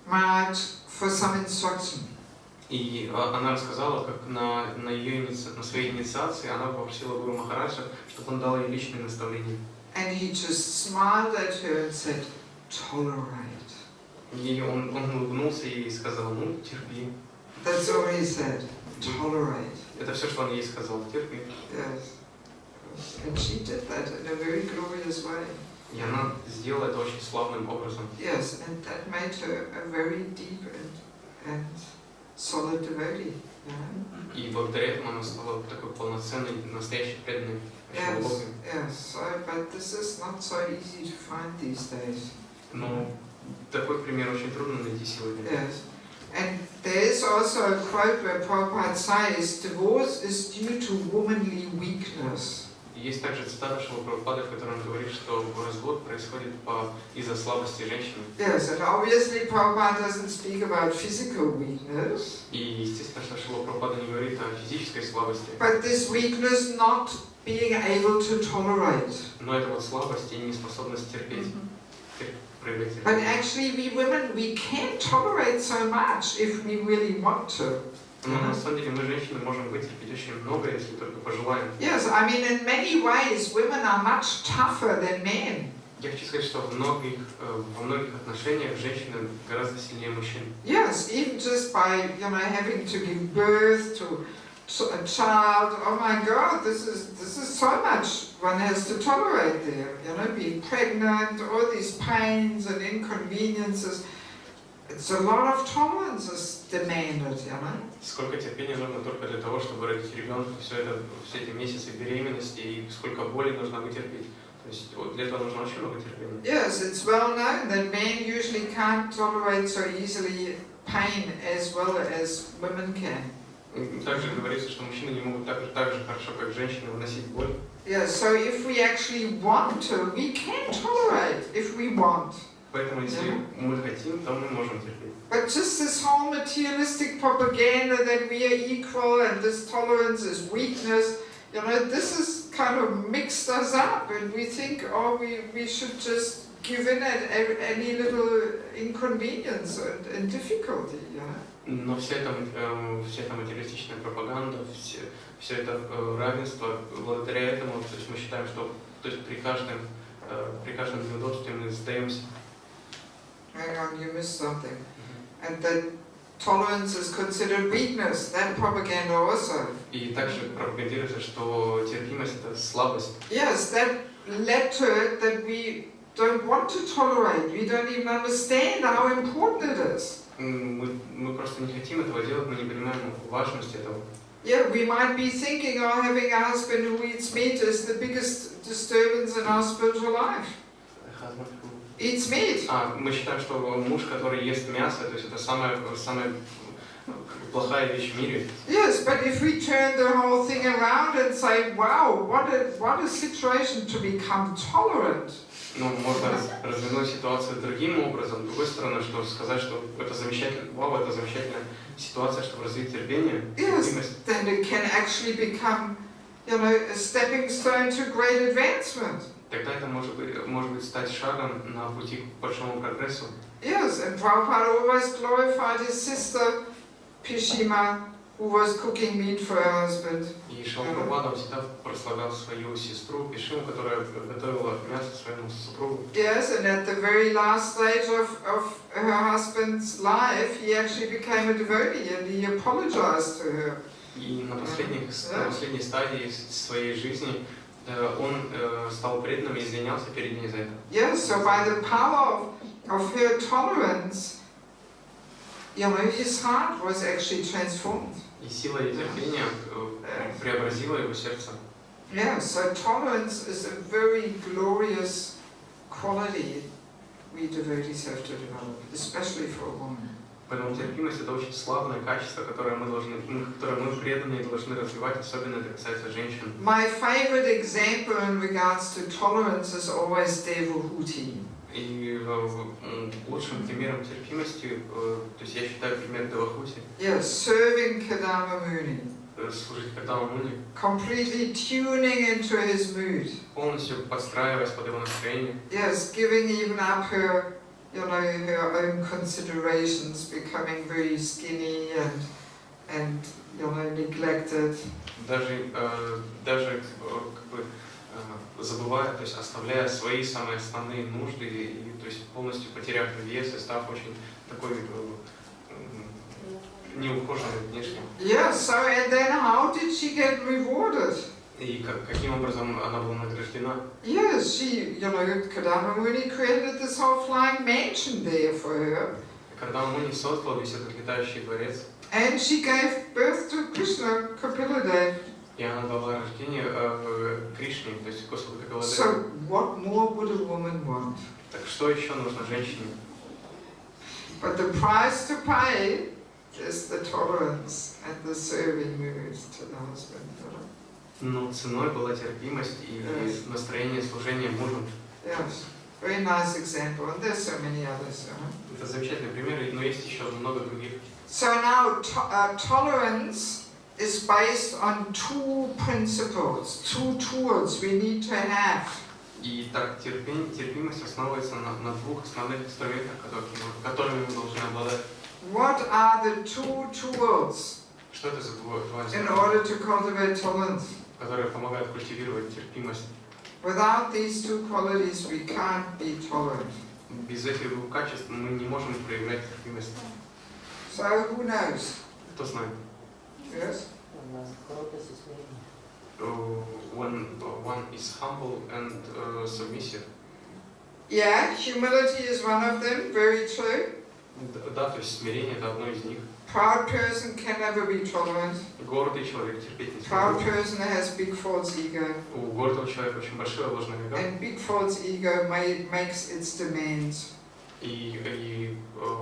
Maharaj for some instruction. И она рассказала, как на своей инициации она попросила Гуру Махараджа, чтобы он дал ей личные наставления. And he just smiled at her and said, "Tolerate." И он улыбнулся и сказал, ну терпи. That's all he said. Tolerate. Это все, что он ей сказал, терпи. Yes. And she did that in a very glorious way. И она сделала это очень славным образом. Yes, and that made her a very deep and solid devotee. И благодаря этому она стала такой полноценной, настоящей преданной. Yes. So, but this is not so easy to find these days. Но такой пример очень трудно найти сегодня. Yes. And there is also a quote where Prabhupada says, "Divorce is due to womanly weakness." Есть также цитата Шрилы Прабхупады, в которой он говорит, что развод происходит из-за слабости женщины. Yes, and obviously Prabhupada doesn't speak about physical weakness. И естественно, что Шрила Прабхупада не говорит о физической слабости. But this weakness not being able to tolerate. Но это вот слабость и неспособность терпеть. But actually we women, we can tolerate so much if we really want to. Но на самом деле мы, женщины, можем вытерпеть очень много, если только пожелаем. Yes, I mean in many ways women are much tougher than men. Я хочу сказать, что во многих отношениях женщины гораздо сильнее мужчин. Yes, even just by having to give birth to a child. Oh my God, this is so much one has to tolerate there. Being pregnant, all these pains and inconveniences. It's a lot of tolerances demanded, Сколько терпения нужно только для того, чтобы родить ребенка, все эти месяцы беременности и сколько боли нужно вытерпеть. То есть для этого нужно очень много терпения. Yes, it's well known that men usually can't tolerate so easily pain as well as women can. Также говорится, что мужчины не могут так же хорошо, как женщины, выносить боль. Yeah, so if we actually want to, we can tolerate if we want. Поэтому, если мы хотим, то мы можем терпеть. But just this whole materialistic propaganda that we are equal and this tolerance is weakness, this is kind of mixed us up, and we think, we should just give in at any little inconvenience and difficulty, Но вся эта материалистичная пропаганда, все это равенство, благодаря этому, то есть мы считаем, что при каждом неудобстве мы сдаемся. Hang on, you missed something. And that tolerance is considered weakness. That propaganda also. И также пропагандируется, что терпимость это слабость. Yes, that led to it that we don't want to tolerate. We don't even understand how important it is. Мы просто не хотим этого делать, мы не понимаем важность этого. Yeah, we might be thinking, oh, having a husband who eats meat is the biggest disturbance in our spiritual life. Eats meat. Мы считаем, что муж, который ест мясо, то есть это самая плохая вещь в мире. Yes, but if we turn the whole thing around and say, wow, what a situation to become tolerant. Ну, можно развернуть ситуацию другим образом, с другой стороны, что сказать, что это замечательно, вау, это замечательная ситуация, чтобы развить терпение, терпимость. Yes, then it can actually become, you know, a stepping stone to great advancement. Тогда это может быть стать шагом на пути к большому прогрессу. Yes, and Prabhupada always glorified his sister Pishima, who was cooking meat for her husband. И Шрила Прабхупада всегда прославлял свою сестру Пишиму, которая готовила мясо своему супругу. Yes, and at the very last stage of her husband's life, he actually became a devotee and he apologized to her. И на последней стадии своей жизни он стал преданным и извинялся перед ней за это. Yes, so by the power of her tolerance, you know, his heart was actually transformed. И сила ее терпения преобразила его сердце. Yeah, so tolerance is a very glorious quality we devotees have to develop, especially for a woman. Поэтому терпимость это очень славное качество, которое мы преданные должны развивать, особенно это касается женщин. My favorite example in regards to tolerance is always Devaki. И лучшим примером терпимости, то есть я считаю пример Девахути. Yes, serving Kadama Muni. Служить Кадама Муни. Completely tuning into his mood. Полностью подстраиваясь под его настроение. Yes, giving even up her, you know, her own considerations, becoming very skinny and you know, neglected. Даже как бы забывая, то есть оставляя свои самые основные нужды, и то есть полностью потеряв вес и став очень такой неухоженной внешне. Yeah, so and then how did she get rewarded? И каким образом она была награждена? Yes, she, you know, Kadama Muni created this whole flying mansion there for her. Кадама Муни создал весь этот летающий дворец. And she gave birth to Krishna, Kapila. И она дала рождение Кришне, то есть Господу Капиладеву. So what more would a woman want? Так что еще нужно женщине? But the price to pay is the tolerance and the serving mood to the husband. Но ценой была терпимость и настроение служения мужу. Yes, very nice example, and there's so many others. Это замечательный пример, но есть еще много других. So now tolerance is based on two principles, two tools we need to have. И так терпимость основывается на двух основных инструментах, которыми мы должны обладать. What are the two tools Что это за два in инструмента, order to cultivate tolerance? которые помогают культивировать терпимость? Without these two qualities, we can't be tolerant. Без этих двух качеств мы не можем проявлять терпимость. So who knows? Кто знает? Yes. When one is humble and submissive. Yeah, humility is one of them. Very true. Да, то есть смирение это одно из них. Proud person can never be tolerant. Гордый человек терпеть не Proud сможет. person has big false ego. У гордого человека очень большое ложное эго. And big false ego makes its demands. И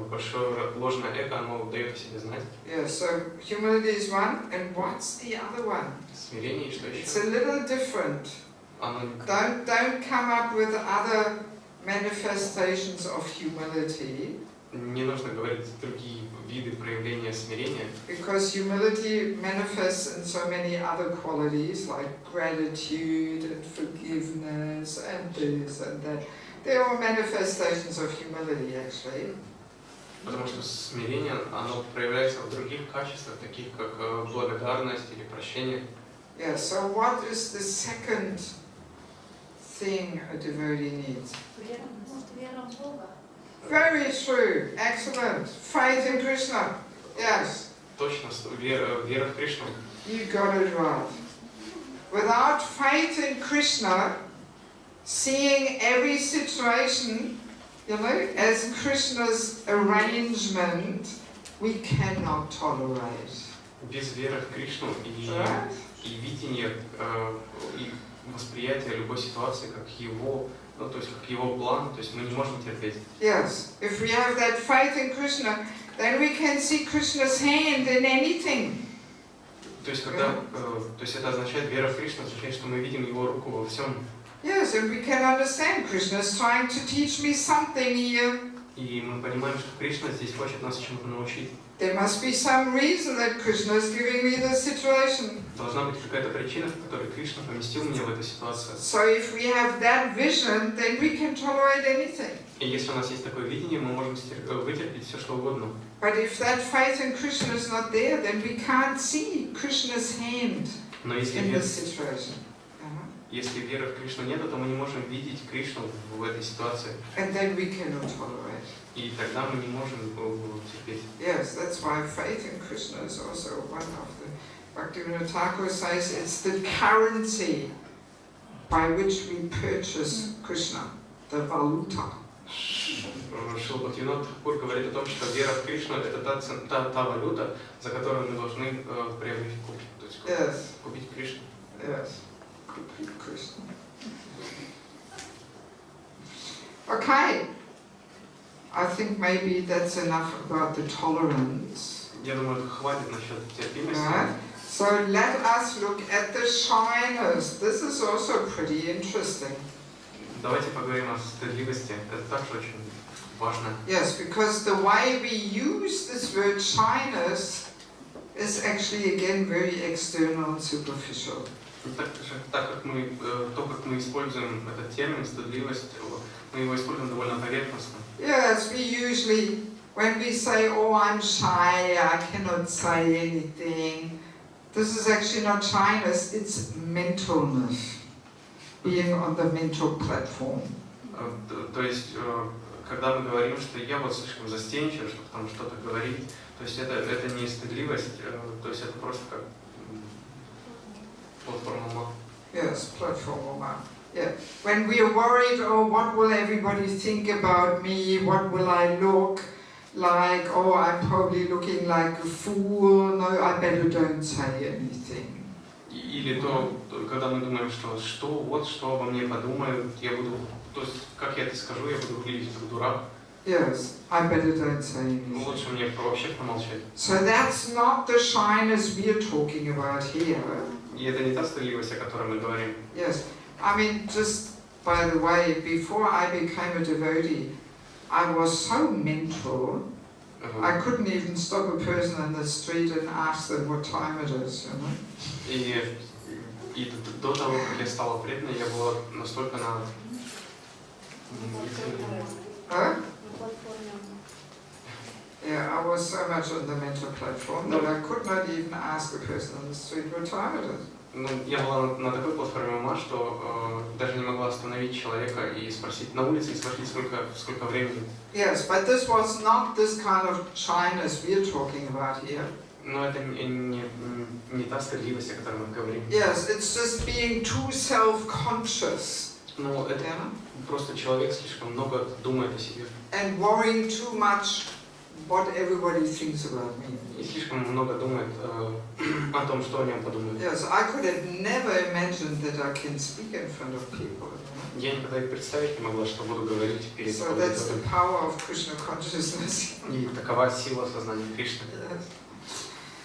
большое ложное эго, оно дает о себе знать. Yeah, so humility is one, and what's the other one? Смирение и что еще? It's a little different. Оно Don't come up with other manifestations of humility. не нужно говорить другие виды проявления смирения. Because humility manifests in so many other qualities like gratitude and forgiveness and this and that. They're all manifestations of humility, actually. Потому что смирение, оно проявляется в других качествах, таких как благодарность или прощение. Yeah, so what is the second thing a devotee needs? Вера в Бога. Very true, excellent. Faith in Krishna, yes. Точно, вера в Кришну. You got it right. Without faith in Krishna, seeing every situation, you know, as Krishna's arrangement, we cannot tolerate. Без веры в Кришну и видения, и восприятия любой ситуации как его, ну, то есть как его план, то есть мы не можем терпеть. Yes, if we have that faith in Krishna, then we can see Krishna's hand in anything. То есть когда, то есть это означает вера в Кришну, означает, что мы видим его руку во всем. Yes, and we can understand Krishna is trying to teach me something here. И мы понимаем, что Кришна здесь хочет нас чему-то научить. There must be some reason that Krishna is giving me this situation. Должна быть какая-то причина, в которой Кришна поместил меня в эту ситуацию. So if we have that vision, then we can tolerate anything. И если у нас есть такое видение, мы можем вытерпеть все, что угодно. But if that faith in Krishna is not there, then we can't see Krishna's hand in this situation. Если веры в Кришну нет, то мы не можем видеть Кришну в этой ситуации. And then we cannot tolerate. И тогда мы не можем терпеть. Yes, that's why faith in Krishna is also one of the Bhaktivinoda Thakur says it's the currency by which we purchase Krishna, the valuta. Шрила Прабхупады говорит о том, что вера в Кришну это та валюта, за которую мы должны приобрести, то есть купить Кришну. Yes. Krishna. Okay, I think maybe that's enough about the tolerance. Я думаю, хватит насчет терпимости. Right. So let us look at the shyness. This is also pretty interesting. Давайте поговорим о стыдливости. Это также очень важно. Yes, because the way we use this word shyness is actually again very external and superficial. Так как мы, то, как мы используем этот термин, стыдливость, мы его используем довольно поверхностно. Yes, we usually, when we say, oh, I'm shy, I cannot say anything, this is actually not shyness, it's mentalness, being on the mental platform. То есть, когда мы говорим, что я вот слишком застенчив, чтобы там что-то говорить, то есть это не стыдливость, то есть это просто как платформа ума. Yes, platform uма. Yeah. When we are worried, oh, what will everybody think about me? What will I look like? Oh, I'm probably looking like a fool. No, I better don't say anything. Или то, когда мы думаем, что обо мне подумают, я буду, то есть, как я это скажу, я буду выглядеть как дурак. Yes, I better don't say anything. Лучше мне вообще промолчать. So that's not the shyness we are talking about here. И это не та стыдливость, о которой мы говорим. Yes, I mean, just by the way, before I became a devotee, I was so mental, I couldn't even stop a person in the street and ask them what time it is, you know. И до того, как я стала преданной, я была настолько на... Yeah, I was so much on the mental platform that I could not even ask a person on the street what time it is. Ну, я была на такой платформе ума, что даже не могла остановить человека и спросить на улице и спросить, сколько времени. Yes, but this was not this kind of shyness we are talking about here. Но это не та стыдливость, о которой мы говорим. Yes, it's just being too self-conscious. Ну, это просто человек слишком много думает о себе. And worrying too much what everybody thinks about me. И слишком много думает о том, что о нем подумают. Yes, I could have never imagined that I can speak in front of people. Я никогда и представить не могла, что буду говорить перед So that's the power of Krishna consciousness. И такова сила сознания Кришны.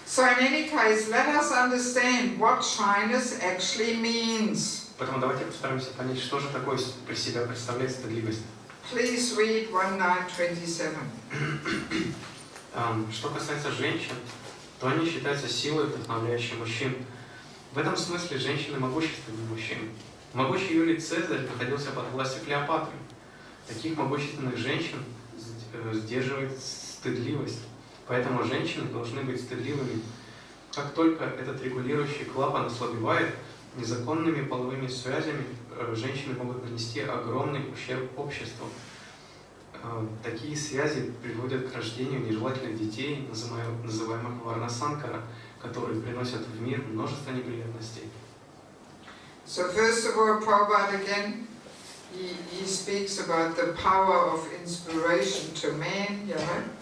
So in any case, let us understand what shyness actually means. Поэтому давайте постараемся понять, что же такое при себя представляет стыдливость. Please read 1927. Что касается женщин, то они считаются силой, вдохновляющей мужчин. В этом смысле женщины могущественнее мужчин. Могучий Юлий Цезарь находился под властью Клеопатры. Таких могущественных женщин сдерживает стыдливость. Поэтому женщины должны быть стыдливыми. Как только этот регулирующий клапан ослабевает, незаконными половыми связями женщины могут нанести огромный ущерб обществу. Такие связи приводят к рождению нежелательных детей, называемых варнасанкара, которые приносят в мир множество неприятностей. So first of all, Prabhupada again, he speaks about the power of inspiration to men,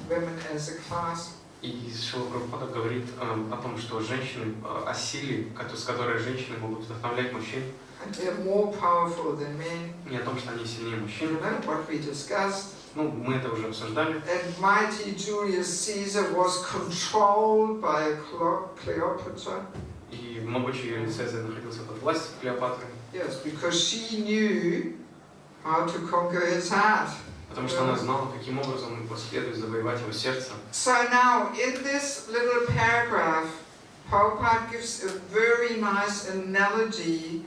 women as a class. И Шрила Прабхупада говорит о том, что женщины, о силе, с которой женщины могут вдохновлять мужчин. And they're more powerful than men. Не о том, что они сильнее мужчин. You know what we discussed. Ну, мы это уже обсуждали. And mighty Julius Caesar was controlled by Cleopatra. И могучий Юлий Цезарь находился под властью Клеопатры. Yes, because she knew how to conquer his heart. Потому что она знала, каким образом следует завоевать его сердце. So now, in this little paragraph, Prabhupada gives a very nice analogy,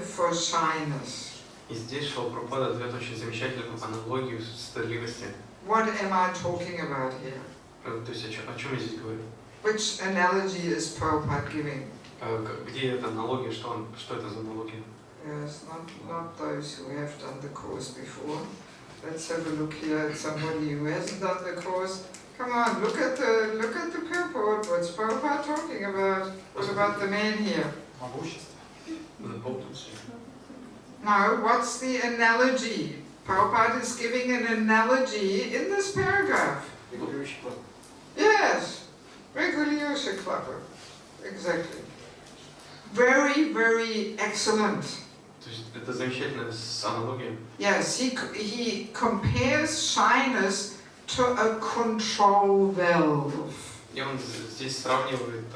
for shyness. И здесь Шрила Прабхупада дает очень замечательную аналогию стыдливости. What am I talking about here? То есть о чем я здесь говорю? Which analogy is Prabhupada giving? Где эта аналогия, что это за аналогия? Yes, not those who have done the course before. Let's have a look here at somebody who hasn't done the course. Come on, look at the purport. What's Prabhupada talking about? What about the man here? No, what's the analogy? Prabhupada is giving an analogy in this paragraph. Yes, regulation clubber. Exactly. Very, very excellent. То есть это замечательная аналогия. Yes, he compares shyness to a control valve. И он здесь сравнивает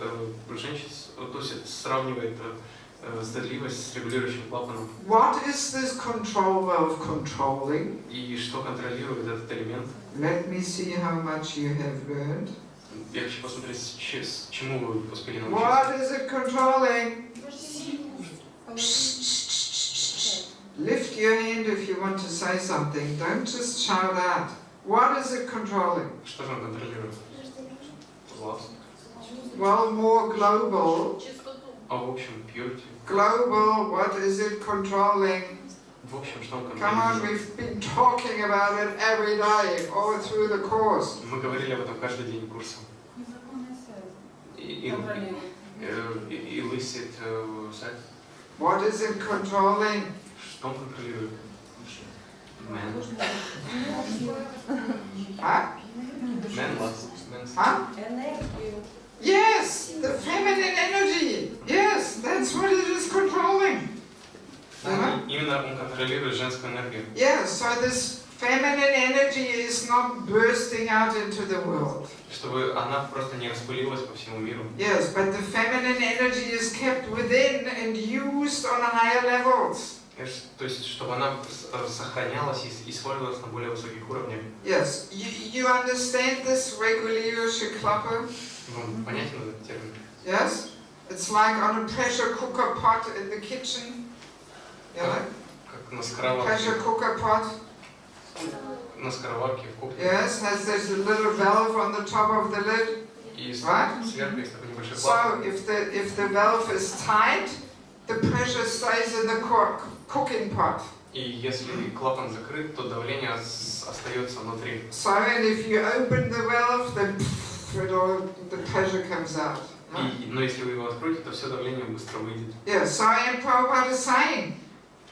женщин, то есть сравнивает стыдливость с регулирующим клапаном. What is this control valve controlling? И что контролирует этот элемент? Let me see how much you have learned. Я хочу посмотреть, чему вы успели научиться. What is it controlling? Lift your hand if you want to say something. Don't just shout out. What is it controlling? Что же он контролирует? Власть. Well, more global. А в общем, purity. Global, what is it controlling? В общем, что он Come on, контролирует? we've been talking about it every day, all through the course. Мы говорили об этом каждый день курса. Illicit sex. What is it controlling? Что он контролирует? Man. Huh? Man lust. Huh? Yes, the feminine energy. Yes, that's what it is controlling. Именно он контролирует женскую энергию. Yes, so this feminine energy is not bursting out into the world. Чтобы она просто не распылилась по всему миру. Yes, but the feminine energy is kept within and used on higher levels. То есть, чтобы она сохранялась и использовалась на более высоких уровнях. Yes, you understand this regulation clubber? Вам понятен этот термин? Yes, it's like on a pressure cooker pot in the kitchen. Как на скороварке. Pressure cooker pot. На скороварке в кухне. Yes, has this little valve on the top of the lid. И right? Сверху есть такой небольшой So клапан. if the valve is tight, the pressure stays in the cooking pot. И если клапан закрыт, то давление остается внутри. So and if you open the valve, then the pressure comes out. Но если вы его откроете, то все давление быстро выйдет. Yeah, so and Prabhupada is saying,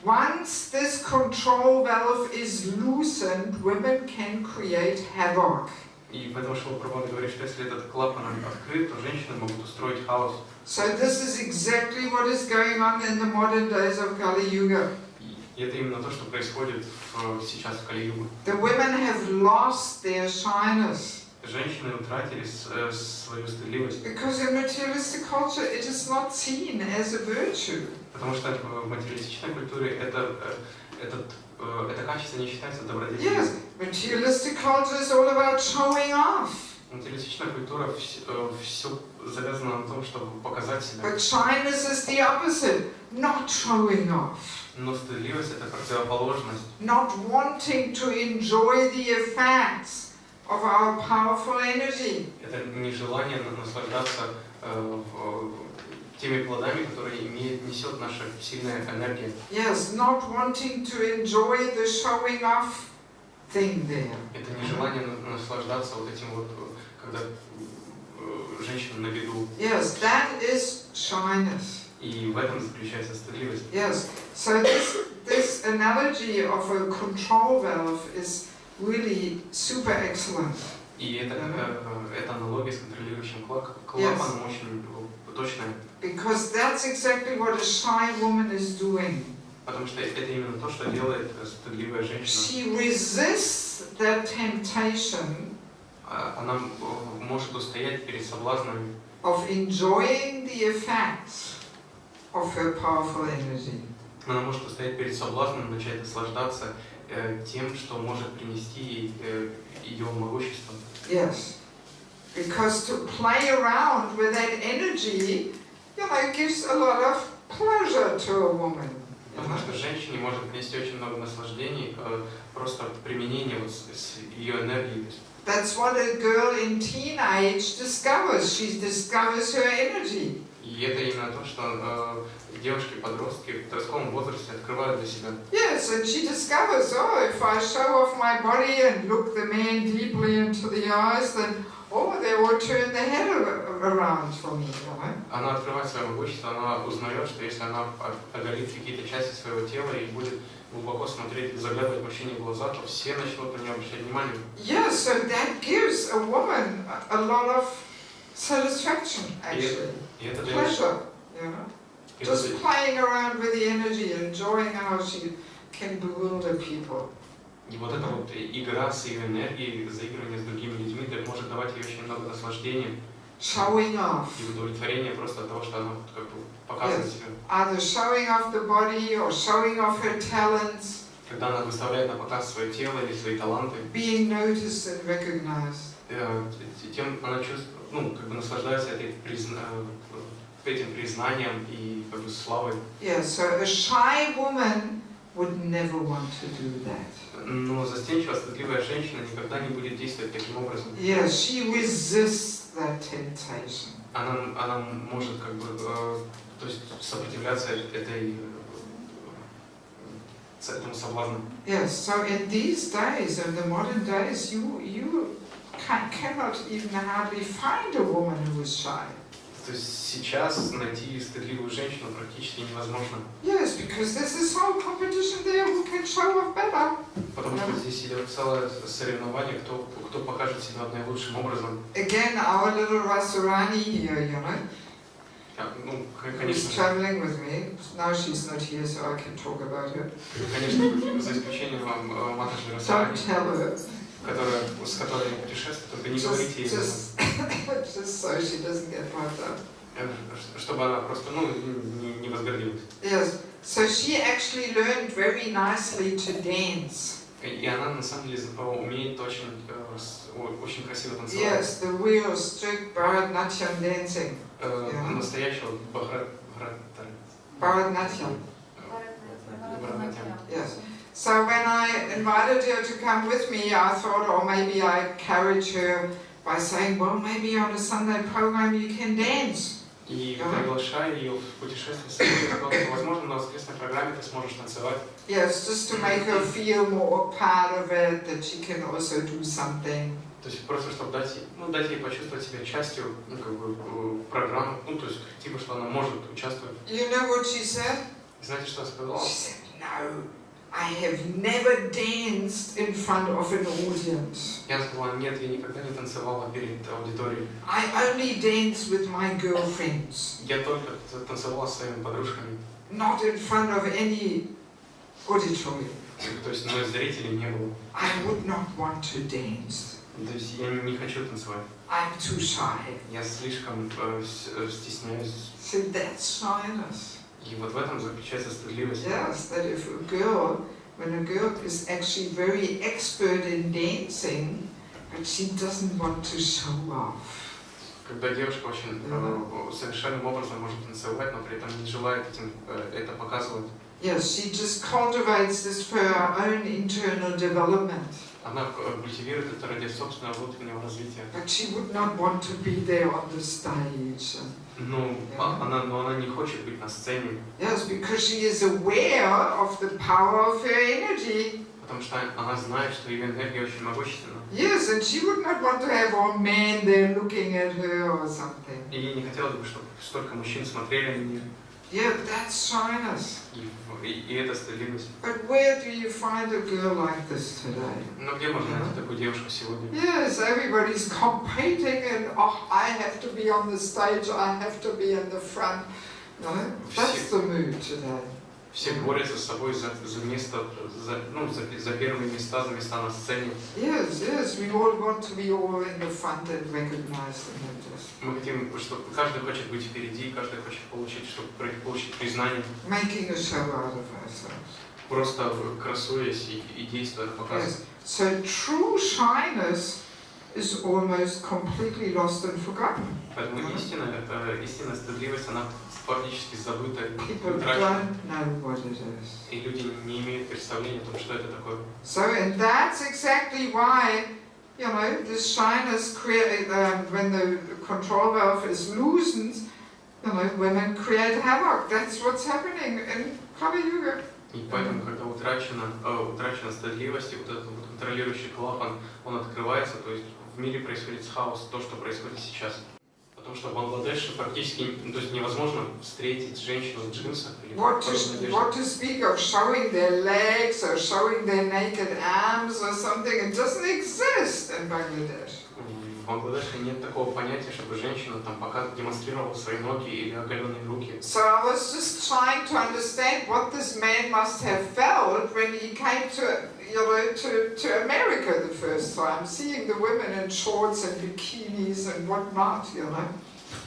once this control valve is loosened, women can create havoc. И поэтому Шрила Прабхупада говорит, что если этот клапан открыт, то женщины могут устроить хаос. So this is exactly what is going on in the modern days of Kali Yuga. И это именно то, что происходит сейчас в Кали-югу. The women have lost their shyness. Женщины утратили свою стыдливость. Because in materialistic culture it is not seen as a virtue. Потому что в материалистичной культуре это качество не считается добродетелью. Yes, materialistic culture is all about showing off. Материалистичная культура все завязано на том, чтобы показать себя. But shyness is the opposite, not showing off. Но стыдливость это противоположность. Not wanting to enjoy the effects of our powerful energy. Это нежелание наслаждаться теми плодами, которые несет наша сильная энергия. Yes, not wanting to enjoy the showing off thing there. Это нежелание наслаждаться вот этим вот, когда женщина на виду. Yes, that is shyness. И в этом заключается стыдливость. Yes, so this analogy of a control valve is really super excellent. И эта аналогия с контролирующим клапаном очень точная. Because that's exactly what a shy woman is doing. Потому что это именно то, что делает стыдливая женщина. She resists that temptation. Она может устоять перед соблазном Of enjoying the effects of her powerful energy. Она может устоять перед соблазном, начать наслаждаться тем, что может принести ей ее могущество. Yes, because to play around with that energy, gives a lot of pleasure to a woman. Потому что женщине может принести очень много наслаждений просто применение с ее энергией. That's what a girl in teenage discovers. She discovers her energy. И это именно то, что девушки-подростки в подростковом возрасте открывают для себя. Yes, and she discovers, if I show off my body and look the man deeply into the eyes, then they will turn their head around for me. Она открывает свое могущество, она узнает, что если она оголит какие-то части своего тела и будет глубоко смотреть, заглядывать мужчине в глаза, то все начнут на нее обращать внимание. Yes, so that gives a woman a lot of satisfaction, actually. Pleasure, Just playing around with the energy, enjoying how she can bewilder people. И вот эта вот игра с ее энергией, заигрывание с другими людьми, может давать ей очень много наслаждения. Showing off. И удовлетворения просто от того, что она как бы показывает себя. Either showing off the body or showing off her talents. Когда она выставляет на показ свое тело или свои таланты. Being noticed and recognized. Тем она чувствует, как бы наслаждается этим признанием и как бы славой. Yeah, so a shy woman would never want to do that. Но застенчивая, стыдливая женщина никогда не будет действовать таким образом. Yeah, she resists that temptation. Она может как бы, то есть сопротивляться этому соблазну. Yes, so in these days, in the modern days, you cannot even hardly find a woman who is shy. То есть сейчас найти стыдливую женщину практически невозможно. Yes, because there's this whole competition there who can show off better. Потому что здесь идет целое соревнование, кто покажет себя наилучшим образом. Again, our little Rasarani here, Конечно. She's traveling with me. Now she's not here, so I can talk about her. Конечно, за исключением матаджи Расарани, Don't tell her. с которой я путешествую, только не говорите ей об этом. Just so she doesn't get puffed up. Чтобы она просто, не возгордилась. Yes. So she actually learned very nicely to dance. И она на самом деле умеет очень красиво танцевать. Yes, the real strict Bharatnatyam dancing. Настоящего Bharatnatyam. Yes. So when I invited her to come with me, I thought, maybe I'd encourage her by saying, well, maybe on a Sunday program you can dance. И приглашая ее в путешествие с собой, возможно, на воскресной программе ты сможешь танцевать. Yes, just to make her feel more part of it, that she can also do something. То есть просто чтобы дать ей почувствовать себя частью, программы, то есть типа, что она может участвовать. You know what she said? Знаете, что она сказала? She said, no, I have never danced in front of an audience. Я сказала, нет, я никогда не танцевала перед аудиторией. I only dance with my girlfriends. Я только танцевала с своими подружками. Not in front of any auditorium. То есть, зрителей не было. I would not want to dance. То есть, я не хочу танцевать. I'm too shy. Я слишком стесняюсь. So that's shyness. И вот в этом заключается стыдливость. Yes, that if when a girl is actually very expert in dancing, but she doesn't want to show off. Когда девушка очень совершенным образом может танцевать, но при этом не желает это показывать. Yes, she just cultivates this for her own internal development. Она культивирует это ради собственного внутреннего развития. But she would not want to be there on the stage. Но она не хочет быть на сцене. Yes, because she is aware of the power of her energy. Потому что она знает, что ее энергия очень могущественна. Yes, and she would not want to have one man there looking at her or something. И ей не хотелось бы, чтобы столько мужчин смотрели на нее. Yeah, that's shyness. И это стыдливость. But where do you find a girl like this today? Но где можно найти такую девушку сегодня? Yes, everybody's competing and I have to be on the stage, I have to be in the front. No, that's the mood today. Все борются с собой за место, за первые места, за места на сцене. Yes, yes, we all want to be all in the front and recognized and noticed. Мы хотим, чтобы каждый хочет быть впереди, каждый хочет получить, чтобы получить признание. Making a show out of ourselves. Просто красуясь и действуя, показывая. Yes. So true shyness is almost completely lost and forgotten. Поэтому истинная стыдливость, она фактически забыта, People утрачена. don't know what it is. И люди не имеют представления о том, что это такое. So, and that's exactly why, you know, this shyness when the control valve is loosened, you know, women create havoc. That's what's happening in Kali Yuga. И поэтому, когда утрачена стыдливость, и вот этот вот контролирующий клапан, он открывается, то есть в мире происходит хаос, то, что происходит сейчас. Потому что в Бангладеше практически, то есть невозможно встретить женщину в джинсах или What to speak of showing their legs or showing their naked arms or something? It doesn't exist in Bangladesh. В Бангладеше нет такого понятия, чтобы женщина там пока демонстрировала свои ноги или оголенные руки. So I was just trying to understand what this man must have felt when he came to, you know, to America the first time, seeing the women in shorts and bikinis and whatnot, you know.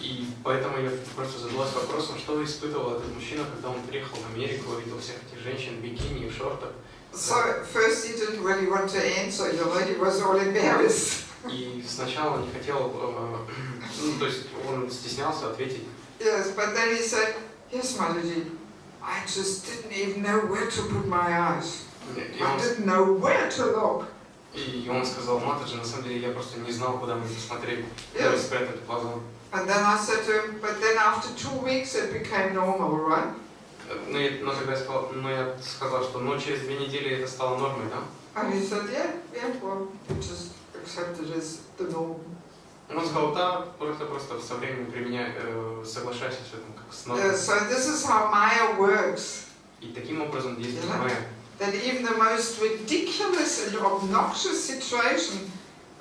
И поэтому я просто задалась вопросом, что испытывал этот мужчина, когда он приехал в Америку, увидел всех этих женщин в бикини и в шортах. So first he didn't really want to answer, you know, he was all embarrassed. И сначала не хотел, то есть он стеснялся ответить. Yes, but then he said, yes, Mataji, I just didn't even know where to put my eyes. I didn't know where to look. И он сказал, матаджи, на самом деле я просто не знал, куда мне посмотреть, куда спрятать глаза. And then I said to him, but then after 2 weeks it became normal, right? Но тогда я сказал, что через 2 недели это стало нормой, да? And he said, yeah, well, you just accept it as the norm. Он сказал, да, просто со временем соглашайся с этим, как с нормой. So this is how Maya works. И таким образом действует Майя. That even the most ridiculous and obnoxious situation,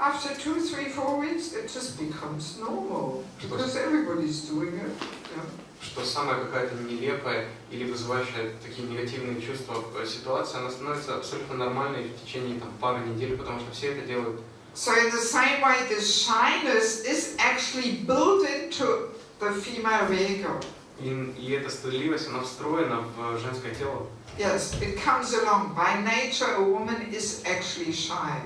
after 2, 3, 4 weeks, it just becomes normal because everybody's doing it. Yeah. Что самая какая-то нелепая или вызывающая такие негативные чувства ситуация, она становится абсолютно нормальной в течение пары недель, потому что все это делают. So in the same way, this shyness is actually built into the female ego. И эта стыдливость, она встроена в женское тело. Yes, it comes along. By nature, a woman is actually shy.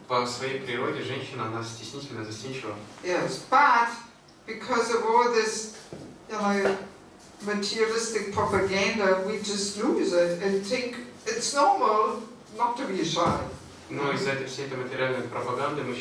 По своей природе женщина, она стеснительна, застенчива. Yes, but because of all this, you know, materialistic propaganda, we just lose it and think it's normal not to be shy. Но из-за всей этой материальной пропаганды мы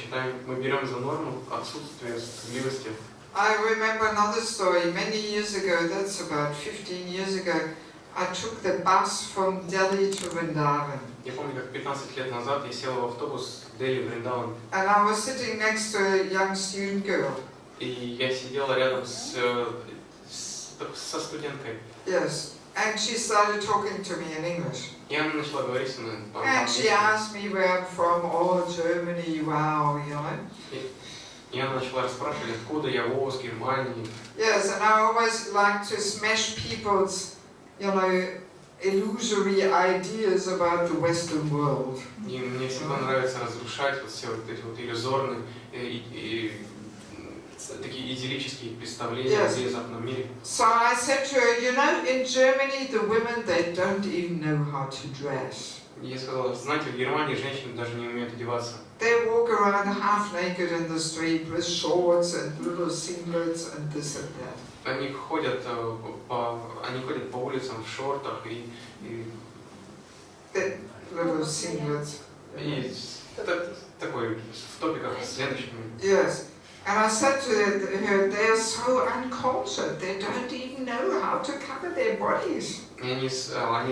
берем за норму отсутствие стыдливости. I remember another story. Many years ago, that's about 15 years ago, I took the bus from Delhi to Vrindavan. Я помню, как 15 лет назад я сел в автобус в Дели, Вриндаван. And I was sitting next to a young student girl. И я сидела рядом со студенткой. Yes, and she started talking to me in English. И она начала говорить со мной And she asked me where I'm from. Oh, Germany, wow, you know. И она начала расспрашивать, откуда я, с Германии. Yes, and I always like to smash people's, you know, illusory ideas about the Western world. И мне всегда нравится разрушать все эти иллюзорные такие идиллические представления о западном мире. So I said to her, you know, in Germany the women, they don't even know how to dress. Я сказала, знаете, в Германии женщины даже не умеют одеваться. They walk around half naked in the street with shorts and little singlets and this and that. Они ходят по улицам в шортах и little singlets. И такой в топиках с ленточками. Yes. And I said to her, they are so uncultured, they don't even know how to cover their bodies. И они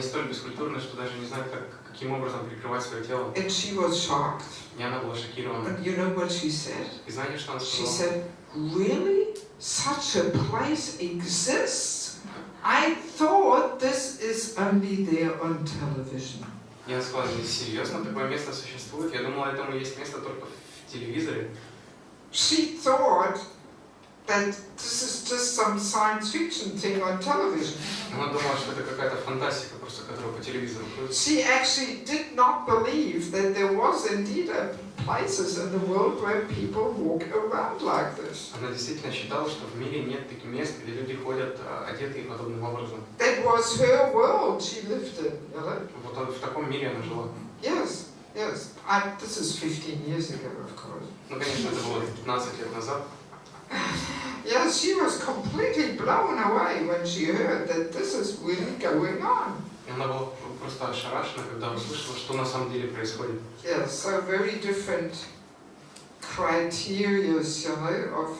столь бескультурны, что даже не знают, каким образом прикрывать свое тело. And she was shocked. И она была шокирована. And you know what she said? И знаете, что она She сказала? said, really? Such a place exists? I thought this is only there on television. Я сказал, серьезно, такое место существует? Я думала, этому есть место только в телевизоре. She thought that this is just some science fiction thing on television. Она думала, что это какая-то фантастика, просто которая по телевизору крутится. She actually did not believe that there was indeed places in the world where people walk around like this. Она действительно считала, что в мире нет таких мест, где люди ходят одетые подобным образом. That was her world she lived in, you know? Вот в таком мире она жила. Yes, yes. This is 15 years ago, of course. Ну, конечно, это было 15 лет назад. Yes, she was completely blown away when she heard that this is really going on. Она была просто ошарашена, когда услышала, что на самом деле происходит. Yes, so very different criteria, you know,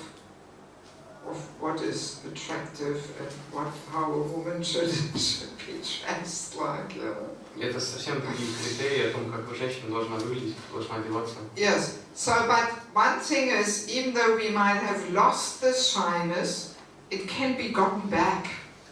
of what is attractive and how a woman should be dressed like, you know. Это совсем другие критерии о том, как женщина должна выглядеть, должна одеваться. Yes, so but one thing is, even though we might have lost this shyness, it can be gotten back.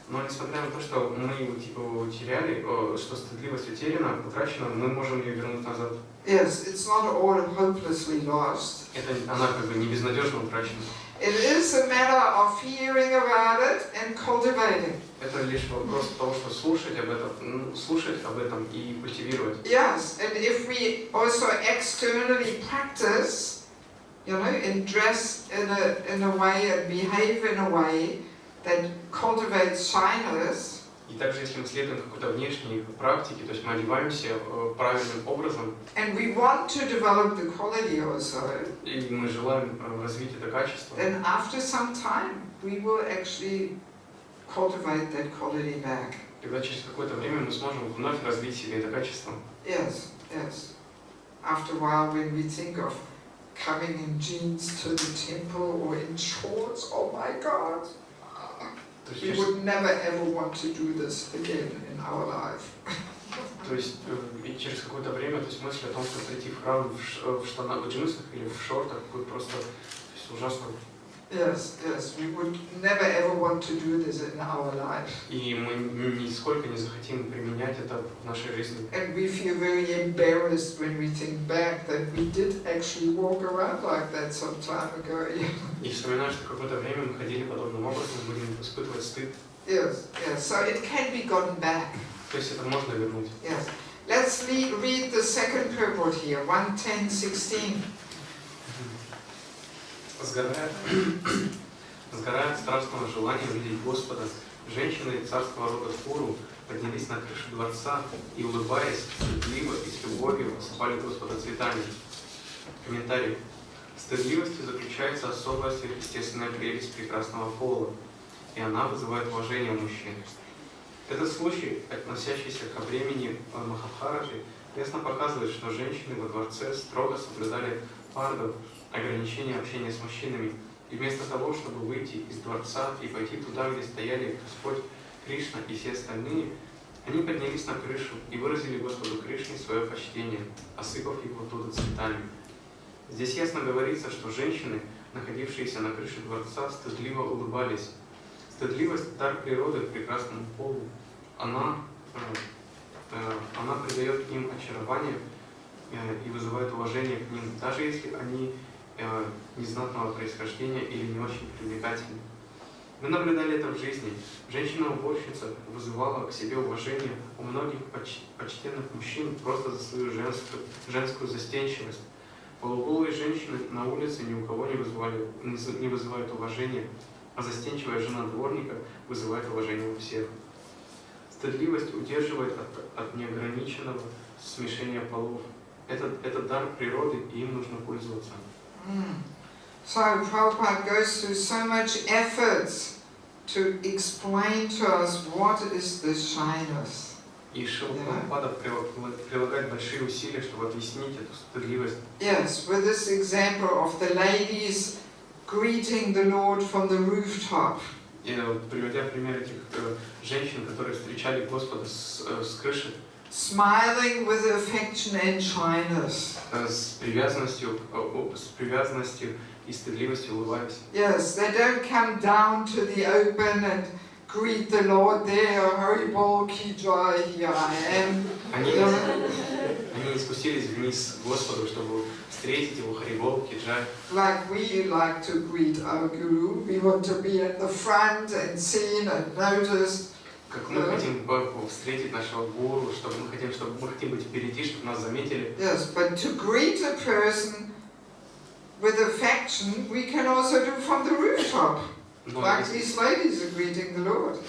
Но несмотря на то, что мы его утеряли, что стыдливость утеряна, утрачена, мы можем ее вернуть назад. Yes, it's not all hopelessly lost. Это она как бы не безнадежно утрачена. It is a matter of hearing about it and cultivating. Это лишь вопрос того, что слушать об этом и культивировать. Yes, and if we also externally practice, you know, and dress in a way and behave in a way that cultivates shyness. И также, если мы следуем какой-то внешней практике, то есть мы одеваемся правильным образом, And we want to develop the quality also. И мы желаем развить это качество. Then after some time, we will actually cultivate that quality back. Тогда через какое-то время мы сможем вновь развить в себе это качество. Yes, yes. After a while, when we think of coming in jeans to the temple or in shorts, oh my God, we would never ever want to do this again in our life. То есть и через какое-то время, то есть мысль о том, что прийти в храм в штанах, в джинсах или в шортах будет просто ужасно. Yes, yes, we would never ever want to do this in our life. И мы нисколько не захотим применять это в нашей жизни. And we feel very embarrassed when we think back that we did actually walk around like that some time ago. И вспоминаем, что какое-то время мы ходили подобным образом, будем испытывать стыд. Yes, yes. So it can be gotten back. То есть это можно вернуть. Yes. Let's read the second purport here, 1:10:16. Сгорая от страстного желания увидеть Господа, женщины царского рода Куру поднялись на крышу дворца и, улыбаясь, стыдливо и с любовью осыпали Господа цветами. Комментарий. В стыдливости заключается особая сверхъестественная прелесть прекрасного пола, и она вызывает уважение у мужчин. Этот случай, относящийся ко времени Махабхараты, ясно показывает, что женщины во дворце строго соблюдали пардов, ограничения общения с мужчинами, и вместо того, чтобы выйти из дворца и пойти туда, где стояли Господь Кришна и все остальные, они поднялись на крышу и выразили Господу Кришне свое почтение, осыпав его оттуда цветами. Здесь ясно говорится, что женщины, находившиеся на крыше дворца, стыдливо улыбались. Стыдливость – дар природы прекрасному полу. Она придает им очарование и вызывает уважение к ним, даже если они незнатного происхождения или не очень привлекательны. Мы наблюдали это в жизни. Женщина-уборщица вызывала к себе уважение у многих почтенных мужчин просто за свою женскую застенчивость. Полуголые женщины на улице ни у кого не вызывают уважения, а застенчивая жена дворника вызывает уважение у всех. Стыдливость удерживает от неограниченного смешения полов. Это дар природы, и им нужно пользоваться. So Prabhupada goes through so much efforts to explain to us what is this shyness. И Шрила Прабхупада прилагает большие усилия, чтобы объяснить эту стыдливость. Yes, with this example of the ladies greeting the Lord from the rooftop. Приводя пример этих женщин, которые встречали Господа с крыши. Smiling with affection and shyness. С привязанностью и стыдливостью улыбаясь. Yes, they don't come down to the open and greet the Lord there, Hari Bol Ki Jai, here I am. Они не спустились вниз к Господу, чтобы встретить его Харибол, Киджай. Like we like to greet our Guru, we want to be at the front and seen and noticed. Как мы хотим встретить нашего гуру, мы хотим быть впереди, чтобы нас заметили. Yes, but to greet a person with affection, we can also do from the rooftop, like these ladies are greeting the Lord.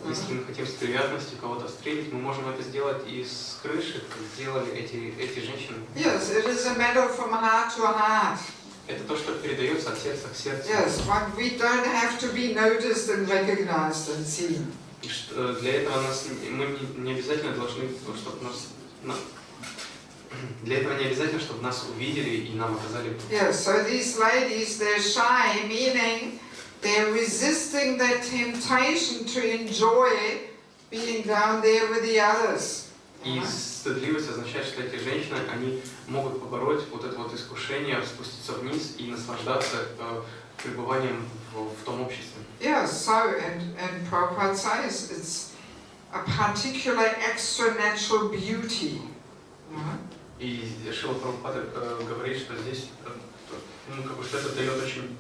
Если мы хотим с привязанностью кого-то встретить, мы можем это сделать и с крыши, как сделали эти женщины. Yes, it is a matter from heart to heart. Это то, что передается от сердца к сердцу. Yes, but we don't have to be noticed and recognized and seen. Для этого мы не обязательно должны, чтобы для этого не обязательно, чтобы нас увидели и нам оказали. Yes, so these ladies, they're shy, meaning they're resisting the temptation to enjoy being down there with the others. И стыдливость означает, что эти женщины, они могут побороть вот это вот искушение, спуститься вниз и наслаждаться пребыванием в том обществе. Yes, so and Prabhupada says it's a particular extra-natural beauty. И Шрила Прабхупада говорит, что здесь, что это дает очень,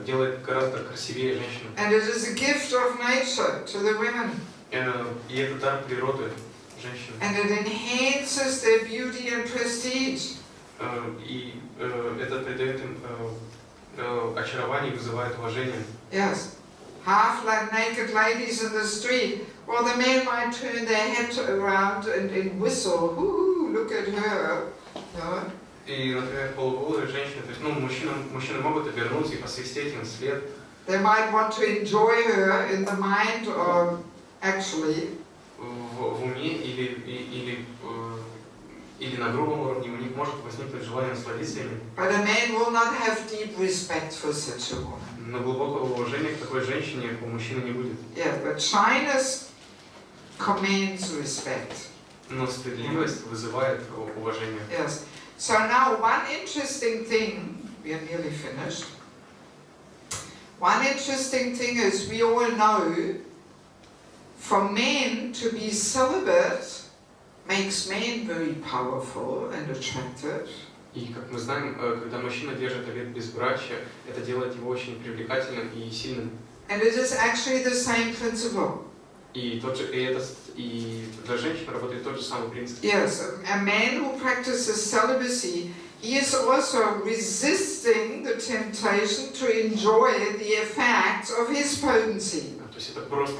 делает гораздо красивее женщину. And it is a gift of nature to the women. И это дар природы женщины. And it enhances their beauty and prestige. И это придает им очарование и вызывает уважение. Yes. Half like naked ladies in the street. Well, the men might turn their head around and whistle. Hoo, look at her. No? И, например, полуголые женщины, то есть, мужчины могут обернуться и посвистеть им вслед. They might want to enjoy her in the mind or actually. В уме или на грубом уровне у них может возникнуть желание насладиться ими. But a man will not have deep respect for such a woman. Но глубокого уважения к такой женщине у мужчины не будет. Yeah, but shyness commands respect. Но стыдливость вызывает уважение. Yes. So now one interesting thing, we are nearly finished. One interesting thing is we all know for men to be celibate makes men very powerful and attractive. И как мы знаем, когда мужчина держит обет безбрачия, это делает его очень привлекательным и сильным. And it is actually the same principle. И для женщин работает тот же самый принцип. Yes, a man who practices celibacy, he is also resisting the temptation to enjoy the effects of his potency. То есть это просто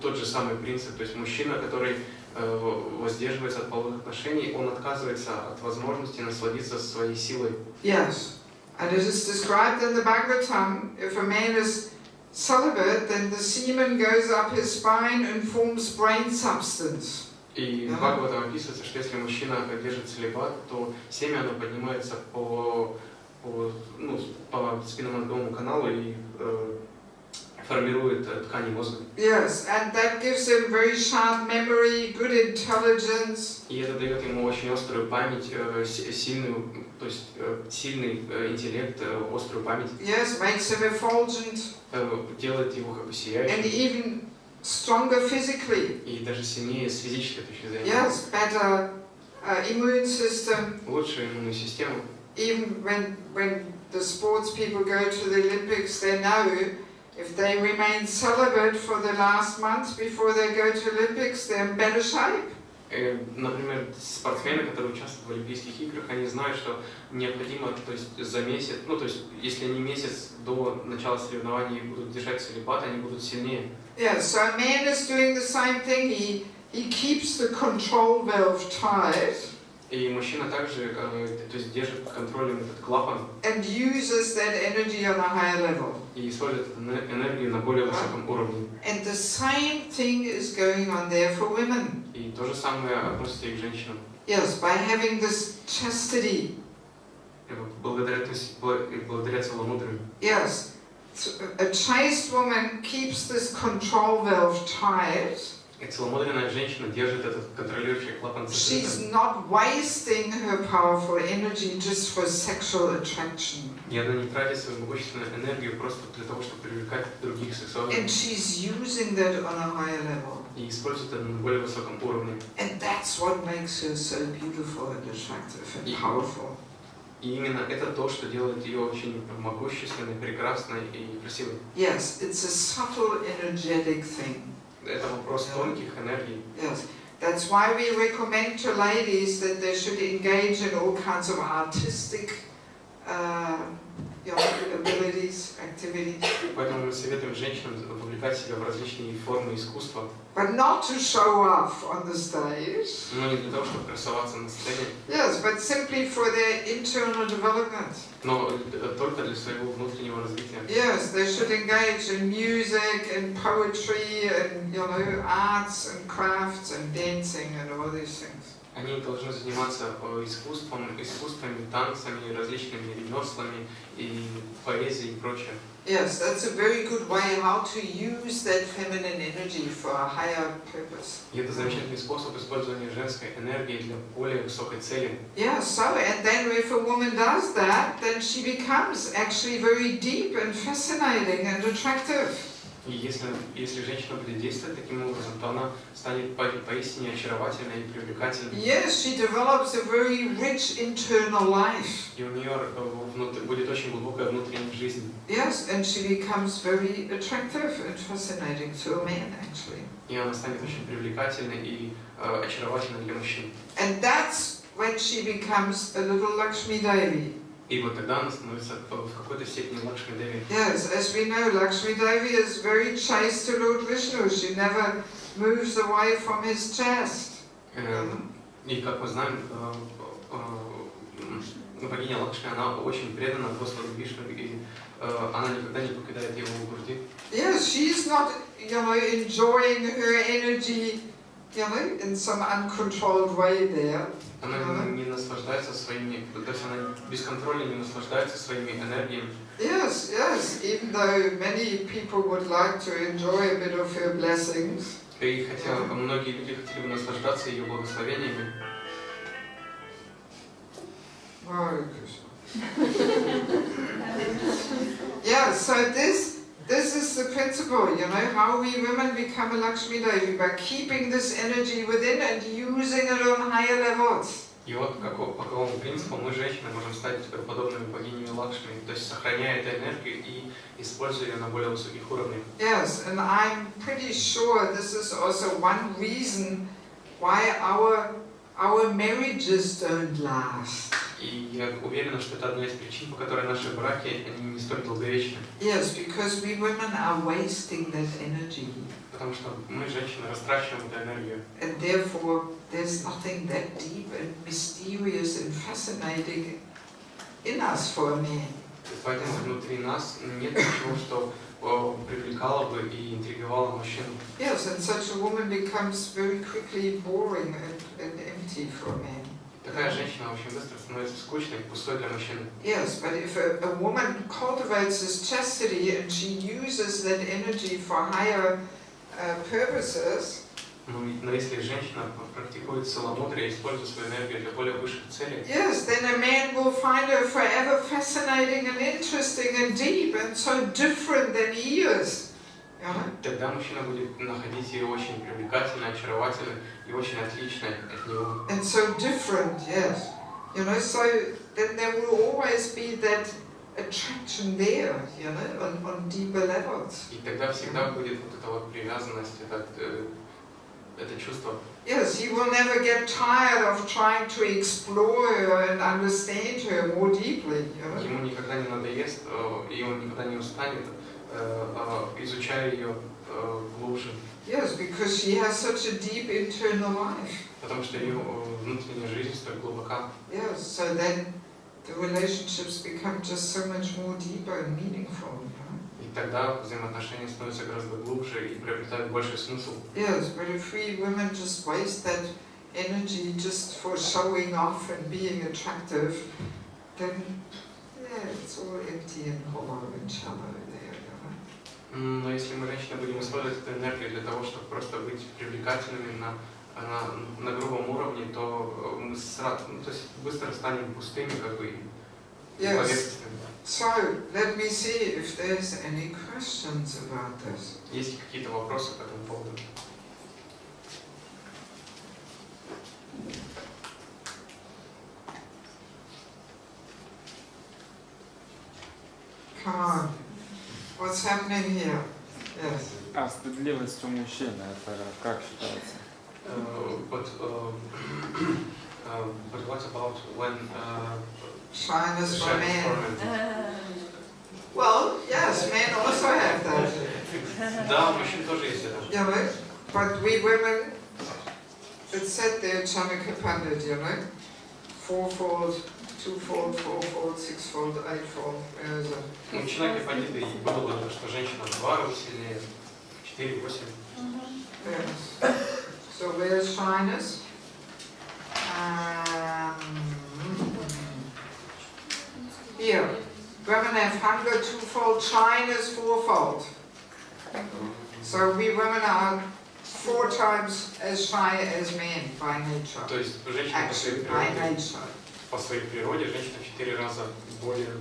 тот же самый принцип. То есть мужчина, который воздерживается от половых отношений, он отказывается от возможности насладиться своей силой. Yes, and it is described in the Bhagavatam, if a man is celibate, then the semen goes up his spine and forms brain substance. И в Бхагаватам описывается, что если мужчина держит целибат, то семя оно поднимается по спинномозговому каналу и формирует ткани мозга. Yes, and that gives him very sharp memory, good intelligence. И это дает ему очень острую память, сильный интеллект, острую память. Yes, makes him effulgent. Делает его как бы сияющим. And even stronger physically. И даже сильнее с физической точки зрения. Yes, better immune system. Лучшая иммунная система. Even when the sports people go to the Olympics, they know if they remain celibate for the last month before they go to Olympics, they're in better shape. Например, спортсмены, которые участвуют в Олимпийских играх, они знают, что необходимо, то есть за месяц, если они месяц до начала соревнований будут держать целибат, они будут сильнее. Yeah, so a man is doing the same thing. He keeps the control valve tight. И мужчина также, то есть держит под контролем этот клапан. And uses that energy on a higher level. И использует эту энергию на более высоком уровне. And the same thing is going on there for women. И то же самое относится и к женщинам. Yes, by having this chastity. Благодаря целомудрию. Yes, a chaste woman keeps this control valve tight. И целомудренная женщина держит этот контролирующий клапан закрытым. She's not wasting her powerful energy just for sexual attraction. И она не тратит свою могущественную энергию просто для того, чтобы привлекать других сексуальных. And she's using that on a higher level. И использует это на более высоком уровне. And that's what makes her so beautiful and attractive and powerful. И именно это то, что делает ее очень могущественной, прекрасной и красивой. Yes, it's a subtle energetic thing. Это вопрос тонких энергий. Yes, that's why we recommend to ladies that they should engage in all kinds of artistic abilities, activities. Поэтому мы советуем женщинам вовлекать себя в различные формы искусства. But not to show off on the stage. Но не для того, чтобы красоваться на сцене. Yes, but simply for their internal development. Но только для своего внутреннего развития. Yes, they should engage in music and poetry and arts and crafts and dancing and all these things. Они должны заниматься искусствами, танцами, различными ремеслами и поэзией и прочее. Yes, that's a very good way how to use that feminine energy for a higher purpose. И это замечательный способ использования женской энергии для более высокой цели. Yeah, so and then if a woman does that, then she becomes actually very deep and fascinating and attractive. И если женщина будет действовать таким образом, то она станет поистине очаровательной и привлекательной. Yes, she develops a very rich internal life. И у нее будет очень глубокая внутренняя жизнь. Yes, and she becomes very attractive and fascinating to a man, actually. И она станет очень привлекательной и очаровательной для мужчин. And that's when she becomes a little Lakshmi Devi. И вот тогда она становится в какой-то степени Лакшми Деви. Yes, as we know, Lakshmi Devi is very chaste to Lord Vishnu. She never moves away from his chest. И как мы знаем, богиня Лакшми, она очень предана Господу Вишну, и она никогда не покидает его груди. Yes, she's not, enjoying her energy, in some uncontrolled way there. Она не наслаждается своими, то есть она без контроля не наслаждается своими энергиями. Yes, yes, even though many people would like to enjoy a bit of her blessings. И хотя многие люди хотели бы наслаждаться ее благословениями. Yeah, so this is the principle, how we women become a Lakshmi Devi, by keeping this energy within and using it on higher levels. И вот по какому принципу мы, женщины, можем стать подобными богинями Лакшми, то есть сохраняя эту энергию и используя ее на более высоких уровнях. Yes, and I'm pretty sure this is also one reason why our marriages don't last. И я уверена, что это одна из причин, по которой наши браки они не столь долговечны. Yes, because we women are wasting that energy. Потому что мы, женщины, растрачиваем эту энергию. And therefore, there's nothing that deep and mysterious and fascinating in us for a man. Поэтому внутри нас нет ничего, что привлекало бы и интриговало мужчину. Yes, and such a woman becomes very quickly boring and empty for a man. Такая женщина очень быстро становится скучной и пустой для мужчины. Yes, but if a woman cultivates this chastity and she uses that energy for higher purposes, но если женщина практикует целомудрие и использует свою энергию для более высших целей, yes, then a man will find her forever fascinating and interesting and deep and so different than he is. Тогда мужчина будет находить ее очень привлекательной, очаровательной и очень отличной от него. And so different, yes. So then there will always be that attraction there, on deeper levels. И тогда всегда будет вот эта вот привязанность, это чувство. Yes, he will never get tired of trying to explore her and understand her more deeply. Ему никогда не надоест, и он никогда не устанет, изучая ее глубже. Yes, because she has such a deep internal life. Потому что ее внутренняя жизнь столь глубока. Yes, so then the relationships become just so much more deeper and meaningful. И тогда взаимоотношения становятся гораздо глубже и приобретают больший смысл. Yes, but if we women just waste that energy just for showing off and being attractive, then it's all empty and hollow and shallow there. Но если мы, женщины, будем использовать эту энергию для того, чтобы просто быть привлекательными на грубом уровне, то мы сразу, то есть быстро станем пустыми, как бы, и поверхностными. So, let me see if there's any questions about this. Есть ли какие-то вопросы по этому поводу? Come on. What's happening here? Yes. А стыдливость у мужчины, это как считается? But what about when Shyness for men? men? Well, yes, men also have that. Да, у мужчин тоже есть это. You know, but we women, it's said there, Chanukya Pandit, you know, fourfold, twofold, fourfold, sixfold, eightfold, where is it? У Чанакьи Пандиты было бы, что женщина в 2 раза сильнее, 4, 8. Yes. So where's shyness? Here, women have hunger twofold, shyness fourfold. So we women are 4 times as shy as men by nature. То есть женщина Actually, by nature. по своей природе женщина в 4 раза более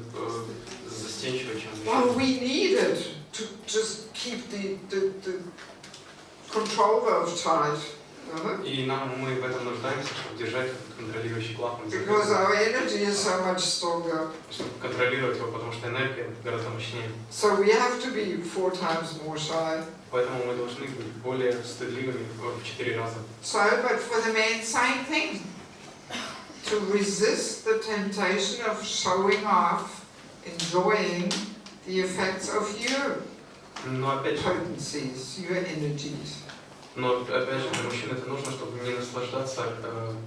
застенчива, чем Well, мужчина. we need it to just keep the control valve tight. И мы в этом нуждаемся, чтобы держать этот контролирующий клапан. Because our energy is so much stronger. Чтобы контролировать его, потому что энергия гораздо мощнее. So we have to be 4 times more shy. Поэтому мы должны быть более стыдливыми в 4 раза. So, but for the men, same thing. To resist the temptation of showing off, enjoying the effects of your Но опять же, potencies, your energies. Но опять же, для мужчин это нужно, чтобы не наслаждаться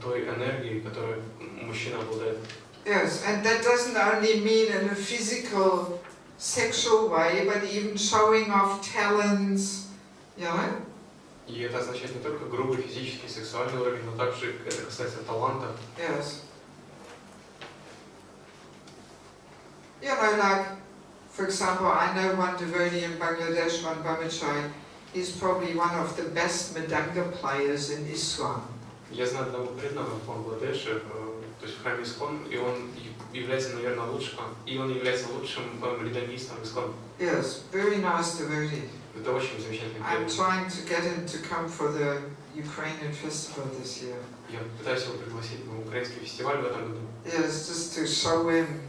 той энергией, которой мужчина обладает. Yes, and that doesn't only mean in a physical, sexual way, but even showing off talents, you know? И это означает не только грубый физический, сексуальный уровень, но также это касается таланта. Yes. You know, like, for example, I know one devotee in Bangladesh, one Brahmachari. He's probably one of the best Madanga players in ИСККОН. Я знаю одного преданного в Бангладеше, то есть в храме ИСККОН, и он является, наверное, лучшим мридангистом в ИСККОН. Yes, very nice devotee. Это очень замечательный I'm преданный. trying to get him to come for the Ukrainian festival this year. Я пытаюсь его пригласить на украинский фестиваль в этом году. Yes, just to show him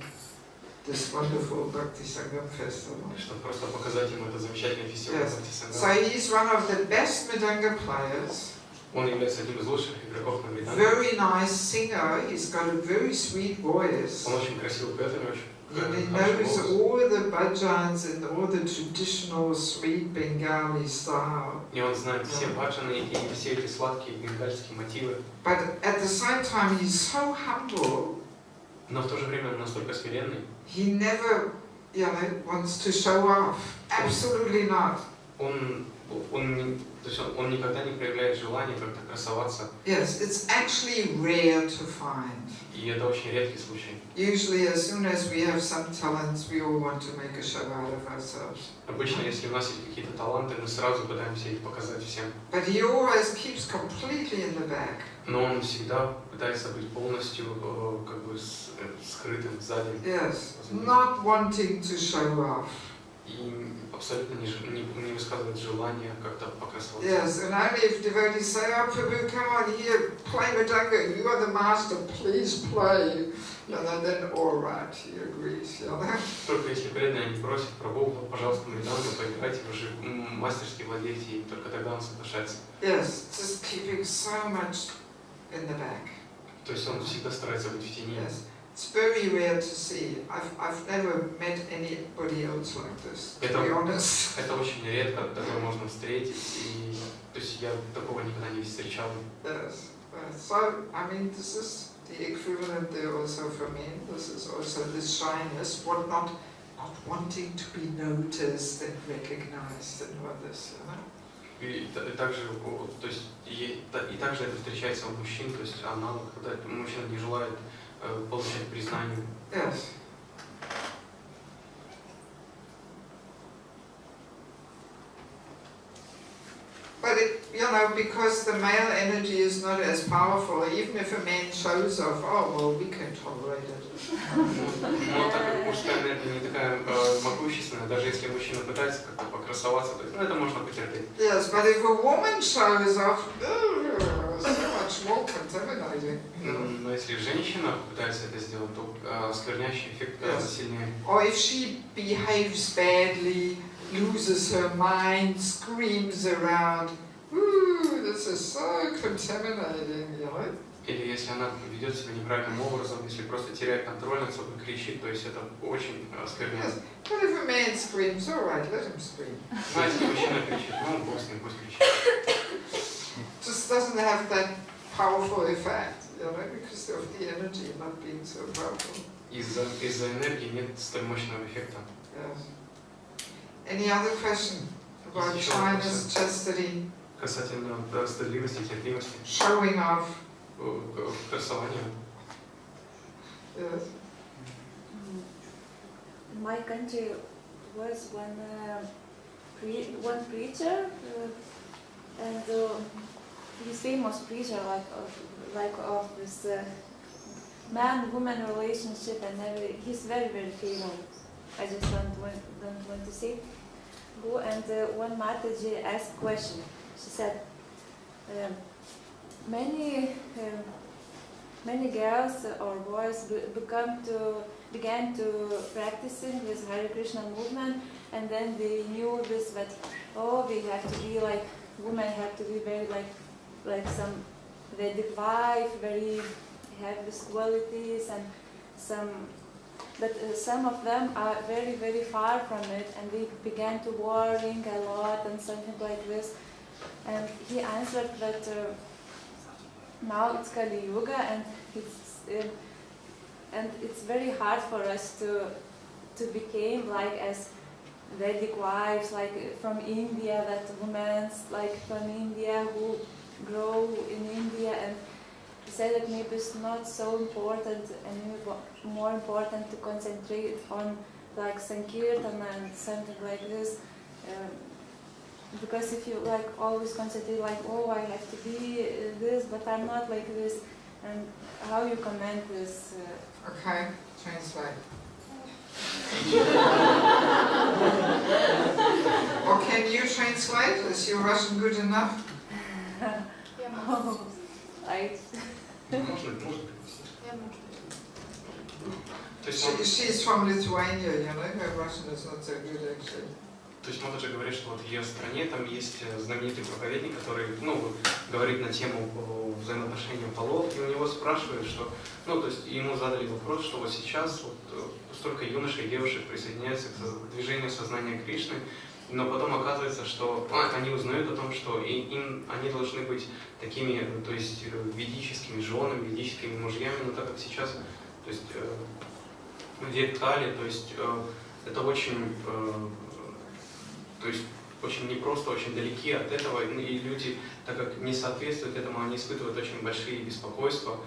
this wonderful Bhakti Sangam festival. Чтобы просто показать ему этот замечательный фестиваль Yes. Бхакти So Сангам. he's one of the best Madanga players. Он является одним из лучших игроков на мриданге. Very nice singer. He's got a very sweet voice. Он очень красивый поэт, и очень And he хороший knows голос. all the bhajans and all the traditional sweet Bengali style. И он знает все баджаны и все эти сладкие бенгальские мотивы. But at the same time, he's so humble. Но в то же время он настолько смиренный. He never, you know, wants to show off. Absolutely not. Он никогда не проявляет желания как-то красоваться. Yes, it's actually rare to find. И это очень редкий случай. Usually, as soon as we have some talents, we all want to make a show out of ourselves. Обычно, если у нас есть какие-то таланты, мы сразу пытаемся их показать всем. But he always keeps completely in the back. Но он всегда пытается быть полностью как бы скрытым сзади. Yes, not wanting to show off. И абсолютно не высказывает желания как-то покрасоваться. Yes, and only if devotees say, "Oh, Prabhu, come on here, play Madanga. You are the master. Please play." You know, then all right, he agrees. You know. Только если преданные не просят Прабху, пожалуйста, мридангу поиграйте, вы же мастерски владеете, и только тогда он соглашается. Yes, just keeping so much in the back. То есть он всегда старается быть в тени. Yes, it's very rare to see. I've never met anybody else like this. To be honest. Это очень редко, такое можно встретить, и то есть я такого никогда не встречал. Yes, so I mean, this is the equivalent there also for men. This is also this shyness, not wanting to be noticed and recognized and all this, you know. И также, то есть и также это встречается у мужчин, то есть аналог, когда мужчина не желает получать признание. Yes. but you know, because the male energy is not as powerful, even if a man shows off, oh well, we can tolerate it. Но так как мужская энергия не такая могущественная, даже если мужчина пытается как-то покрасоваться, то это можно потерпеть. Yes, but if a woman shows off, so much more contaminating. Но если женщина пытается это сделать, то оскверняющий эффект гораздо сильнее. Or if she behaves badly, loses her mind, screams around, ooh, this is so contaminating, you know? Или если она ведет себя неправильным образом, если просто теряет контроль над собой, кричит, то есть это очень оскверняет. Yes. But if a man screams, all right, let him scream. Но если мужчина кричит, ну бог с ним, пусть кричит. Just doesn't have that powerful effect, you know, because of the energy not being so powerful. Из-за энергии нет столь мощного эффекта. Yes. Any other question about shyness, chastity? Касательно стыдливости, терпимости. Showing off. Красование. Yes. In my country was one preacher, and he's famous preacher like of this man-woman relationship, and he's very famous. I just don't want to say who. And one mathaji asked question. She said, many girls or boys began to practicing this Hare Krishna movement, and then they knew this that we have to be like women, have to be very like some Vedic wife, very have these qualities, and some of them are very far from it, and they began to worrying a lot and something like this. And he answered that now it's Kali Yuga, and it's very hard for us to become like as Vedic wives, like from India, that women like from India who grow in India, and he said that maybe it's not so important, and maybe more important to concentrate on like Sankirtan and something like this. Because if you like always concentrate like, oh, I have to be this, but I'm not like this, and how you comment this? Okay, translate. Or can you translate? Is your Russian good enough? Right. She's from Lithuania, you know, her Russian is not so good actually. То есть матаджи говорит, что вот в ее стране там есть знаменитый проповедник, который, говорит на тему взаимоотношений полов, и у него спрашивают, что, то есть ему задали вопрос, что вот сейчас вот столько юношей и девушек присоединяются к движению сознания Кришны, но потом оказывается, что они узнают о том, что они должны быть такими, то есть ведическими женами, ведическими мужьями, но так как сейчас, то есть детали, то есть это очень непросто, очень далеки от этого, и люди, так как не соответствуют этому, они испытывают очень большие беспокойства,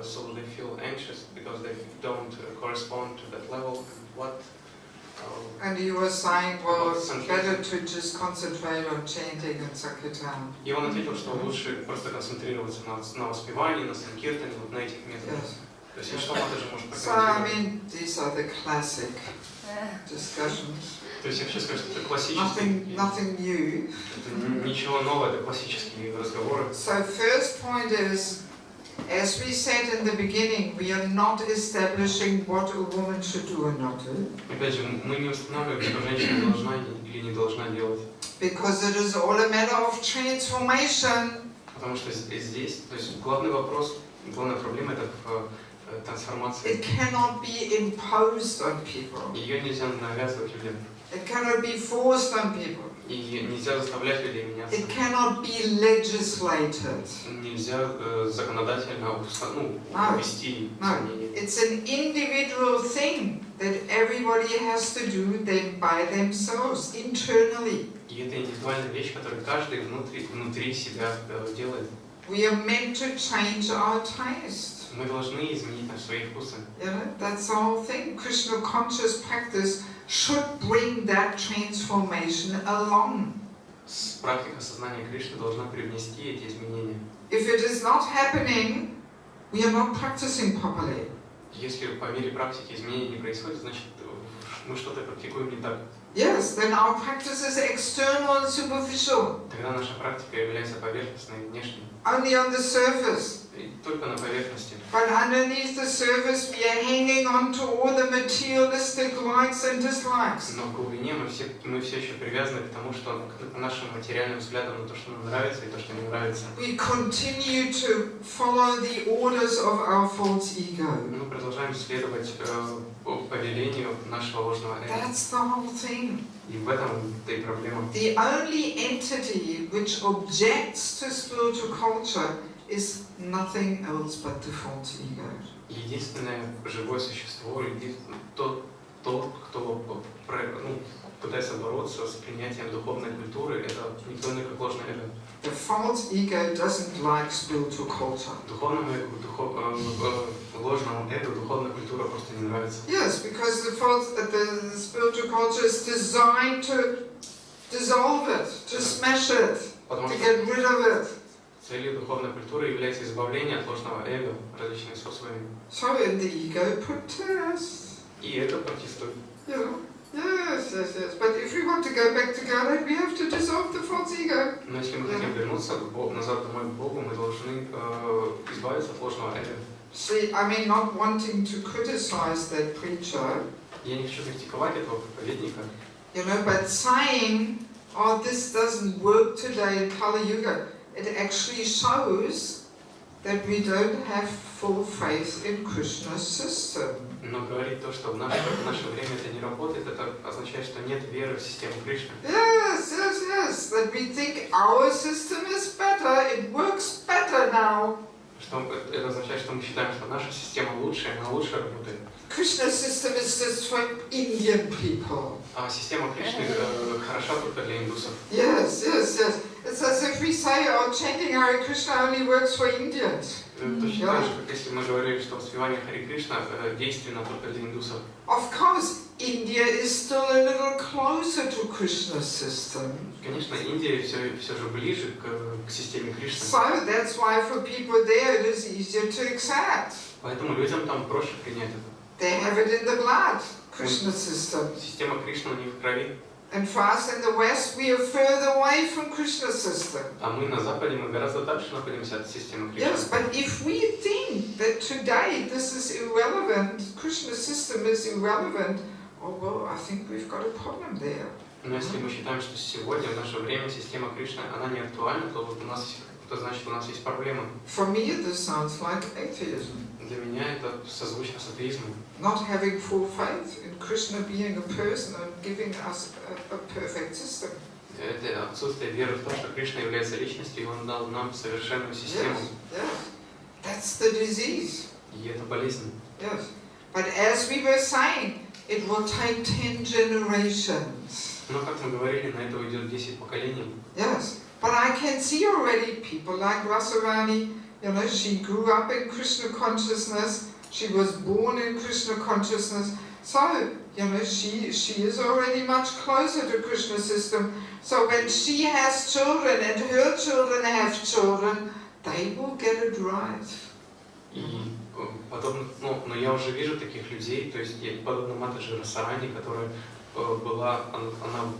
so they feel anxious because they don't correspond to that level. And you were saying, well, it's better to just concentrate on chanting and Sankirtan. И он ответил, что лучше просто концентрироваться на воспевании, на санкиртане, вот на этих методах. То есть что матаджи может прокомментировать? So, I mean, these are the classic discussions. То есть я вообще скажу, что это классический. Nothing new. Это ничего нового, это классические разговоры. So first point is, as we said in the beginning, we are not establishing what a woman should do or not do. Опять же, мы не устанавливаем, что женщина должна или не должна делать. Because it is all a matter of transformation. Потому что здесь, то есть главный вопрос, главная проблема это трансформация. It cannot be imposed on people. Ее нельзя навязывать людям. It cannot be forced on people. И нельзя заставлять людей меняться. It cannot be legislated. Нельзя законодательно ввести изменения. It's an individual thing that everybody has to do them by themselves, internally. И это индивидуальная вещь, которую каждый внутри себя делает. We are meant to change our taste. Мы должны изменить свои вкусы. That's the whole thing. Krishna conscious practice should bring that transformation along. практика сознания Кришны должна привнести эти изменения. If it is not happening, we are not practicing properly. Если по мере практики изменений не происходит, значит мы что-то практикуем не так. Yes, then our practice is external and superficial. Тогда наша практика является поверхностной, внешней. Only on the surface. И только на поверхности. But underneath the surface we are hanging on to all the materialistic likes and dislikes. Но в глубине мы все еще привязаны к тому, что к нашим материальным взглядам на то, что нам нравится и то, что не нравится. We continue to follow the orders of our false ego. Мы продолжаем следовать повелению нашего ложного эго. That's the whole thing. И в этом-то и проблема. The only entity which objects to spiritual culture is nothing else but the false ego. Единственное живое существо, тот, кто пытается бороться с принятием духовной культуры, это никто иной, как ложное эго. The false ego doesn't like spiritual culture. Ложному эго духовная культура просто не нравится. Yes, because the spiritual culture is designed to dissolve it, to smash it, to get rid of it. Целью духовной культуры является избавление от ложного эго различными способами. So in the ego protests. И эго протестует. You know? Yes. But if we want to go back to God, we have to dissolve the false ego. Но если мы хотим вернуться назад домой к Богу, мы должны избавиться от ложного эго. See, I mean, not wanting to criticize that preacher. Я не хочу критиковать этого проповедника. You know, but saying, "Oh, this doesn't work today in Kali Yuga," it actually shows that we don't have full faith in Krishna's system. Но говорить то, что в наше время это не работает, это означает, что нет веры в систему Кришны. Yes. That we think our system is better, it works better now. Что это означает, что мы считаем, что наша система лучше, она лучше работает. Krishna's system is just for Indian people. А система Кришны хороша только для индусов. Yes. It's as if we say, "Oh, chanting Hare Krishna only works for Indians." Точно так же, как если мы говорили, что воспевание Харе Кришна действенно только для индусов. Of course, India is still a little closer to Krishna's system. Конечно, Индия все же ближе к системе Кришны. So that's why for people there it is easier to accept. Поэтому людям там проще принять это. They have it in the blood, Krishna's system. Система Кришны у них в крови. And for us in the West, we are further away from Krishna's system. А мы на Западе, мы гораздо дальше находимся от системы Кришны. Yes, but if we think that today this is irrelevant, Krishna's system is irrelevant, oh well, I think we've got a problem there. Но если мы считаем, что сегодня, в наше время, система Кришны, она не актуальна, то значит у нас есть проблема. For me, this sounds like atheism. Для меня это созвучно с атеизмом. Not having full faith in Krishna being a person and giving us a perfect system. Это отсутствие веры в то, что Кришна является личностью, и Он дал нам совершенную систему. Yes. That's the disease. И это болезнь. Yes. But as we were saying, it will take 10 generations. Но, как мы говорили, на это уйдет 10 поколений. Yes. But I can see already people like Rasarani, you know, she grew up in Krishna consciousness, she was born in Krishna consciousness, so, you know, she is already much closer to Krishna's system. So when she has children and her children have children, they will get it right. И подобно, но я уже вижу таких людей, то есть подобно матаджи Расарани, которая она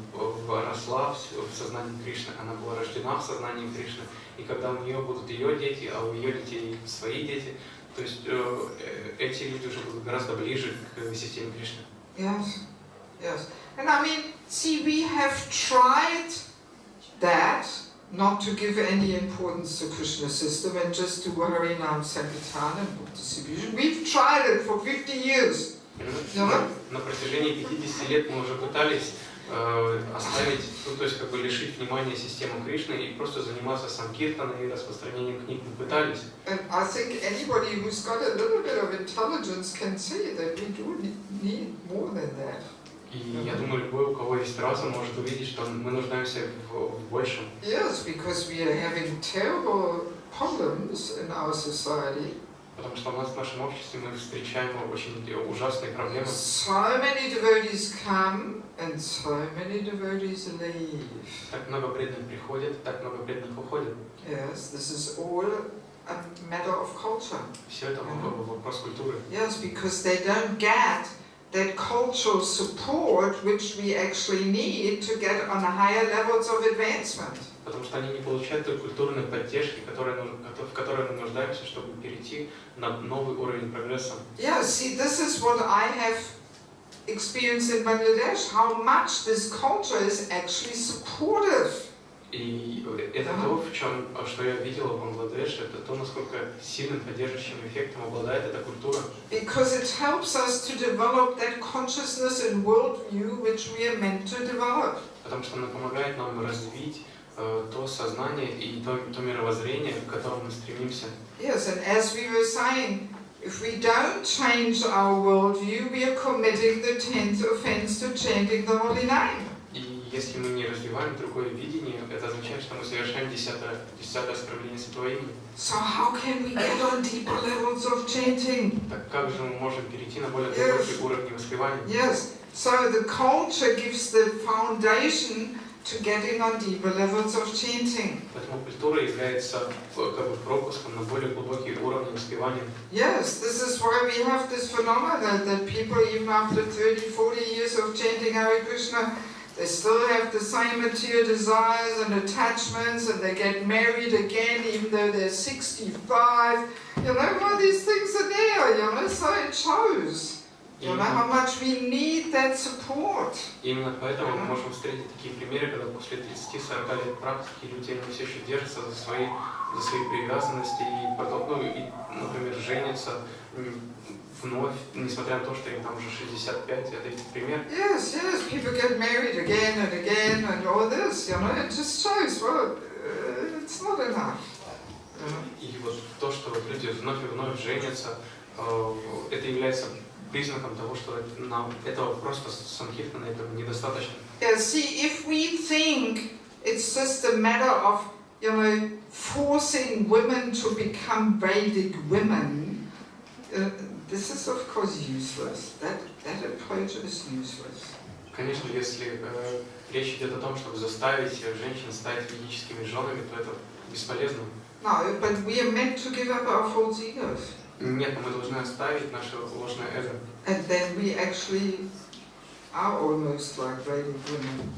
росла в сознании Кришны, она была рождена в сознании Кришны, и когда у нее будут ее дети, а у ее детей свои дети, то есть эти люди уже будут гораздо ближе к системе Кришны. Yes. And I mean, see, we have tried that, not to give any importance to Krishna's system and just to Harinam Sankirtan and book distribution. We've tried it for 50 years. На протяжении 50 лет мы уже пытались оставить, то есть как бы лишить внимания систему Кришны и просто заниматься санкиртаной и распространением книг. Мы пытались. And I think anybody who's got a little bit of intelligence can see that we do need more than that. И я думаю, любой, у кого есть разум, может увидеть, что мы нуждаемся в большем. Yes, because we are having terrible problems in our society. Потому что у нас в нашем обществе мы встречаем очень ужасные проблемы. So many devotees come and so many devotees leave. Так много преданных приходит, так много преданных уходит. Yes, this is all a matter of culture. Все это вопрос культуры. Yes, because they don't get that cultural support which we actually need to get on higher levels of advancement. Потому что они не получают той культурной поддержки, в которой мы нуждаемся, чтобы перейти на новый уровень прогресса. Yeah, see, this is what I have experienced in Bangladesh, how much this culture is actually supportive. И это то, что я видела в Бангладеше, это то, насколько сильным поддерживающим эффектом обладает эта культура. Because it helps us to develop that consciousness and worldview which we are meant to develop. Потому что она помогает нам развить то сознание и то мировоззрение, к которому мы стремимся. Yes, and as we were saying, if we don't change our worldview, we are committing the 10th offense to chanting the holy name. И если мы не развиваем другое видение, это означает, что мы совершаем десятое оскорбление Святого имени. So how can we get on deeper levels of chanting? Так как же мы можем перейти на более глубокие уровни воспевания? Yes, so the culture gives the foundation to getting on deeper levels of chanting. Поэтому культура является пропуском на более глубокие уровни воспевания. Yes, this is why we have this phenomenon that people, even after 30-40 years of chanting Hare Krishna, they still have the same material desires and attachments, and they get married again even though they're 65. You know, well, these things are there, you know, so it shows. You know how much we need that support. Именно поэтому мы можем встретить такие примеры, когда после 30-40 лет практики люди все еще держатся за свои привязанности и потом, например, женятся вновь, несмотря на то, что им там уже 65, это ведь пример. Yes, yes, people get married again and all this, you know, it just shows, well, it's not enough. И вот то, что люди вновь и вновь женятся, это является признаком того, что нам этого просто санкиртана этого недостаточно. Yeah, see, if we think it's just a matter of, you know, forcing women to become Vedic women, this is of course useless. That approach is useless. Конечно, если речь идет о том, чтобы заставить женщин стать ведическими женами, то это бесполезно. No, but we are meant to give up our false egos. Нет, мы должны оставить наше ложное эго. And then we actually are almost like Vedic women.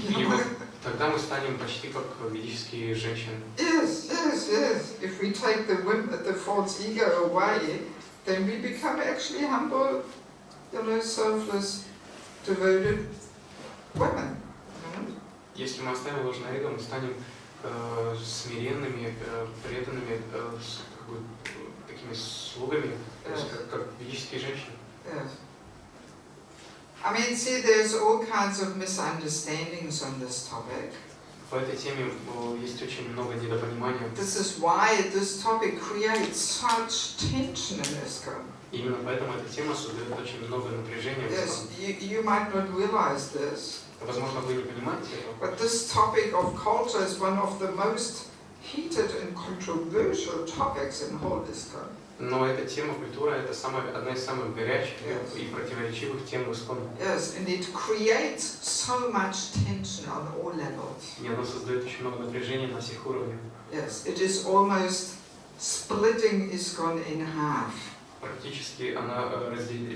И вот тогда мы станем почти как ведические женщины. Yes, yes, yes. If we take the false ego away, then we become actually humble, you know, selfless, devoted women. Если мы оставим ложное эго, мы станем смиренными, преданными, такими слугами, как ведические женщины. Yes. I mean, see, there's all kinds of misunderstandings on this topic. По этой теме есть очень много недопонимания. This is why this topic creates such tension in ISKCON. Именно поэтому эта тема создает очень много напряжения. Yes, you might not realize this. Возможно, вы не понимаете этого. But this topic of culture is one of the most heated and controversial topics in whole ISKCON. Но эта тема культура это одна из самых горячих и противоречивых тем в ИСККОН. Yes, and it creates so much tension on all levels. И она создает очень много напряжения на всех уровнях. Yes, it is almost splitting ISKCON in half. Практически она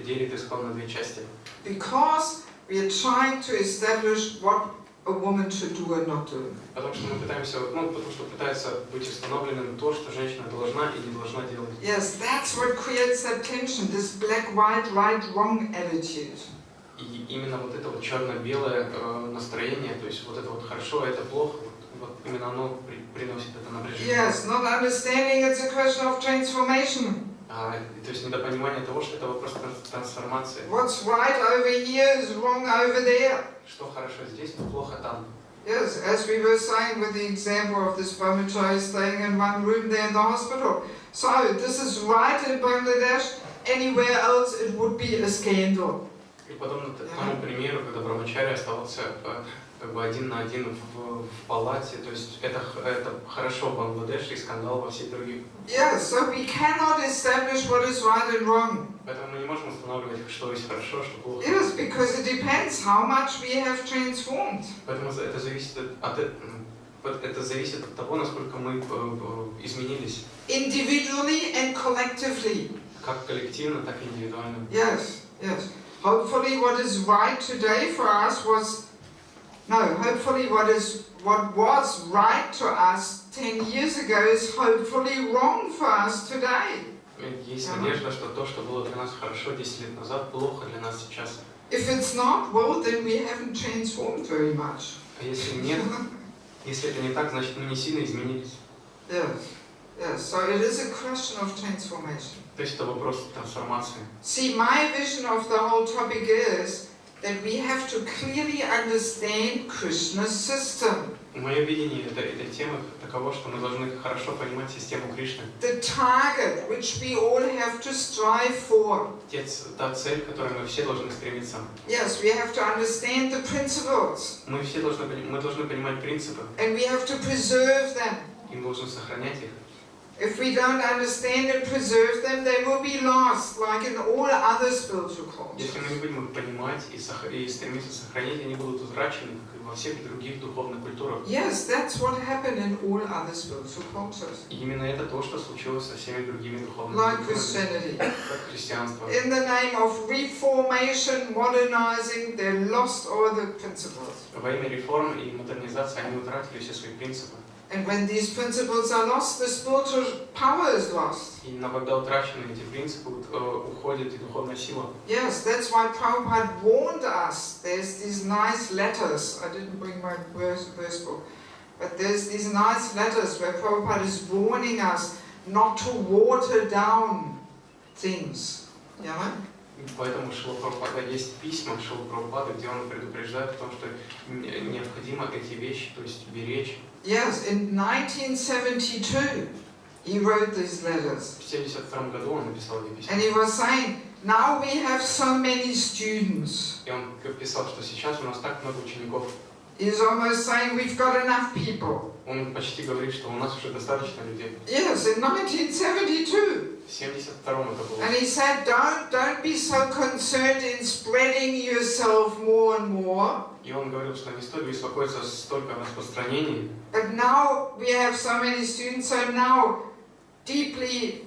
делит ИСККОН на две части. Because we are trying to establish what a woman should do or not do. Потому что мы пытаемся, потому что пытается быть установленным то, что женщина должна и не должна делать. Yes, that's what creates that tension, this black, white, right, wrong attitude. И именно вот это вот черно-белое настроение, то есть вот это вот хорошо, а это плохо, вот именно оно приносит это напряжение. Yes, not understanding it's a question of transformation. То есть недопонимание того, что это вопрос трансформации. What's right over here is wrong over there. Что хорошо здесь, но плохо там. Yes, as we were saying with the example of this brahmachari staying in one room there in the hospital. So, this is right in Bangladesh, anywhere else it would be a scandal. И подобно тому примеру, когда брахмачари оставался как бы один на один в палате. То есть это хорошо в Бангладеше и скандал во всех других. Yeah, so we cannot establish what is right and wrong. Поэтому мы не можем устанавливать, что есть хорошо, что плохо. Yes, because it depends how much we have transformed. Поэтому это зависит от того, насколько мы изменились. Individually and collectively. Как коллективно, так и индивидуально. Yes, yes. Hopefully what is right today for us was... No, hopefully what was right to us 10 years ago is hopefully wrong for us today. Есть надежда, что то, что было для нас хорошо 10 лет назад, плохо для нас сейчас. If it's not, well, then we haven't transformed very much. А если нет, если это не так, значит мы не сильно изменились. Yes, yes. So it is a question of transformation. То есть это вопрос трансформации. See, my vision of the whole topic is that we have to clearly understand Krishna's system. Мое видение этой темы таково, что мы должны хорошо понимать систему Кришны. The target which we all have to strive for. Та цель, к которой мы все должны стремиться. Yes, we have to understand the principles. Мы должны понимать принципы. And we have to preserve them. И мы должны сохранять их. If we don't understand and preserve them, they will be lost, like in all other spiritual cultures. Если мы не будем их понимать и стремиться сохранить, они будут утрачены, как и во всех других духовных культурах. Yes, that's what happened in all other spiritual cultures. И именно это то, что случилось со всеми другими духовными Like культурами. Christianity. Как христианство. In the name of reformation, modernizing, they lost all the principles. Во имя реформ и модернизации они утратили все свои принципы. And when these principles are lost, the spiritual power is lost. И когда утрачены эти принципы, уходит и духовная сила. Yes, that's why Prabhupada warned us. There's these nice letters. I didn't bring my verse book. But there's these nice letters where Prabhupada is warning us not to water down things. You know? Поэтому Шрила Прабхупада есть письма Шрилы Прабхупады, где он предупреждает о том, что необходимо эти вещи, то есть беречь. Yes, in 1972 he wrote these letters. В 1972 году он написал эти письма. And he was saying, now we have so many students. И он писал, что сейчас у нас так много учеников. He's almost saying we've got enough people. Он почти говорит, что у нас уже достаточно людей. Yes, in 1972. В 1972 это было. And he said, don't be so concerned in spreading yourself more and more. И он говорил, что не стоит беспокоиться столько о распространении. But now we have so many students, so now deeply,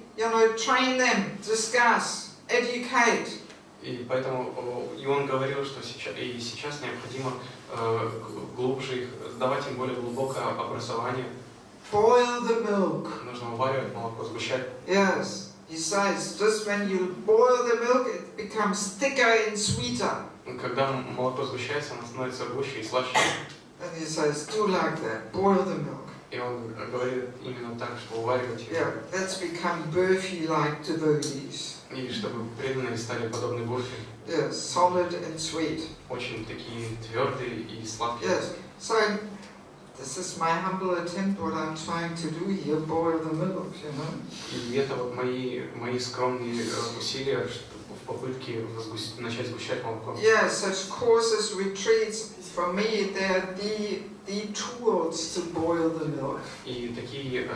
train them, discuss, educate. И поэтому он говорил, что сейчас необходимо глубже их, давать им более глубокое образование. Boil the milk. Нужно уваривать молоко, сгущать. Yes, he says, just when you boil the milk, it becomes thicker and sweeter. Когда молоко сгущается, оно становится гуще и слаще. And he says, do like that, boil the milk. И он говорит именно так, что уваривать их. Yeah, let's become Burfi-like devotees. И чтобы преданные стали подобны бурфе. Yes, solid and sweet. Очень такие твердые и сладкие. Yes, so this is my humble attempt, what I'm trying to do here, boil the milk, you know. И это вот мои скромные усилия в попытке начать сгущать молоко. Yeah, such courses, retreats, for me, they're the tools to boil the milk. И такие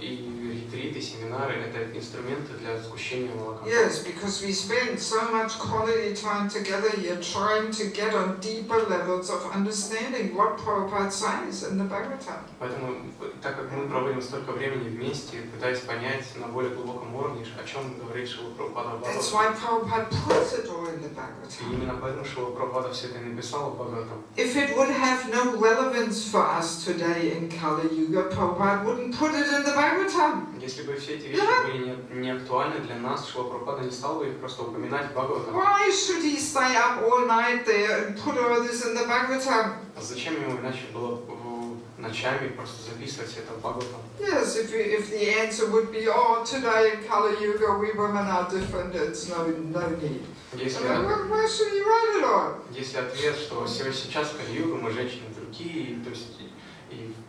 и ретриты, семинары — это инструменты для сгущения молока. Yes, because we spend so much quality time together here trying to get on deeper levels of understanding what Prabhupada says in the Bhagavatam. Поэтому, так как мы проводим столько времени вместе, пытаясь понять на более глубоком уровне, о чем говорит Шрила Прабхупада в Бхагаватам. That's why Prabhupada puts it all in the И Bhagavatam. именно поэтому Шрила Прабхупада все это и написал в Бхагаватам. If it would have no relevance for us today in Kali Yuga, Prabhupada wouldn't put it in the Bhagavatam. Если бы все эти вещи были не актуальны для нас, Шрила Прабхупада не стал бы их просто упоминать в Бхагаватам. Why should he stay up all night there and put all this in the Bhagavatam? Зачем ему иначе было ночами просто записывать это в Бхагаватам? Yes, if the answer would be, oh, today in Kali Yuga we women are different, it's no need. Why should he write it on? Если ответ, что сейчас в Кали-югу мы женщины другие,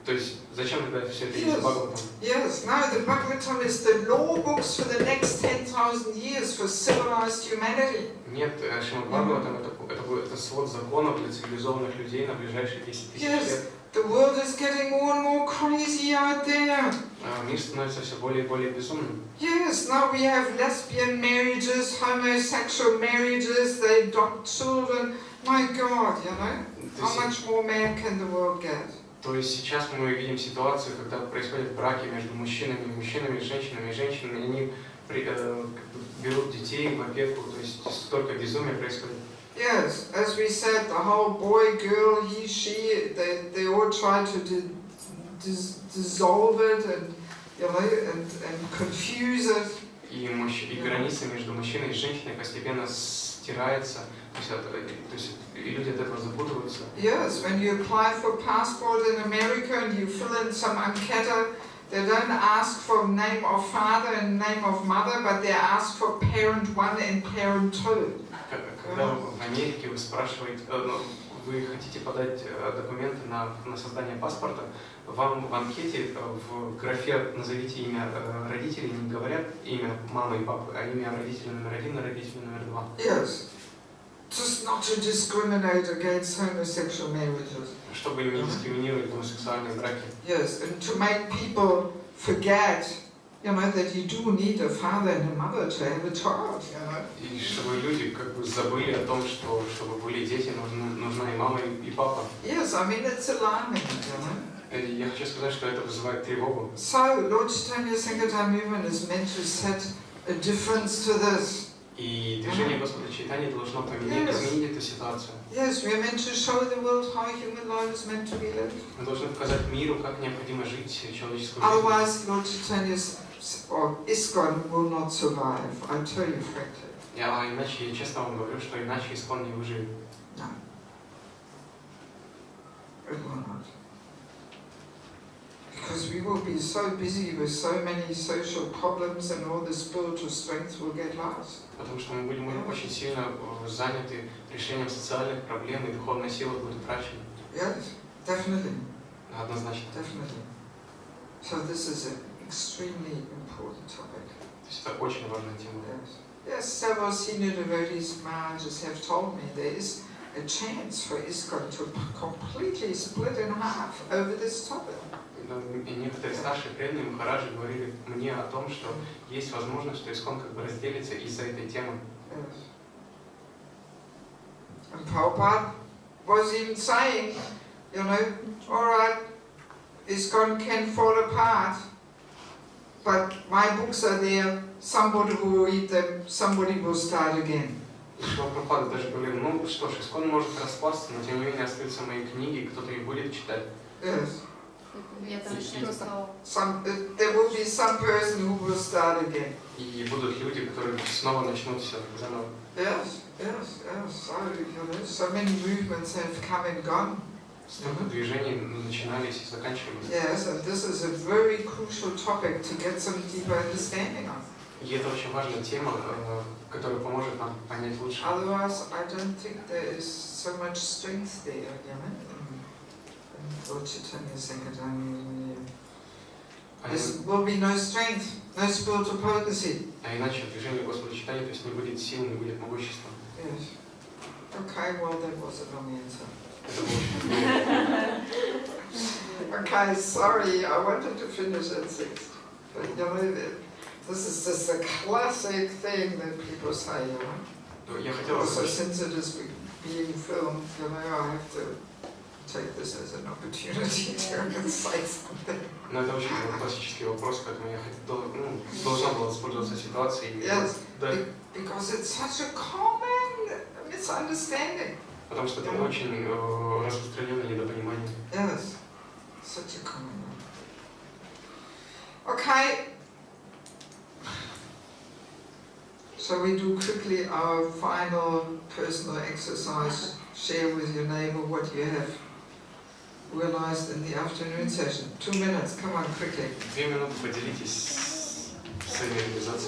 то есть Зачем тогда все это есть в Бхагаватам? Yes, no, the Bhagavatam is the law books for the next 10,000 years for civilized humanity. Нет, Шримад Бхагаватам это свод законов для цивилизованных людей на ближайшие 10 тысяч лет. The world is getting more and more crazy out there. Мир становится все более и более безумным. Yes, now we have lesbian marriages, homosexual marriages, they adopt children. My God, you know, how much more man can the world get? То есть сейчас мы видим ситуацию, когда происходят браки между мужчинами, женщинами, они берут детей в опеку, то есть столько безумия происходит. Yes, as we said, the whole boy, girl, he, she, they all try to dissolve it and, you know, and confuse it. И границы между мужчиной и женщиной постепенно стирается, то есть и люди от этого запутываются. Yes, when you apply for passport in America and you fill in some anketa, they don't ask for name of father and name of mother, but they ask for parent 1 and parent 2. Когда в Америке вы спрашиваете, вы хотите подать документы на создание паспорта, вам в анкете в графе назовите имя родителей, не говорят имя мамы и папы, а имя родителя номер 1 и родителя номер 2. Yes. Just not to discriminate against homosexual marriages. Чтобы не дискриминировать гомосексуальные браки. Yes, and to make people forget, you know, that you do need a father and a mother to have a child, you know. И чтобы люди как бы забыли о том, что чтобы были дети, нужна и мама, и папа. Yes, I mean it's alarming, you know. Я хочу сказать, что это вызывает тревогу. So, Lord Chaitanya Sankirtan movement is meant to set a difference to this. И движение Господа Чайтаньи должно изменить эту ситуацию. Yes, we are meant to show the world how human life is meant to be lived. Мы должны показать миру, как необходимо жить человеческую жизнь. Otherwise, Lord Chaitanya's or ИСККОН will not survive. I tell you frankly. А иначе, я честно вам говорю, что иначе ИСККОН не выживет. No. It will not. Because we will be so busy with so many social problems and all the spiritual strength will get lost. Потому что мы будем очень сильно заняты решением социальных проблем, и духовная сила будет утрачена. Yes, definitely. Однозначно. Definitely. So this is an extremely important topic. То есть это очень важная тема. Yes. Yes, several senior devotees Mahajas have told me there is a chance for ISKCON to completely split in half over this topic. И некоторые старшие преданные Махараджи говорили мне о том, что есть возможность, что ИСККОН как бы разделится из-за этой темы. Yes. And Prabhupada was even saying, you know, all right, ISKCON can fall apart, but my books are there, somebody will read them, somebody will start again. Шрила Прабхупада даже говорил, ну что ж, ИСККОН может распасться, но тем не менее остаются мои книги, кто-то их будет читать. Yes. There will be some person who will start again. И будут люди, которые снова начнут все заново. Yes, yes, yes. So, you know, so many movements have come and gone. Столько движений начинались и заканчивались. Yes, and this is a very crucial topic to get some deeper understanding of. И это очень важная тема, которая поможет нам понять лучше. Otherwise, I don't think there is so much strength there, you know. Lord Chaitanya Sankirtan, there will be no strength, no spiritual potency. А иначе движение Господа Чайтаньи, то есть не будет сил, не будет могущества. Yes. Okay, well that was a long answer. Okay, sorry, I wanted to finish at 6. But you know, this is just a classic thing that people say, you know. Also, since it is being filmed, you know, I have to take this as an opportunity to say something. Но это очень классический вопрос, поэтому я должна была воспользоваться ситуацией. Yes, because it's such a common misunderstanding. Потому что это очень распространенное недопонимание. Yes, such a common one. Okay. So we do quickly our final personal exercise. Share with your neighbor what you have realized in the afternoon session. 2 minutes, come on, quickly. 2 минуты поделитесь своими реализациями.